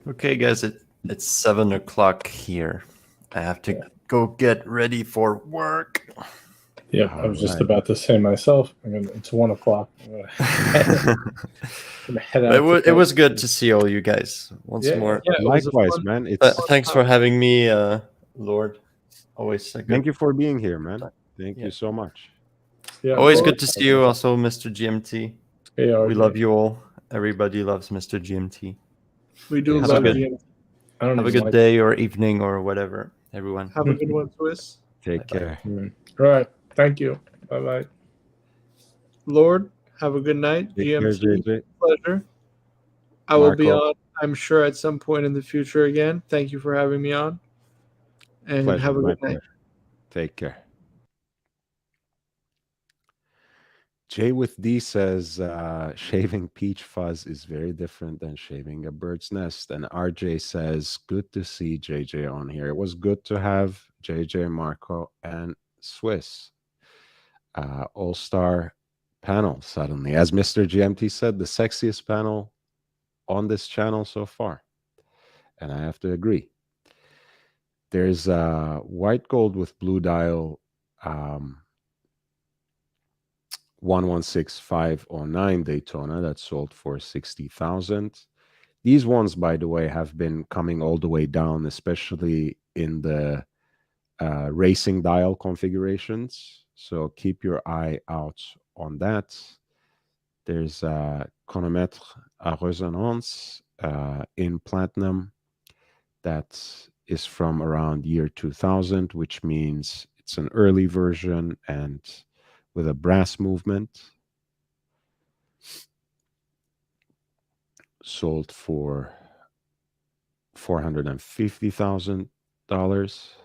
Okay, guys, it's 7 o'clock here. I have to go get ready for work. Yeah, I was just about to say myself. It's 1 o'clock. It was good to see all you guys once more. Yeah, likewise, man. Thanks for having me, Lord. Always good. Thank you for being here, man. Thank you so much. Yeah, always good to see you, also, Mr. GMT. Hey, we love you all. Everybody loves Mr. GMT. We do have love GMT. Have a good day or evening or whatever, everyone. Have a good one, Swiss. Take care. All right. Thank you. Bye-bye. Lord, have a good night. Take GMT, care, pleasure. I will be on, I'm sure, at some point in the future again. Thank you for having me on. And pleasure, have a good night. Take care. Jay with D says shaving peach fuzz is very different than shaving a bird's nest. And RJ says, good to see JJ on here. It was good to have JJ, Marco, and Swiss. All-star panel suddenly. As Mr. GMT said, the sexiest panel on this channel so far. And I have to agree. There's white gold with blue dial 116509 Daytona that sold for 60,000. These ones, by the way, have been coming all the way down, especially in the racing dial configurations. So keep your eye out on that. There's chronomètre à résonance in platinum that is from around year 2000, which means it's an early version and with a brass movement. Sold for $450,000.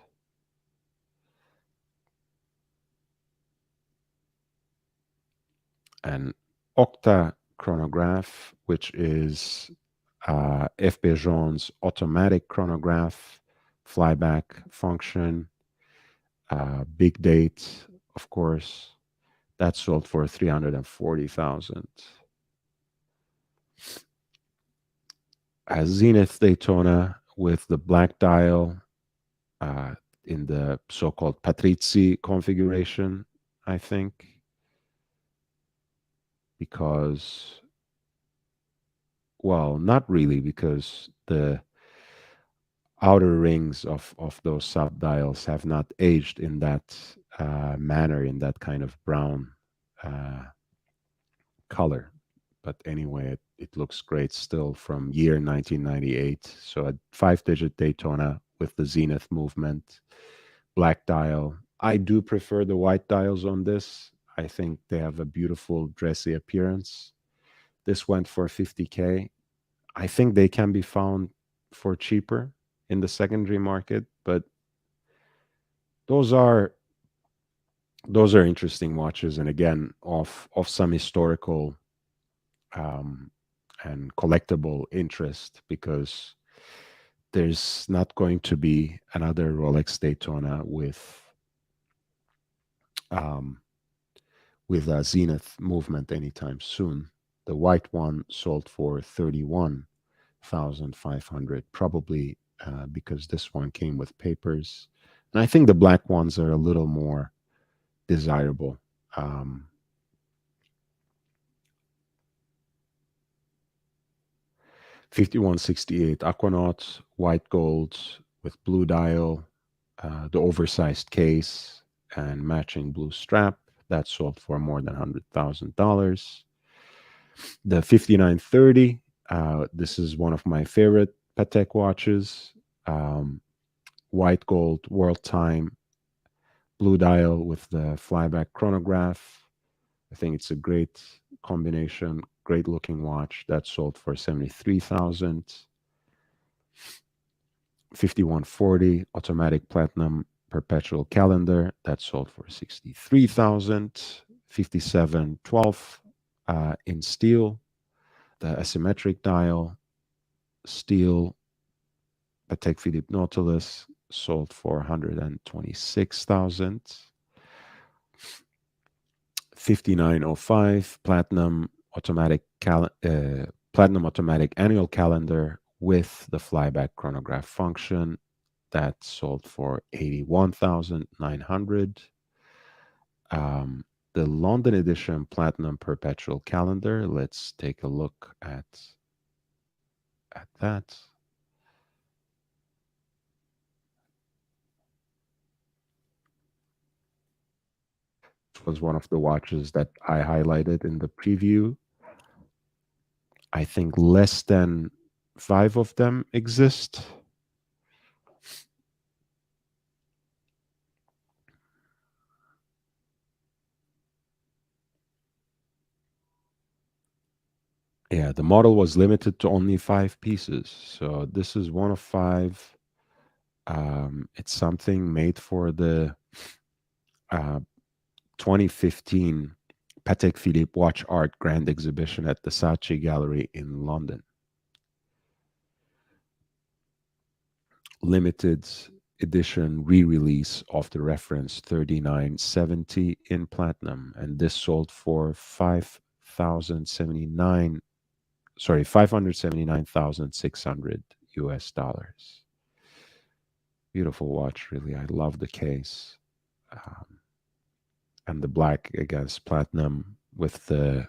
An Octa chronograph, which is F. Bejon's automatic chronograph, flyback function, big date, of course. That sold for $340,000. A Zenith Daytona with the black dial in the so-called Patrizzi configuration, I think. Because, well, not really, because the outer rings of those sub-dials have not aged in that manner, in that kind of brown color. but anyway, it looks great still from year 1998. So a 5-digit Daytona with the Zenith movement, black dial. I do prefer the white dials on this. I think they have a beautiful dressy appearance. This went for 50K. I think they can be found for cheaper in the secondary market, but those are interesting watches, and again, of some historical and collectible interest, because there's not going to be another Rolex Daytona with a Zenith movement anytime soon. The white one sold for 31,500, probably because this one came with papers, and I think the black ones are a little more desirable. 5168 Aquanaut, white gold with blue dial, the oversized case, and matching blue strap. That sold for more than $100,000. The 5930, this is one of my favorite Patek watches. White gold, world time, blue dial with the flyback chronograph. I think it's a great combination, great looking watch. That sold for 73,000. 5140 automatic platinum perpetual calendar, that sold for 63,000. 5712 in steel, the asymmetric dial, steel Patek Philippe Nautilus, sold for 126,000. 5905 platinum automatic annual calendar with the flyback chronograph function, that sold for 81,900. The London edition platinum perpetual calendar, let's take a look at that. It was one of the watches that I highlighted in the preview. I think less than 5 of them exist. Yeah, the model was limited to only 5 pieces. So this is one of 5. It's something made for the 2015 Patek Philippe Watch Art Grand Exhibition at the Saatchi Gallery in London. Limited edition re-release of the reference 3970 in platinum, and this sold for 579,600 US dollars. Beautiful watch, really. I love the case. And the black against platinum with the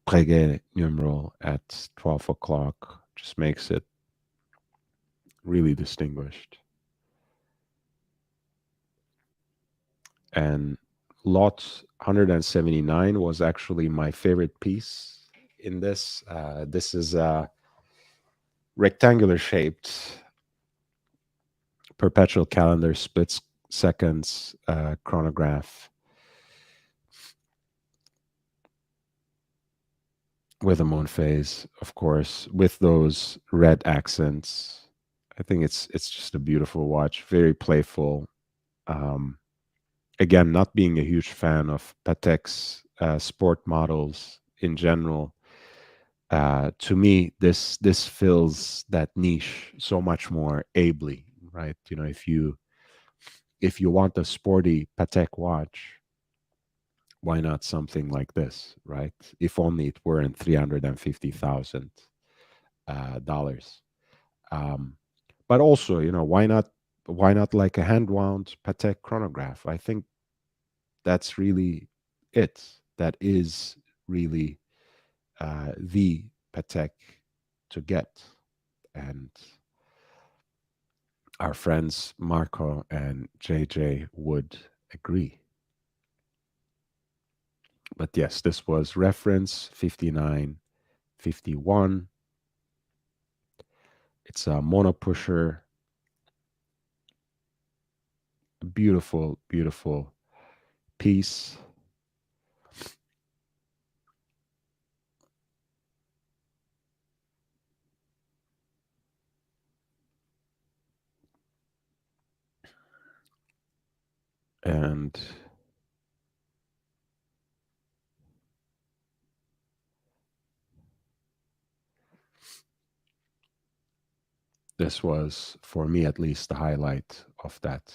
Piguet numeral at 12 o'clock just makes it really distinguished. And lot 179 was actually my favorite piece in this. This is a rectangular shaped perpetual calendar, split seconds chronograph with a moon phase, of course, with those red accents. I think it's just a beautiful watch, very playful. Again, not being a huge fan of Patek's sport models in general, to me, this fills that niche so much more ably, right? You know, if you want a sporty Patek watch, why not something like this, right? If only it were in $350,000. But also, you know, why not like a hand wound Patek chronograph? I think that's really it. That is really the Patek to get. And our friends Marco and JJ would agree. But yes, this was reference 59 51. It's a mono pusher. Beautiful, beautiful piece. And this was, for me at least, the highlight of that.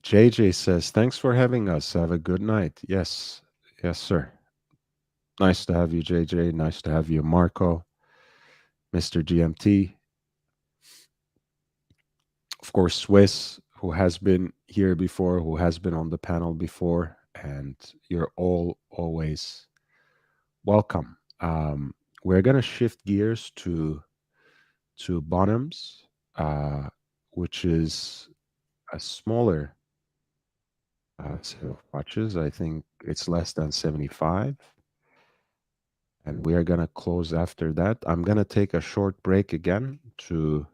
JJ says, thanks for having us. Have a good night. Yes. Yes, sir. Nice to have you, JJ. Nice to have you, Marco, Mr. GMT. Of course, Swiss, who has been here before, who has been on the panel before, and you're all always welcome. We're going to shift gears to Bonhams, which is a smaller set of watches. I think it's less than 75. And we are going to close after that. I'm going to take a short break again to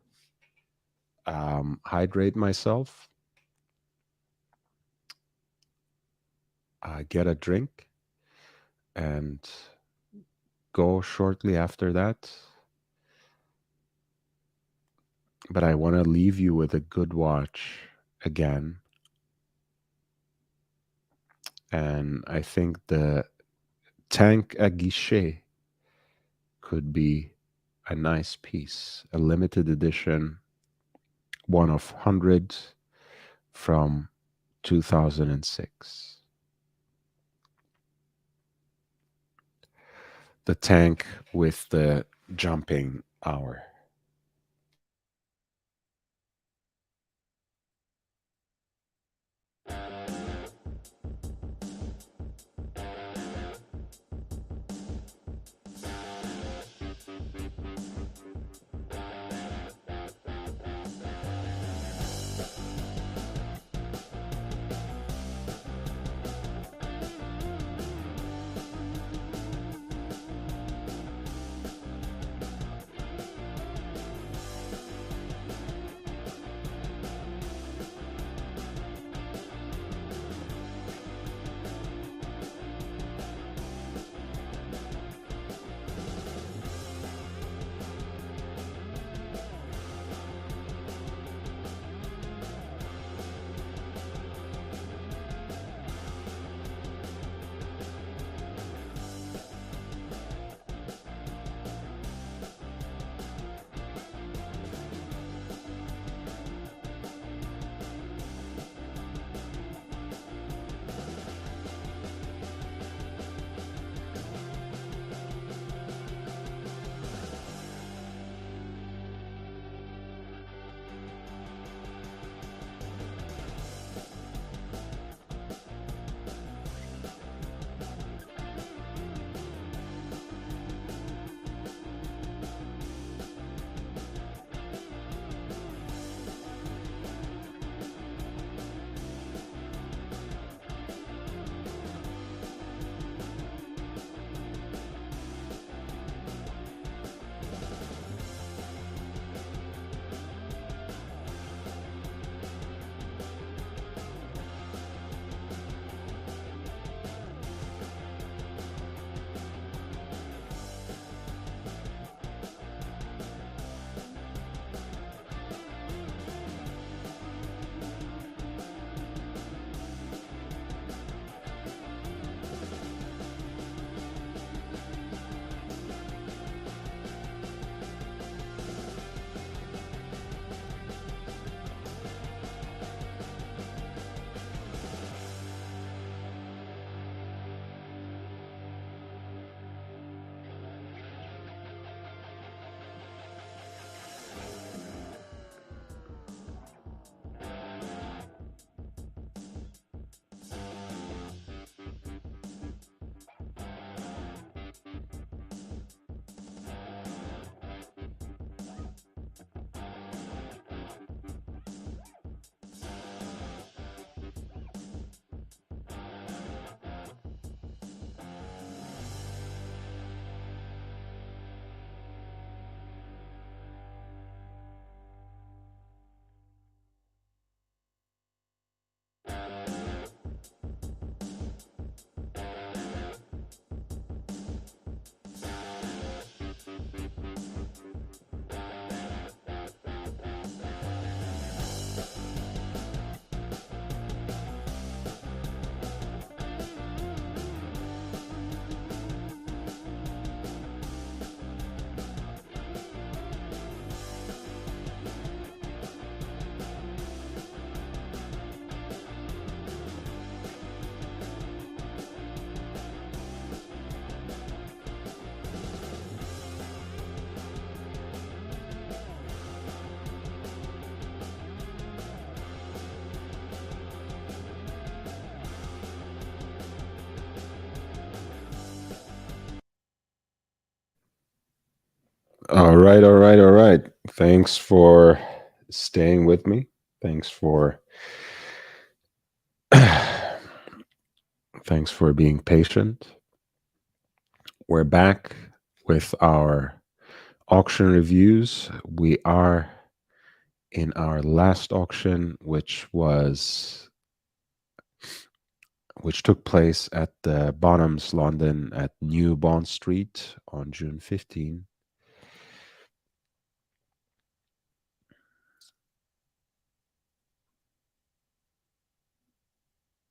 hydrate myself, get a drink, and go shortly after that. But I want to leave you with a good watch again. And I think the Tank à Guichet could be a nice piece, a limited edition, one of 100 from 2006. The tank with the jumping hour. All right, all right, all right. Thanks for staying with me. Thanks for thanks for being patient. We're back with our auction reviews. We are in our last auction, which took place at the Bonhams London at New Bond Street on June 15.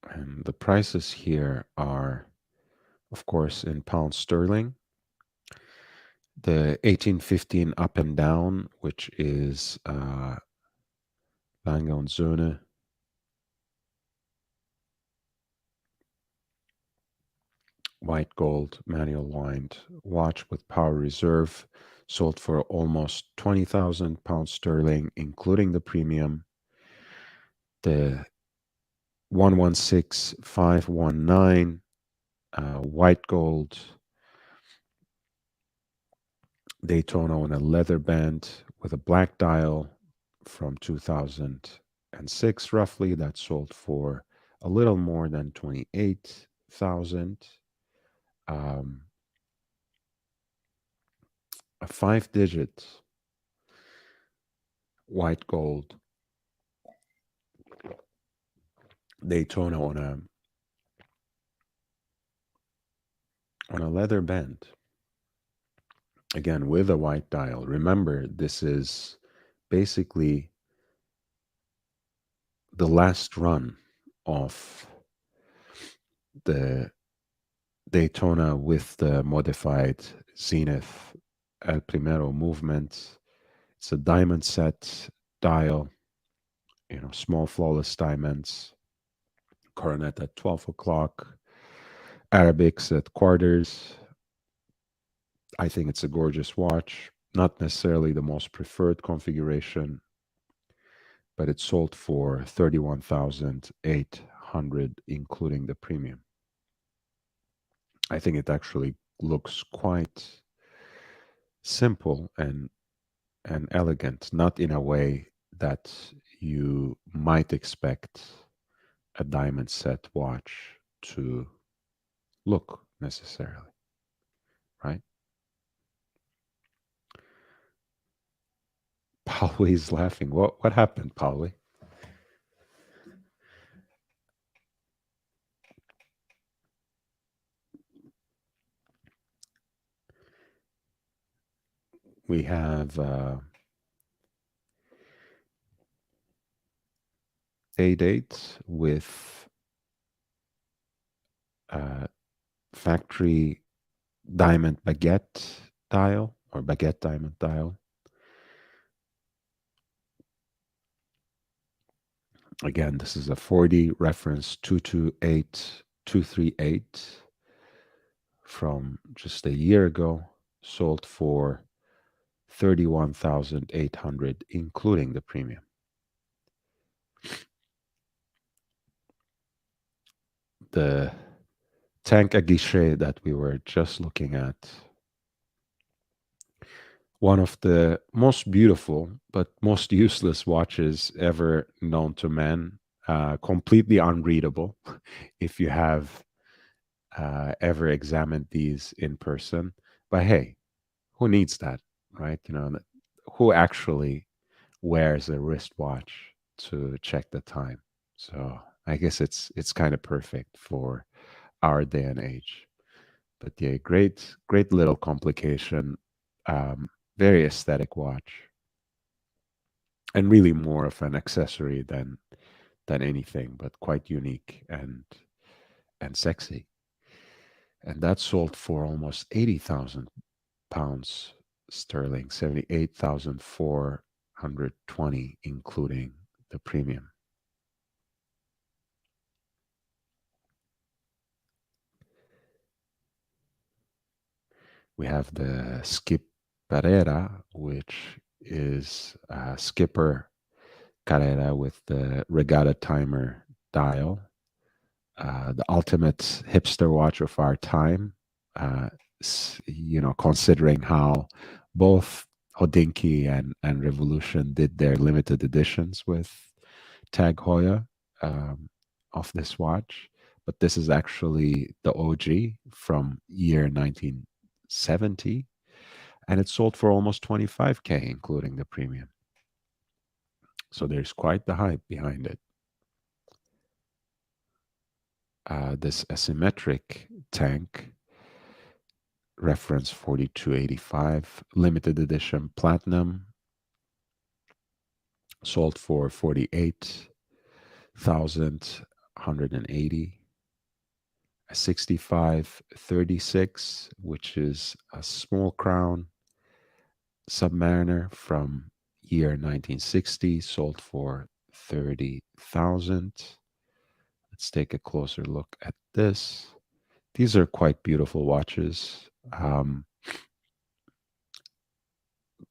And the prices here are, of course, in pounds sterling. The 1815 up and down, which is Lange Söhne, white gold manual wind watch with power reserve, sold for almost 20,000 pounds sterling, including the premium. The 116519 white gold Daytona on a leather band with a black dial from 2006 roughly, that sold for a little more than 28,000. A 5-digit white gold Daytona on a leather band, again with a white dial. Remember, this is basically the last run of the Daytona with the modified Zenith El Primero movement. It's a diamond set dial, small flawless diamonds, coronet at 12 o'clock, Arabics at quarters. I think it's a gorgeous watch. Not necessarily the most preferred configuration, but it sold for 31,800, including the premium. I think it actually looks quite simple and elegant, not in a way that you might expect a diamond set watch to look necessarily, right? Pauli is laughing. What happened, Pauli? We have a date with factory diamond baguette dial or baguette diamond dial. Again, this is a 40 reference 228238 from just a year ago, sold for 31,800, including the premium. The Tank Aguiche that we were just looking at, one of the most beautiful but most useless watches ever known to man, completely unreadable if you have ever examined these in person. But hey, who needs that, right? Who actually wears a wristwatch to check the time? So I guess it's kind of perfect for our day and age. But yeah, great little complication. Very aesthetic watch, and really more of an accessory than anything, but quite unique and sexy. And that sold for almost 80,000 pounds sterling, 78,420, including the premium. We have the Skip Carrera, which is Skipper Carrera with the regatta timer dial, the ultimate hipster watch of our time, considering how both Hodinkee and Revolution did their limited editions with Tag Heuer of this watch. But this is actually the OG from year 1970, and it sold for almost 25K, including the premium. So there's quite the hype behind it. This asymmetric tank, reference 4285, limited edition platinum, sold for 48,180. A 6536, which is a small crown Submariner from year 1960, sold for 30,000. Let's take a closer look at this. These are quite beautiful watches.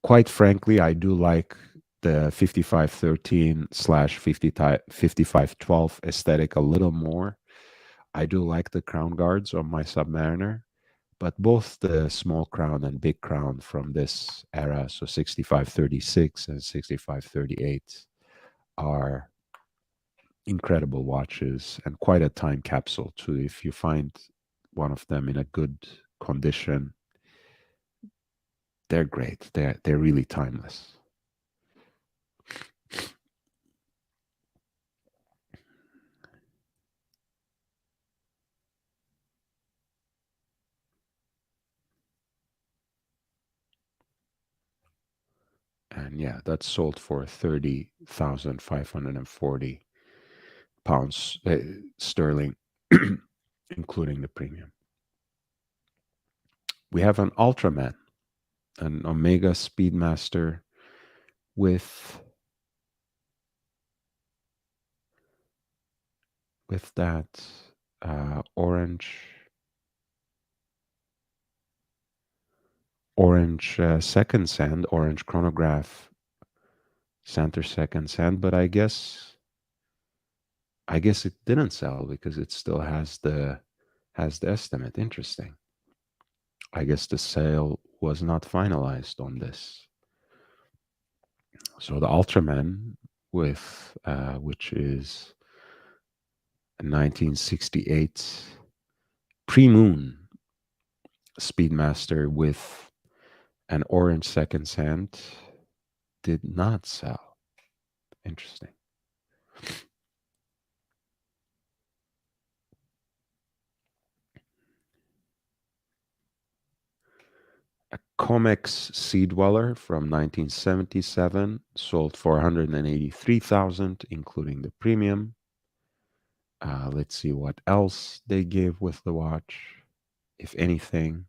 Quite frankly, I do like the 5513/5512 aesthetic a little more. I do like the crown guards on my Submariner, but both the small crown and big crown from this era, so 6536 and 6538, are incredible watches and quite a time capsule too. If you find one of them in a good condition, they're great. They're really timeless. And yeah, that's sold for 30,540 pounds sterling, including the premium. We have an Ultraman, an Omega Speedmaster with that orange second sand, orange chronograph center second sand, but I guess it didn't sell because it still has the estimate. Interesting. I guess the sale was not finalized on this. So the Ultraman with which is a 1968 pre-moon Speedmaster with an orange second sand did not sell. Interesting. A Comex Sea Dweller from 1977 sold for 183,000, including the premium. Let's see what else they gave with the watch, if anything.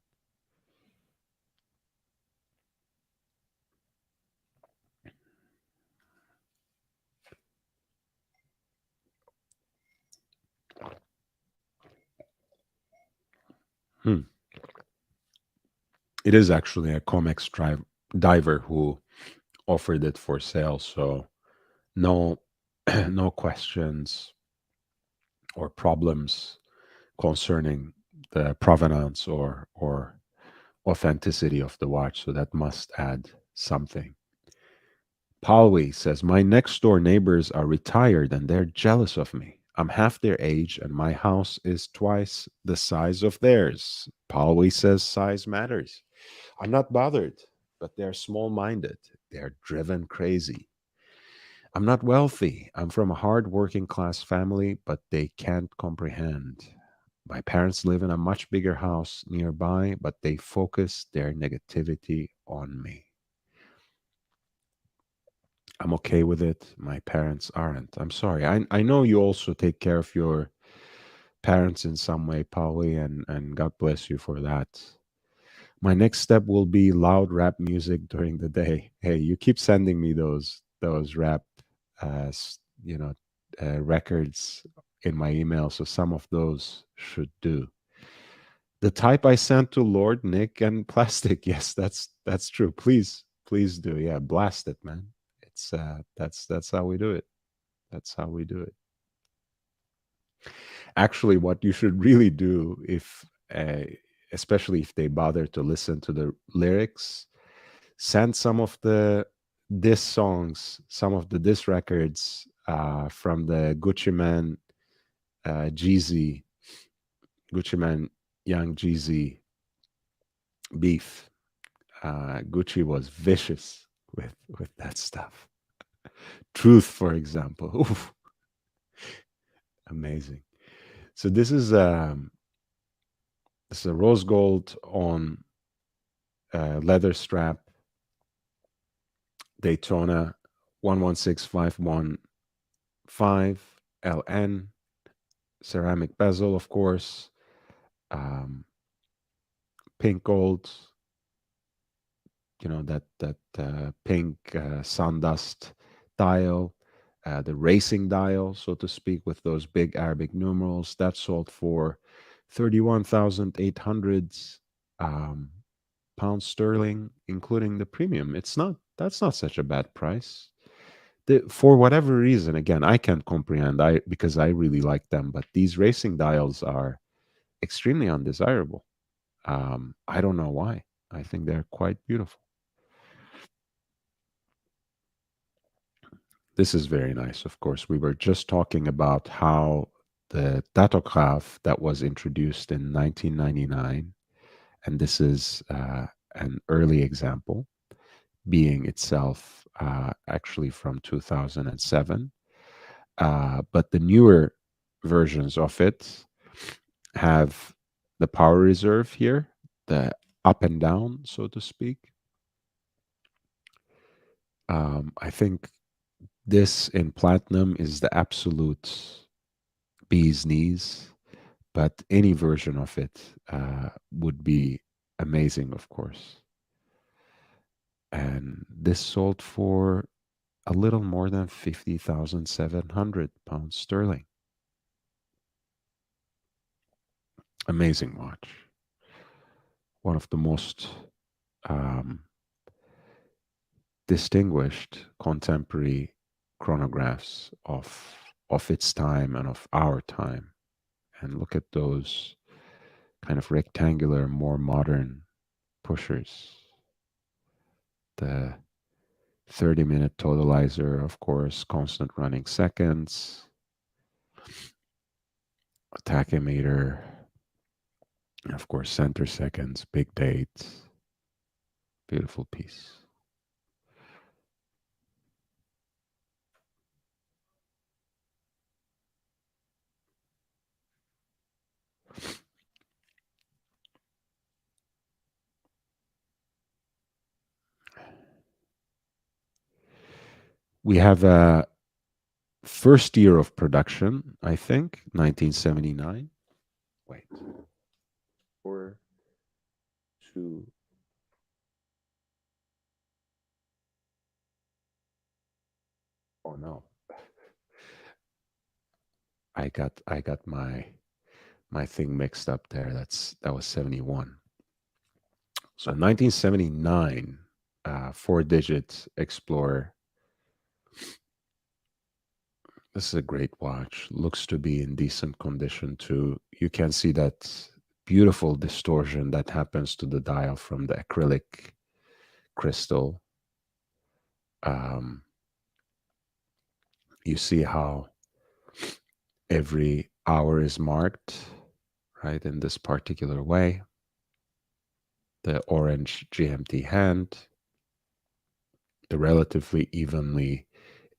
It is actually a Comex diver who offered it for sale, so no no questions or problems concerning the provenance or authenticity of the watch, so that must add something. Palwi says, my next door neighbors are retired and they're jealous of me. I'm half their age and my house is twice the size of theirs. Palwi says size matters. I'm not bothered, but they're small-minded. They're driven crazy. I'm not wealthy. I'm from a hard working class family, but they can't comprehend. My parents live in a much bigger house nearby, but they focus their negativity on me. I'm okay with it. My parents aren't. I'm sorry. I know you also take care of your parents in some way, Polly, and God bless you for that. My next step will be loud rap music during the day. Hey, you keep sending me those rap, records in my email, so some of those should do. The type I sent to Lord, Nick, and Plastic. Yes, that's true. Please do. Yeah, blast it, man. It's that's how we do it. That's how we do it. Actually, what you should really do if especially if they bother to listen to the lyrics, send some of the diss songs, some of the diss records from the Gucci Man, Jeezy, Gucci Man, Young Jeezy beef. Gucci was vicious with that stuff. Truth, for example. Oof. Amazing. So this is a rose gold on leather strap Daytona 116515 LN, ceramic bezel, of course, pink gold, that pink sundust dial, the racing dial, so to speak, with those big Arabic numerals. That sold for 31,800 pounds sterling, including the premium. That's not such a bad price. For whatever reason, again, I can't comprehend, because I really like them, but these racing dials are extremely undesirable. I don't know why. I think they're quite beautiful. This is very nice, of course. We were just talking about how the datograph that was introduced in 1999, and this is an early example, being itself actually from 2007. But the newer versions of it have the power reserve here, the up and down, so to speak. I think this in platinum is the absolute bee's knees, but any version of it would be amazing, of course. And this sold for a little more than 50,700 pounds sterling. Amazing watch. One of the most distinguished contemporary chronographs of its time and of our time. And look at those kind of rectangular, more modern pushers. The 30-minute totalizer, of course, constant running seconds, tachymeter, and of course, center seconds, big dates. Beautiful piece. We have a first year of production, I think, 1979. Wait. 4, 2. Oh no. I got my thing mixed up there. That was 71. So 1979, 4-digit Explorer. This is a great watch. Looks to be in decent condition too. You can see that beautiful distortion that happens to the dial from the acrylic crystal. You see how every hour is marked, right, in this particular way. The orange GMT hand, the relatively evenly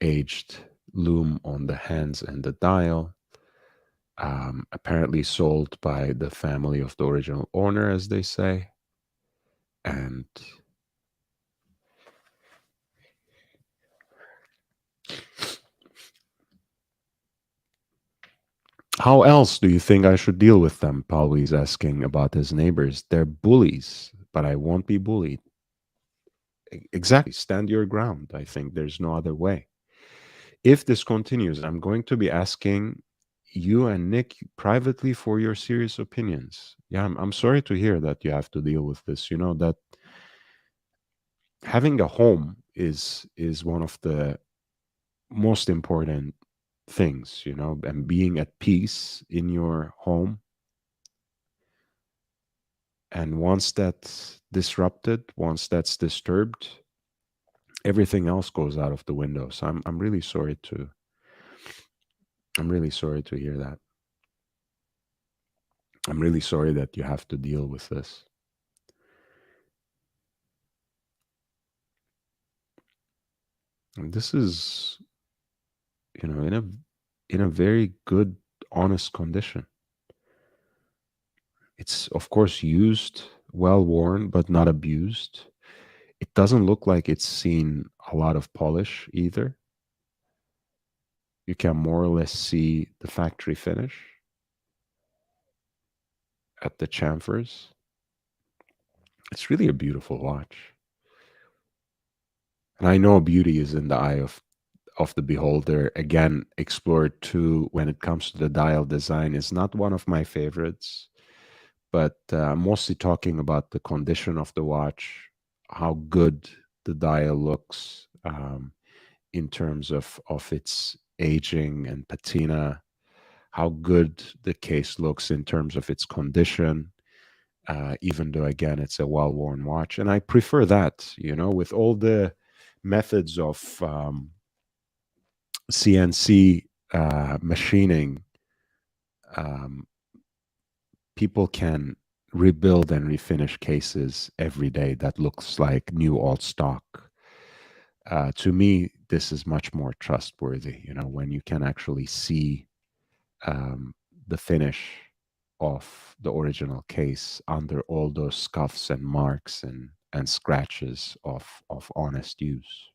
aged loom on the hands and the dial, apparently sold by the family of the original owner, as they say. And how else do you think I should deal with them? Paul is asking about his neighbors. They're bullies, but I won't be bullied. Exactly. Stand your ground. I think there's no other way. If this continues, I'm going to be asking you and Nick privately for your serious opinions. Yeah, I'm sorry to hear that you have to deal with this. You know that having a home is one of the most important things, you know, and being at peace in your home And once that's disrupted, once that's disturbed, everything else goes out of the window. So I'm really sorry to hear that. I'm really sorry that you have to deal with this. And this is, in a very good, honest condition. It's of course used, well worn, but not abused. It doesn't look like it's seen a lot of polish either. You can more or less see the factory finish at the chamfers. It's really a beautiful watch. And I know beauty is in the eye of the beholder. Again, Explorer 2, when it comes to the dial design, is not one of my favorites. But I'm mostly talking about the condition of the watch, how good the dial looks in terms of its aging and patina, how good the case looks in terms of its condition, even though, again, it's a well-worn watch. And I prefer that, with all the methods of CNC machining, people can rebuild and refinish cases every day that looks like new old stock. To me, this is much more trustworthy, when you can actually see the finish of the original case under all those scuffs and marks and scratches of honest use.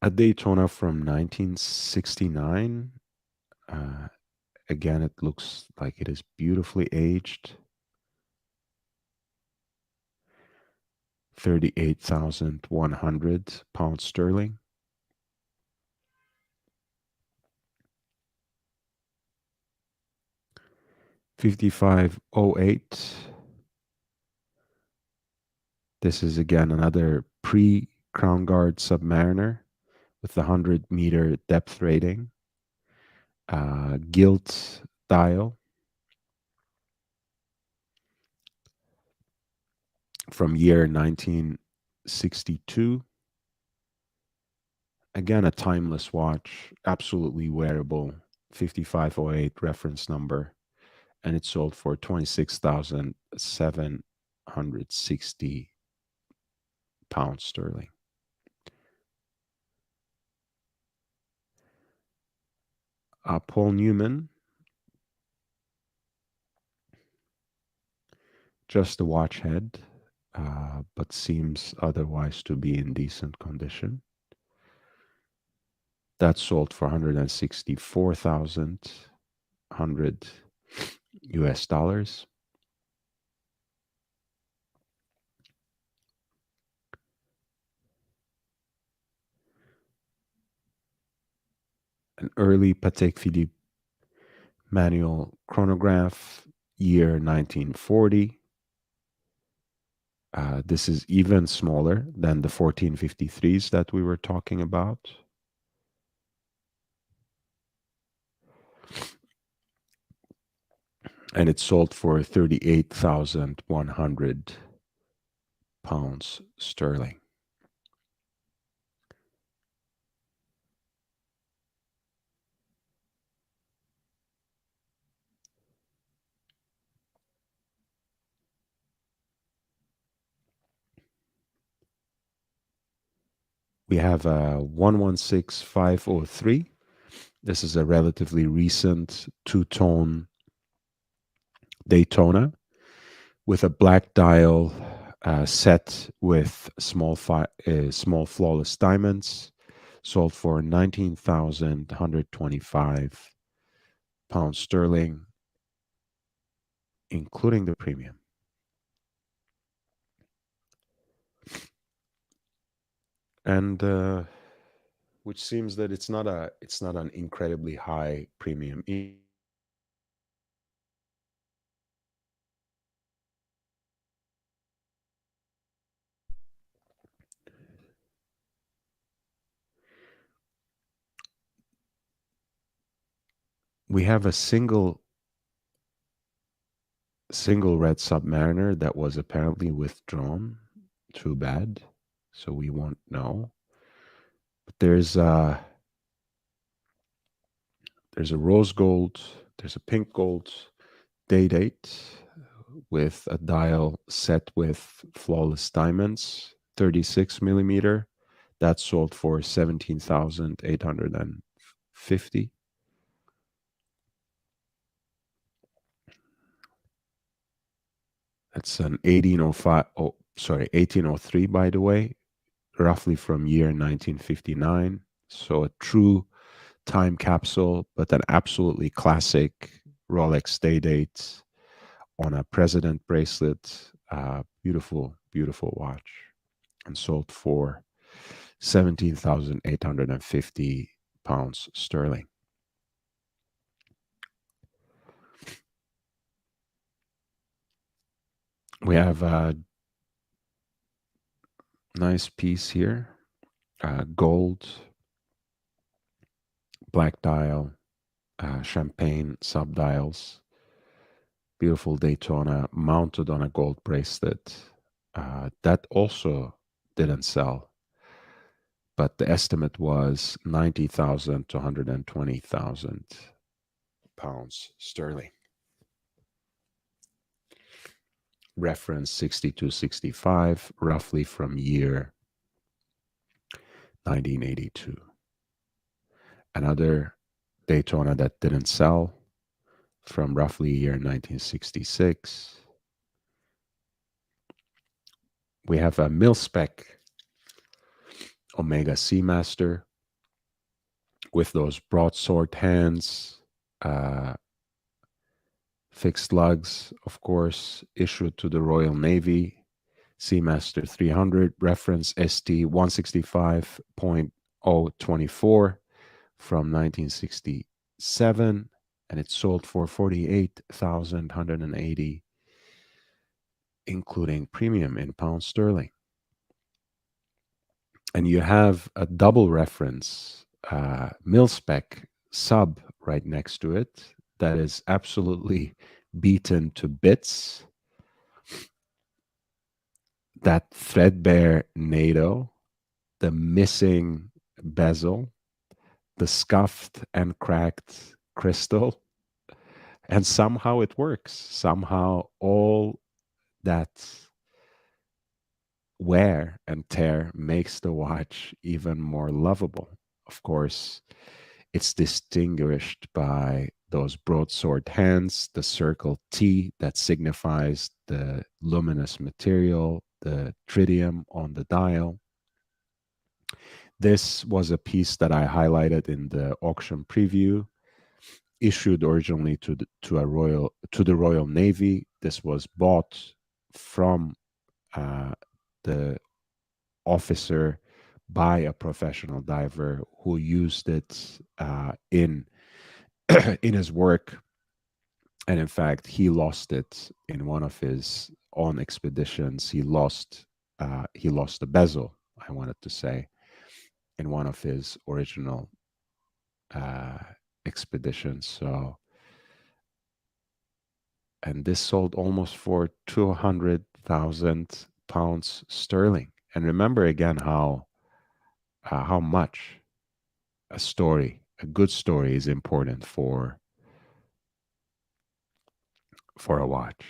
A Daytona from 1969. Again, it looks like it is beautifully aged. 38,100 pounds sterling. $55.08. This is again another pre-Crown Guard Submariner with the 100-meter depth rating. Gilt dial from year 1962. Again, a timeless watch, absolutely wearable. 5508 reference number, and it sold for 26,760 pounds sterling. Paul Newman, just the watch head, but seems otherwise to be in decent condition. That sold for 164,100 US dollars. An early Patek Philippe manual chronograph, year 1940. This is even smaller than the 1453s that we were talking about. And it sold for 38,100 pounds sterling. We have a 116503. This is a relatively recent two-tone Daytona with a black dial set with small flawless diamonds. Sold for 19,125 pounds sterling, including the premium. And which seems that it's not an incredibly high premium. We have a single red Submariner that was apparently withdrawn. Too bad. So we won't know. But there's a rose gold, there's a pink gold day date with a dial set with flawless diamonds, 36 millimeter. That sold for 17,850. That's an 1803, by the way, roughly from year 1959. So a true time capsule, but an absolutely classic Rolex day date on a president bracelet. Beautiful, beautiful watch, and sold for 17,850 pounds sterling. We have a nice piece here, gold, black dial, champagne subdials, beautiful Daytona mounted on a gold bracelet. That also didn't sell, but the estimate was 90,000 to 120,000 pounds sterling. Reference 6265, roughly from year 1982. Another Daytona that didn't sell from roughly year 1966. We have a mil-spec Omega Seamaster with those broadsword hands, fixed lugs, of course, issued to the Royal Navy. Seamaster 300, reference ST 165.024 from 1967, and it sold for 48,180, including premium in pounds sterling. And you have a double reference mil-spec sub right next to it that is absolutely beaten to bits. That threadbare NATO, the missing bezel, the scuffed and cracked crystal, and somehow it works. Somehow all that wear and tear makes the watch even more lovable. Of course, it's distinguished by those broadsword hands, the circle T that signifies the luminous material, the tritium on the dial. This was a piece that I highlighted in the auction preview, issued originally to the Royal Navy. This was bought from the officer by a professional diver who used it in his work, and in fact he lost it in one of his own expeditions. He lost the bezel, I wanted to say, in one of his original expeditions. So, and this sold almost for 200,000 pounds sterling. And remember again how much a good story is important for a watch.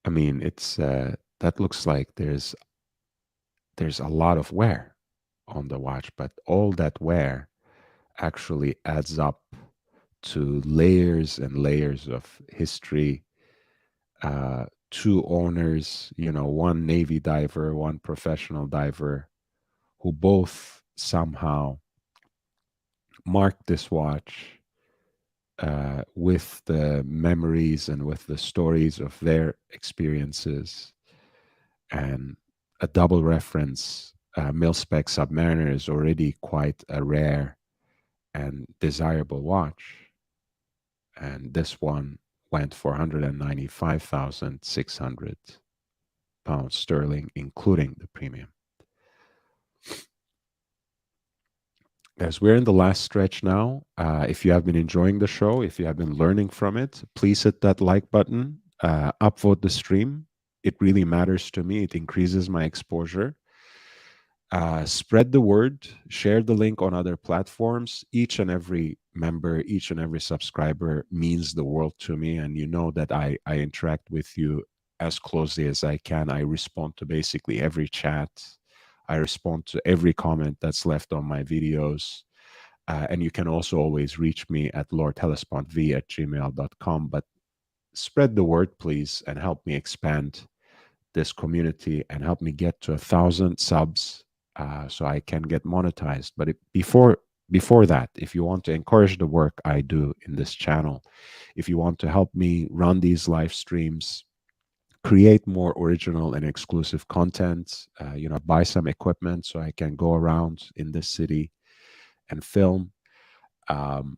I mean, it's that looks like there's a lot of wear on the watch, but all that wear actually adds up to layers and layers of history. Two owners, one Navy diver, one professional diver, who both somehow marked this watch with the memories and with the stories of their experiences. And a double reference mil-spec Submariner is already quite a rare and desirable watch. And this one went for 195,600 pounds sterling, including the premium. As we're in the last stretch now, if you have been enjoying the show, if you have been learning from it, please hit that like button, upvote the stream. It really matters to me. It increases my exposure. Spread the word, share the link on other platforms. Each and every member, each and every subscriber means the world to me. And you know that I interact with you as closely as I can. I respond to basically every chat. I respond to every comment that's left on my videos. And you can also always reach me at lordhellespontv@gmail.com. But spread the word, please, and help me expand this community and help me get to 1,000 subs so I can get monetized. But before that, if you want to encourage the work I do in this channel, if you want to help me run these live streams, create more original and exclusive content, buy some equipment so I can go around in this city and film, you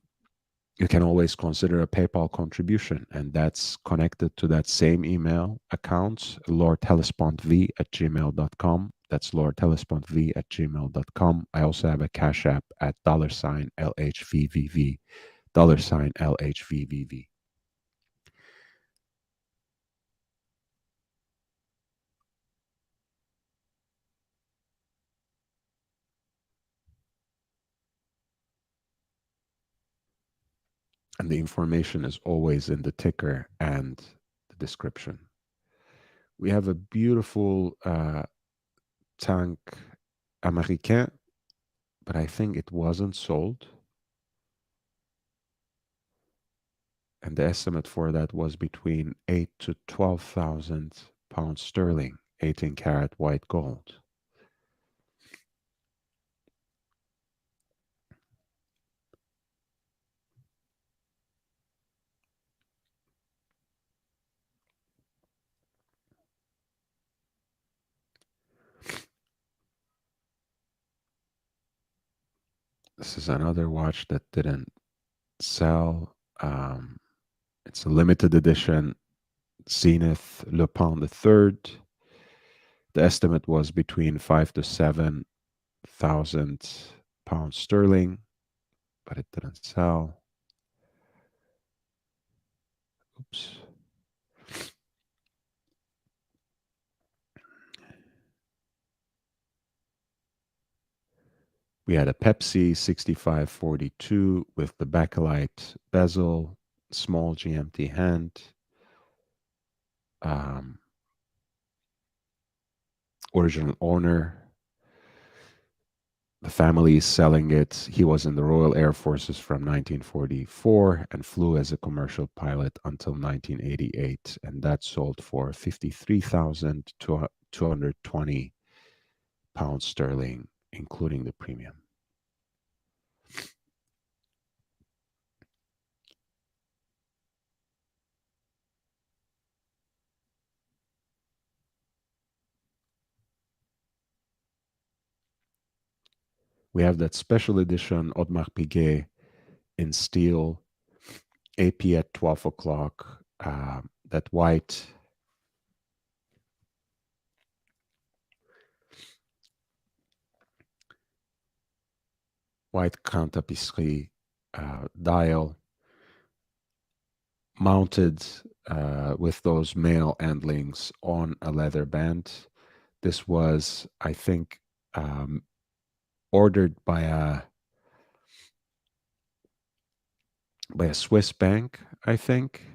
can always consider a PayPal contribution, and that's connected to that same email account, lordhellespontv@gmail.com. That's lordhellespontv@gmail.com. I also have a Cash App at $LHVVV, $LHVVV. And the information is always in the ticker and the description. We have a beautiful tank Américain, but I think it wasn't sold. And the estimate for that was between 8 to 12,000 pounds sterling, 18 karat white gold. This is another watch that didn't sell. It's a limited edition Zenith Le Pen III. The estimate was between 5 to 7,000 pounds sterling, but it didn't sell. Oops. We had a Pepsi 6542 with the bakelite bezel, small GMT hand. Original owner. The family is selling it. He was in the Royal Air Forces from 1944 and flew as a commercial pilot until 1988. And that sold for 53,220 pounds sterling, including the premium. We have that special edition Audemars Piguet in steel, AP at 12 o'clock, that white Count Tapisserie dial mounted with those male endlings on a leather band. This was, I think, ordered by a Swiss bank, I think.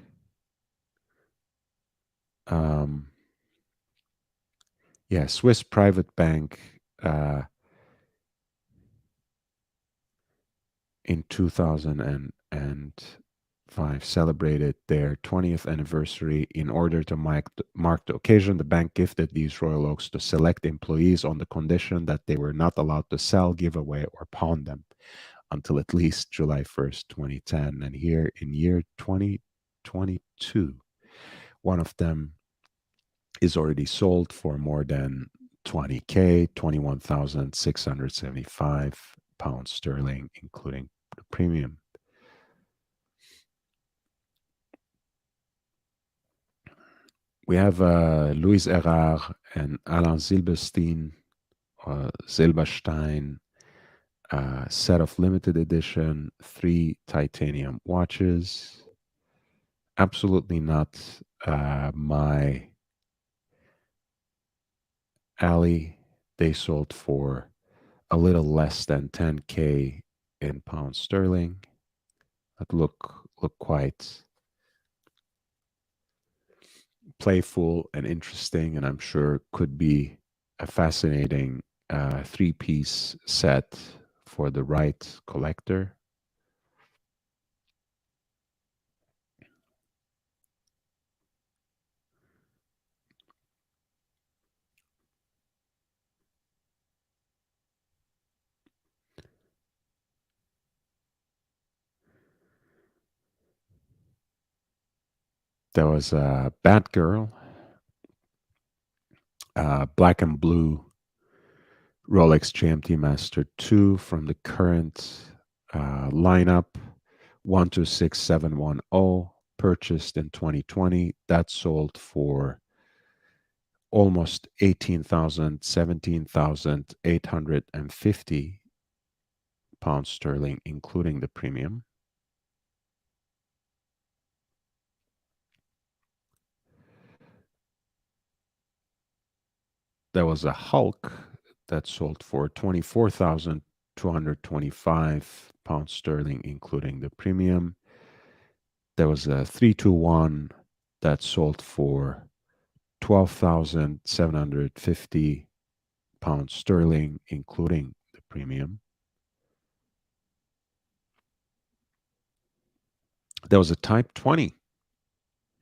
Swiss private bank in 2005 celebrated their 20th anniversary. In order to mark the occasion, the bank gifted these Royal Oaks to select employees on the condition that they were not allowed to sell, give away, or pawn them until at least July 1st, 2010. And here in year 2022, one of them is already sold for more than 20K, 21,675 pounds sterling, including the premium. We have Louis Erard and Alain Silberstein set of limited edition 3 titanium watches. Absolutely not my alley. They sold for a little less than 10K in pounds sterling. That look quite playful and interesting, and I'm sure could be a fascinating 3-piece set for the right collector. There was a Batgirl, black and blue Rolex GMT Master 2 from the current lineup 126710, purchased in 2020. That sold for almost 18,000, 17,850 pounds sterling, including the premium. There was a Hulk that sold for 24,225 pounds sterling, including the premium. There was a 321 that sold for 12,750 pounds sterling, including the premium. There was a Type 20.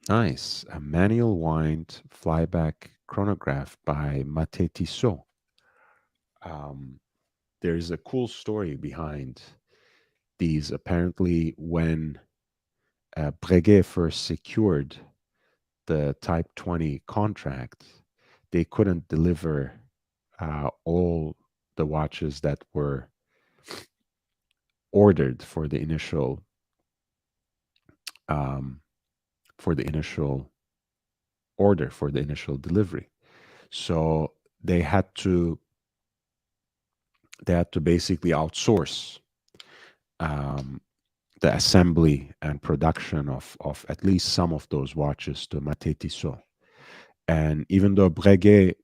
Nice. A manual wind flyback chronograph by Patek Philippe. There's a cool story behind these. Apparently, when Breguet first secured the Type 20 contract, they couldn't deliver all the watches that were ordered for the initial order, for the initial delivery. So they had to basically outsource the assembly and production of at least some of those watches to Patek Philippe. And even though Breguet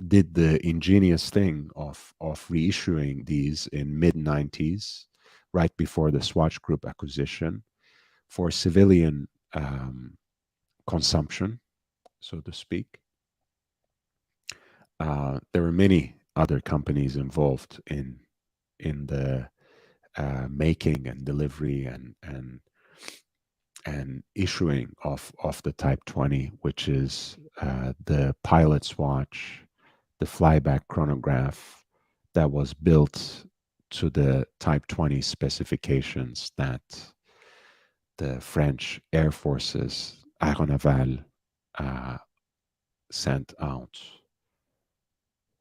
did the ingenious thing of reissuing these in mid-90s, right before the Swatch Group acquisition, for civilian consumption, so to speak, there were many other companies involved in the making and delivery and issuing of the Type 20, which is the pilot's watch, the flyback chronograph that was built to the Type 20 specifications that the French Air Forces Aéronaval sent out.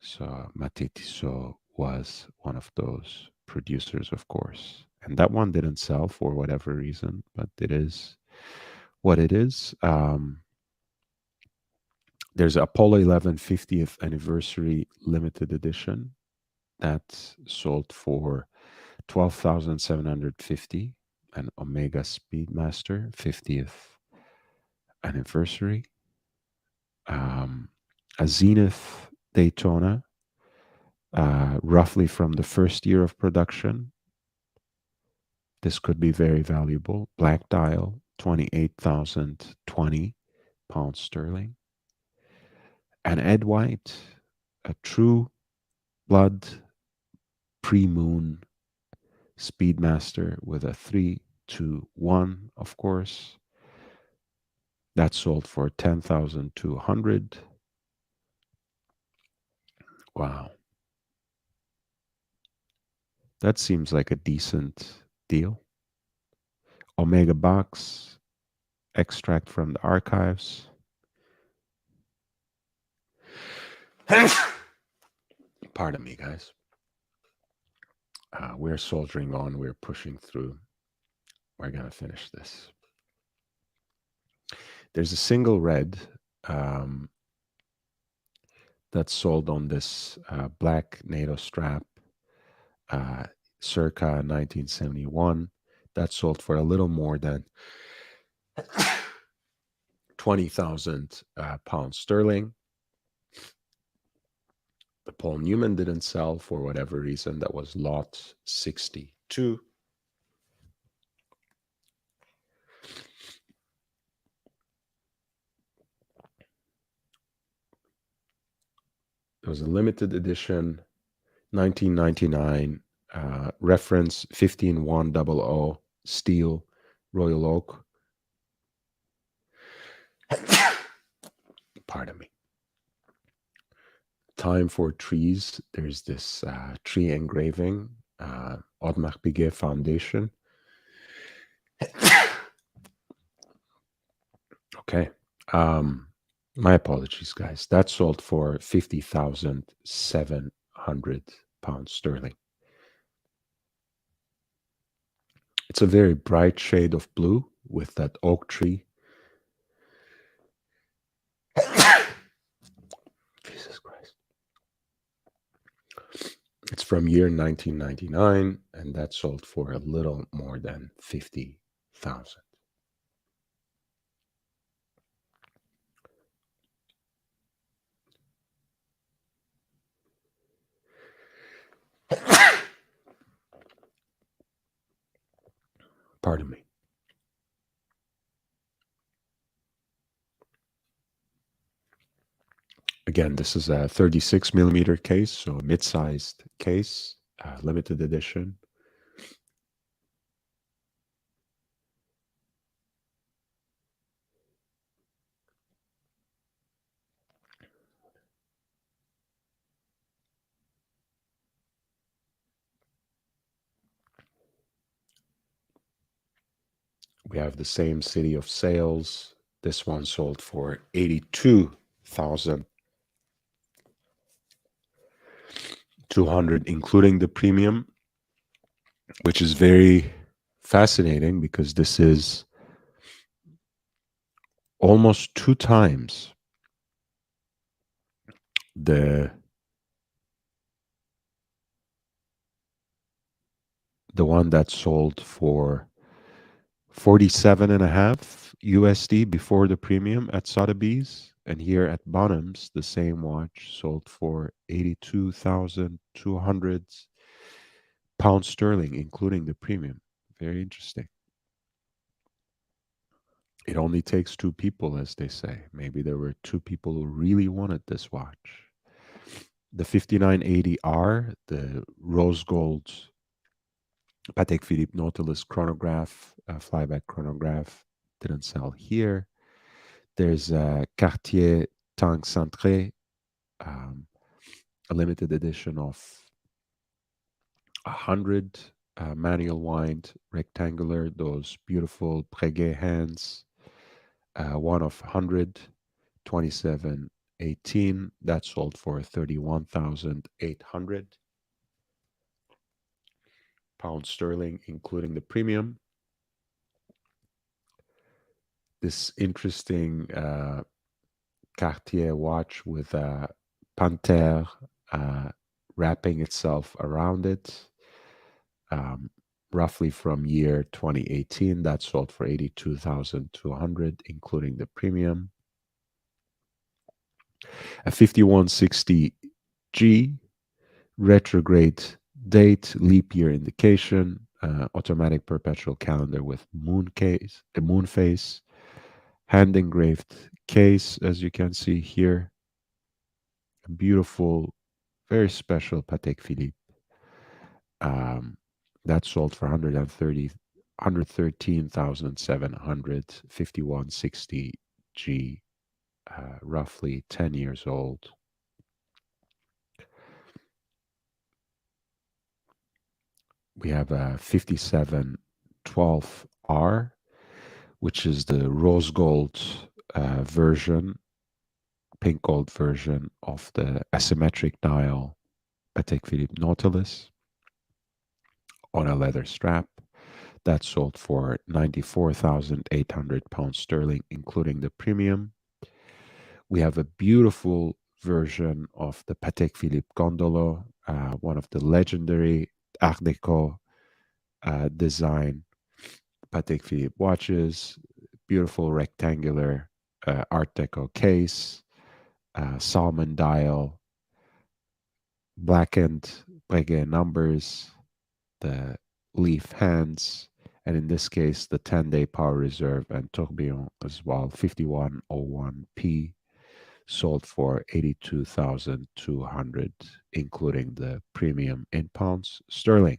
So Patek Philippe was one of those producers, of course. And that one didn't sell for whatever reason, but it is what it is. There's Apollo 11 50th anniversary limited edition that sold for 12,750, an Omega Speedmaster 50th anniversary. A Zenith Daytona, roughly from the first year of production. This could be very valuable. Black dial, 28,020 pounds sterling. And Ed White, a true blood pre-moon Speedmaster with a 321, of course. That sold for 10,200. Wow. That seems like a decent deal. Omega box, extract from the archives. Pardon me, guys. We're soldiering on. We're pushing through. We're going to finish this. There's a single red that's sold on this black NATO strap circa 1971. That sold for a little more than 20,000 pounds sterling. The Paul Newman didn't sell for whatever reason. That was lot 62. It was a limited edition, 1999, reference 15100 steel Royal Oak. Pardon me. Time for trees. There's this tree engraving, Audemars Piguet Foundation. Okay. My apologies, guys. That sold for 50,700 pounds sterling. It's a very bright shade of blue with that oak tree. Jesus Christ. It's from year 1999, and that sold for a little more than 50,000. Pardon me. Again, this is a 36 millimeter case, so a mid-sized case, limited edition. We have the same city of sales. This one sold for 82,200, including the premium, which is very fascinating because this is almost 2 times the one that sold for 47.5 USD before the premium at Sotheby's, and here at Bonhams, the same watch sold for 82,200 pounds sterling, including the premium. Very interesting. It only takes 2 people, as they say. Maybe there were 2 people who really wanted this watch. The 5980R, the rose gold Patek Philippe Nautilus chronograph, flyback chronograph, didn't sell here. There's a Cartier Tank Centré, a limited edition of 100 manual wind, rectangular, those beautiful Breguet hands, one of 100, 2718, that sold for 31,800 pounds sterling, including the premium. This interesting Cartier watch with a panthère wrapping itself around it, roughly from year 2018. That sold for 82,200, including the premium. A 5160G, retrograde date, leap year indication, automatic perpetual calendar with moon face, hand engraved case, as you can see here. A beautiful, very special Patek Philippe. That sold for 113,700, 5160G, roughly 10 years old. We have a 5712R, which is the rose gold version, pink gold version of the asymmetric dial Patek Philippe Nautilus on a leather strap. That sold for 94,800 pounds sterling, including the premium. We have a beautiful version of the Patek Philippe Gondolo, one of the legendary Art Deco design Patek Philippe watches, beautiful rectangular Art Deco case, salmon dial, blackened Piguet numbers, the leaf hands, and in this case, the 10-day power reserve and tourbillon as well, 5101P, sold for 82,200, including the premium in pounds sterling.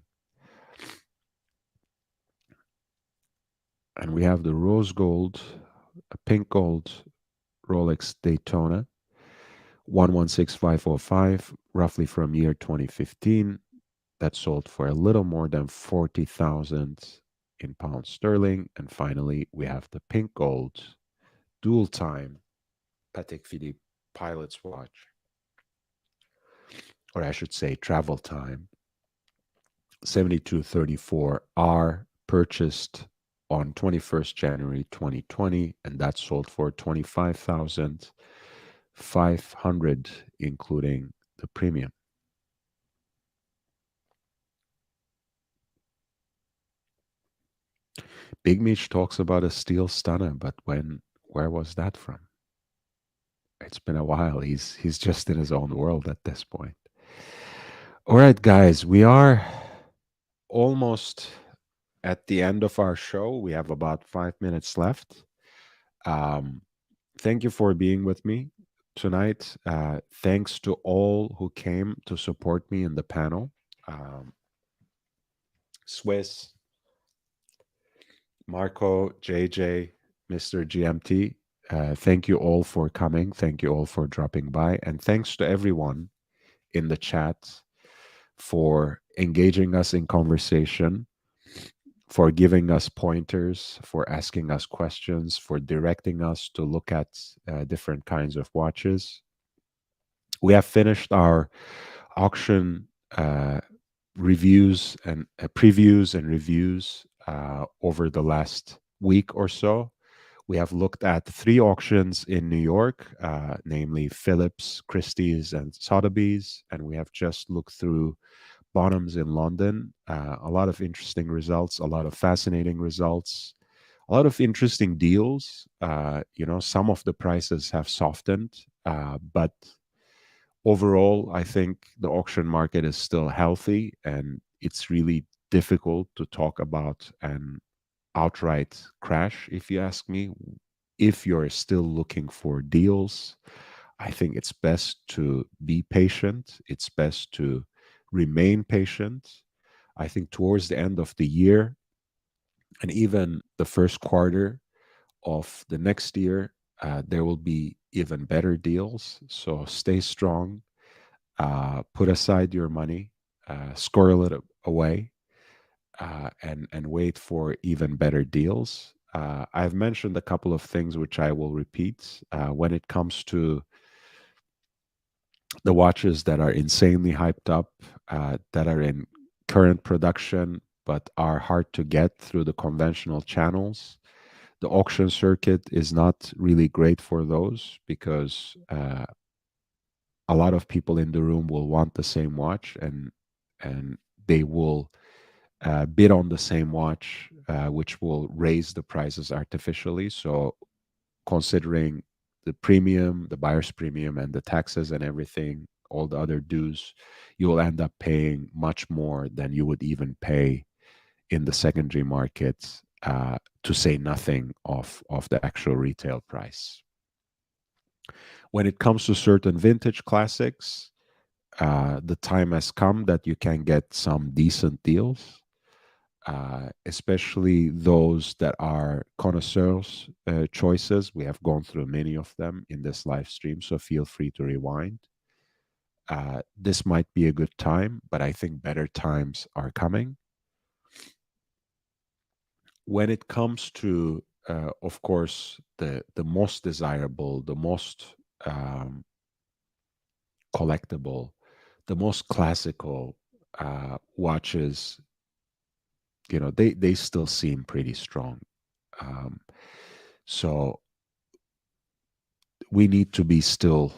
And we have the rose gold, a pink gold Rolex Daytona, 116505, roughly from year 2015. That sold for a little more than 40,000 in pounds sterling. And finally, we have the pink gold dual time Patek Philippe pilot's watch, or I should say travel time, 7234R, purchased on 21st January 2020, and that sold for 25,500, including the premium. Big Mitch talks about a steel stunner, but where was that from? It's been a while. He's just in his own world at this point. All right, guys, we are almost at the end of our show. We have about 5 minutes left. Thank you for being with me tonight. Thanks to all who came to support me in the panel. Swiss, Marco, JJ, Mr. GMT, thank you all for coming. Thank you all for dropping by. And thanks to everyone in the chat for engaging us in conversation, for giving us pointers, for asking us questions, for directing us to look at different kinds of watches. We have finished our auction reviews and previews and reviews over the last week or so. We have looked at 3 auctions in New York, namely Phillips, Christie's, and Sotheby's, and we have just looked through Bonhams in London. A lot of interesting results, a lot of fascinating results, a lot of interesting deals. Some of the prices have softened, but overall, I think the auction market is still healthy, and it's really difficult to talk about an outright crash, if you ask me. If you're still looking for deals, I think it's best to be patient. It's best to remain patient. I think towards the end of the year and even the first quarter of the next year, there will be even better deals. So stay strong, put aside your money, squirrel it away, and wait for even better deals. I've mentioned a couple of things which I will repeat. When it comes to the watches that are insanely hyped up, that are in current production, but are hard to get through the conventional channels, the auction circuit is not really great for those, because a lot of people in the room will want the same watch, and they will bid on the same watch, which will raise the prices artificially. So considering the premium, the buyer's premium, and the taxes and everything, all the other dues, you will end up paying much more than you would even pay in the secondary market, to say nothing of the actual retail price. When it comes to certain vintage classics, the time has come that you can get some decent deals, especially those that are connoisseurs' choices. We have gone through many of them in this live stream, so feel free to rewind. This might be a good time, but I think better times are coming. When it comes to, of course, the most desirable, the most collectible, the most classical watches, they still seem pretty strong. So we need to be still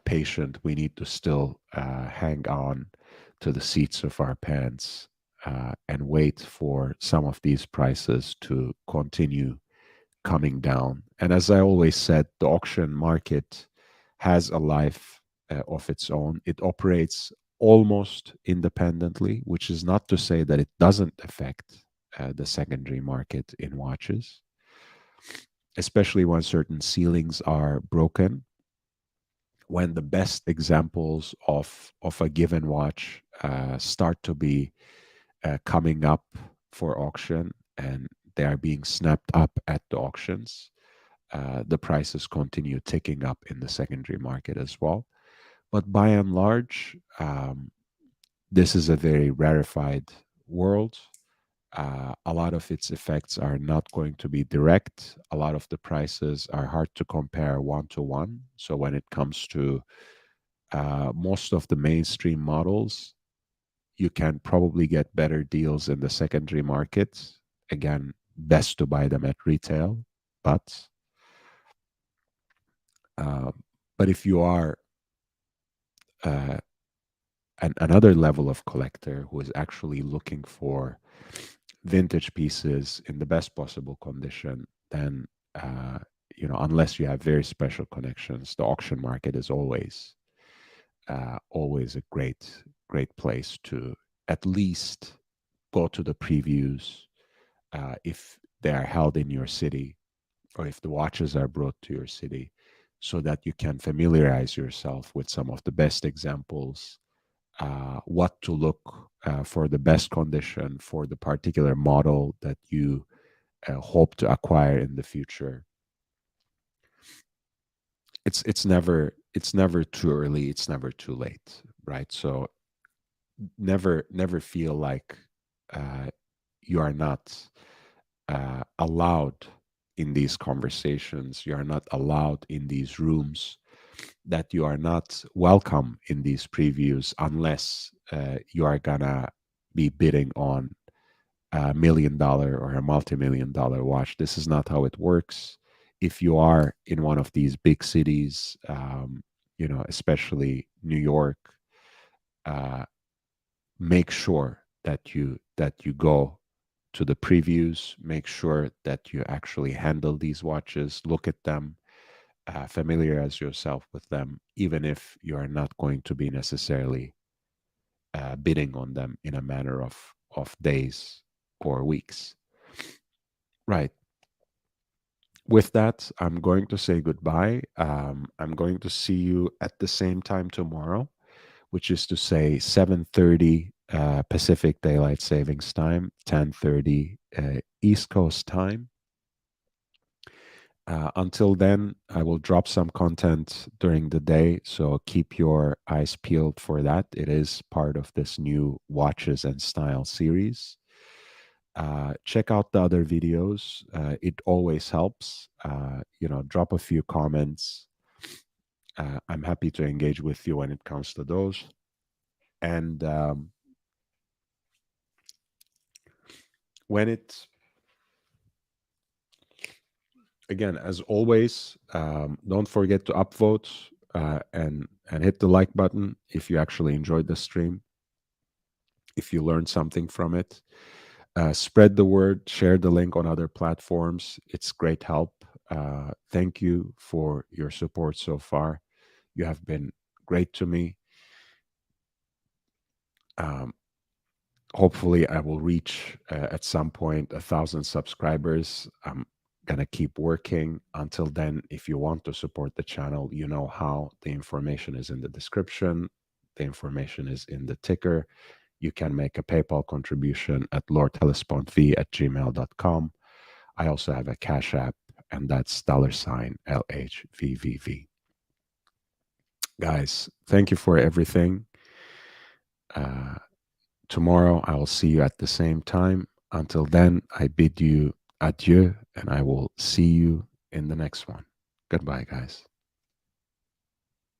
patient. We need to still hang on to the seats of our pants and wait for some of these prices to continue coming down. And as I always said, the auction market has a life of its own. It operates almost independently, which is not to say that it doesn't affect the secondary market in watches, especially when certain ceilings are broken. When the best examples of a given watch start to be coming up for auction and they are being snapped up at the auctions, the prices continue ticking up in the secondary market as well. But by and large, this is a very rarefied world. A lot of its effects are not going to be direct. A lot of the prices are hard to compare one-to-one. So when it comes to most of the mainstream models, you can probably get better deals in the secondary market. Again, best to buy them at retail. But if you are another level of collector who is actually looking for vintage pieces in the best possible condition, then unless you have very special connections, the auction market is always a great place to at least go to the previews if they are held in your city, or if the watches are brought to your city, so that you can familiarize yourself with some of the best examples, what to look for the best condition for the particular model that you hope to acquire in the future. It's never too early, it's never too late, right? So never feel like you are not allowed in these conversations, you are not allowed in these rooms, that you are not welcome in these previews unless you are gonna be bidding on $1 million or a multi-million-dollar watch. This is not how it works. If you are in one of these big cities, especially New York, make sure that you go to the previews. Make sure that you actually handle these watches, look at them, familiarize yourself with them, even if you are not going to be necessarily bidding on them in a matter of days or weeks. Right. With that, I'm going to say goodbye. I'm going to see you at the same time tomorrow, which is to say 7:30 Pacific Daylight Savings Time, 10:30 East Coast Time. Until then, I will drop some content during the day, so keep your eyes peeled for that. It is part of this new Watches and Style series. Check out the other videos. It always helps. Drop a few comments. I'm happy to engage with you when it comes to those. And again, as always, don't forget to upvote and hit the like button if you actually enjoyed the stream, if you learned something from it. Spread the word, share the link on other platforms. It's great help. Thank you for your support so far. You have been great to me. Hopefully, I will reach at some point 1,000 subscribers. I'm gonna keep working. Until then, if you want to support the channel, you know how. The information is in the description. The information is in the ticker. You can make a PayPal contribution at lordhellespontv@gmail.com. I also have a Cash App, and that's $LHVVV. Guys, thank you for everything. Tomorrow, I will see you at the same time. Until then, I bid you adieu, and I will see you in the next one. Goodbye, guys.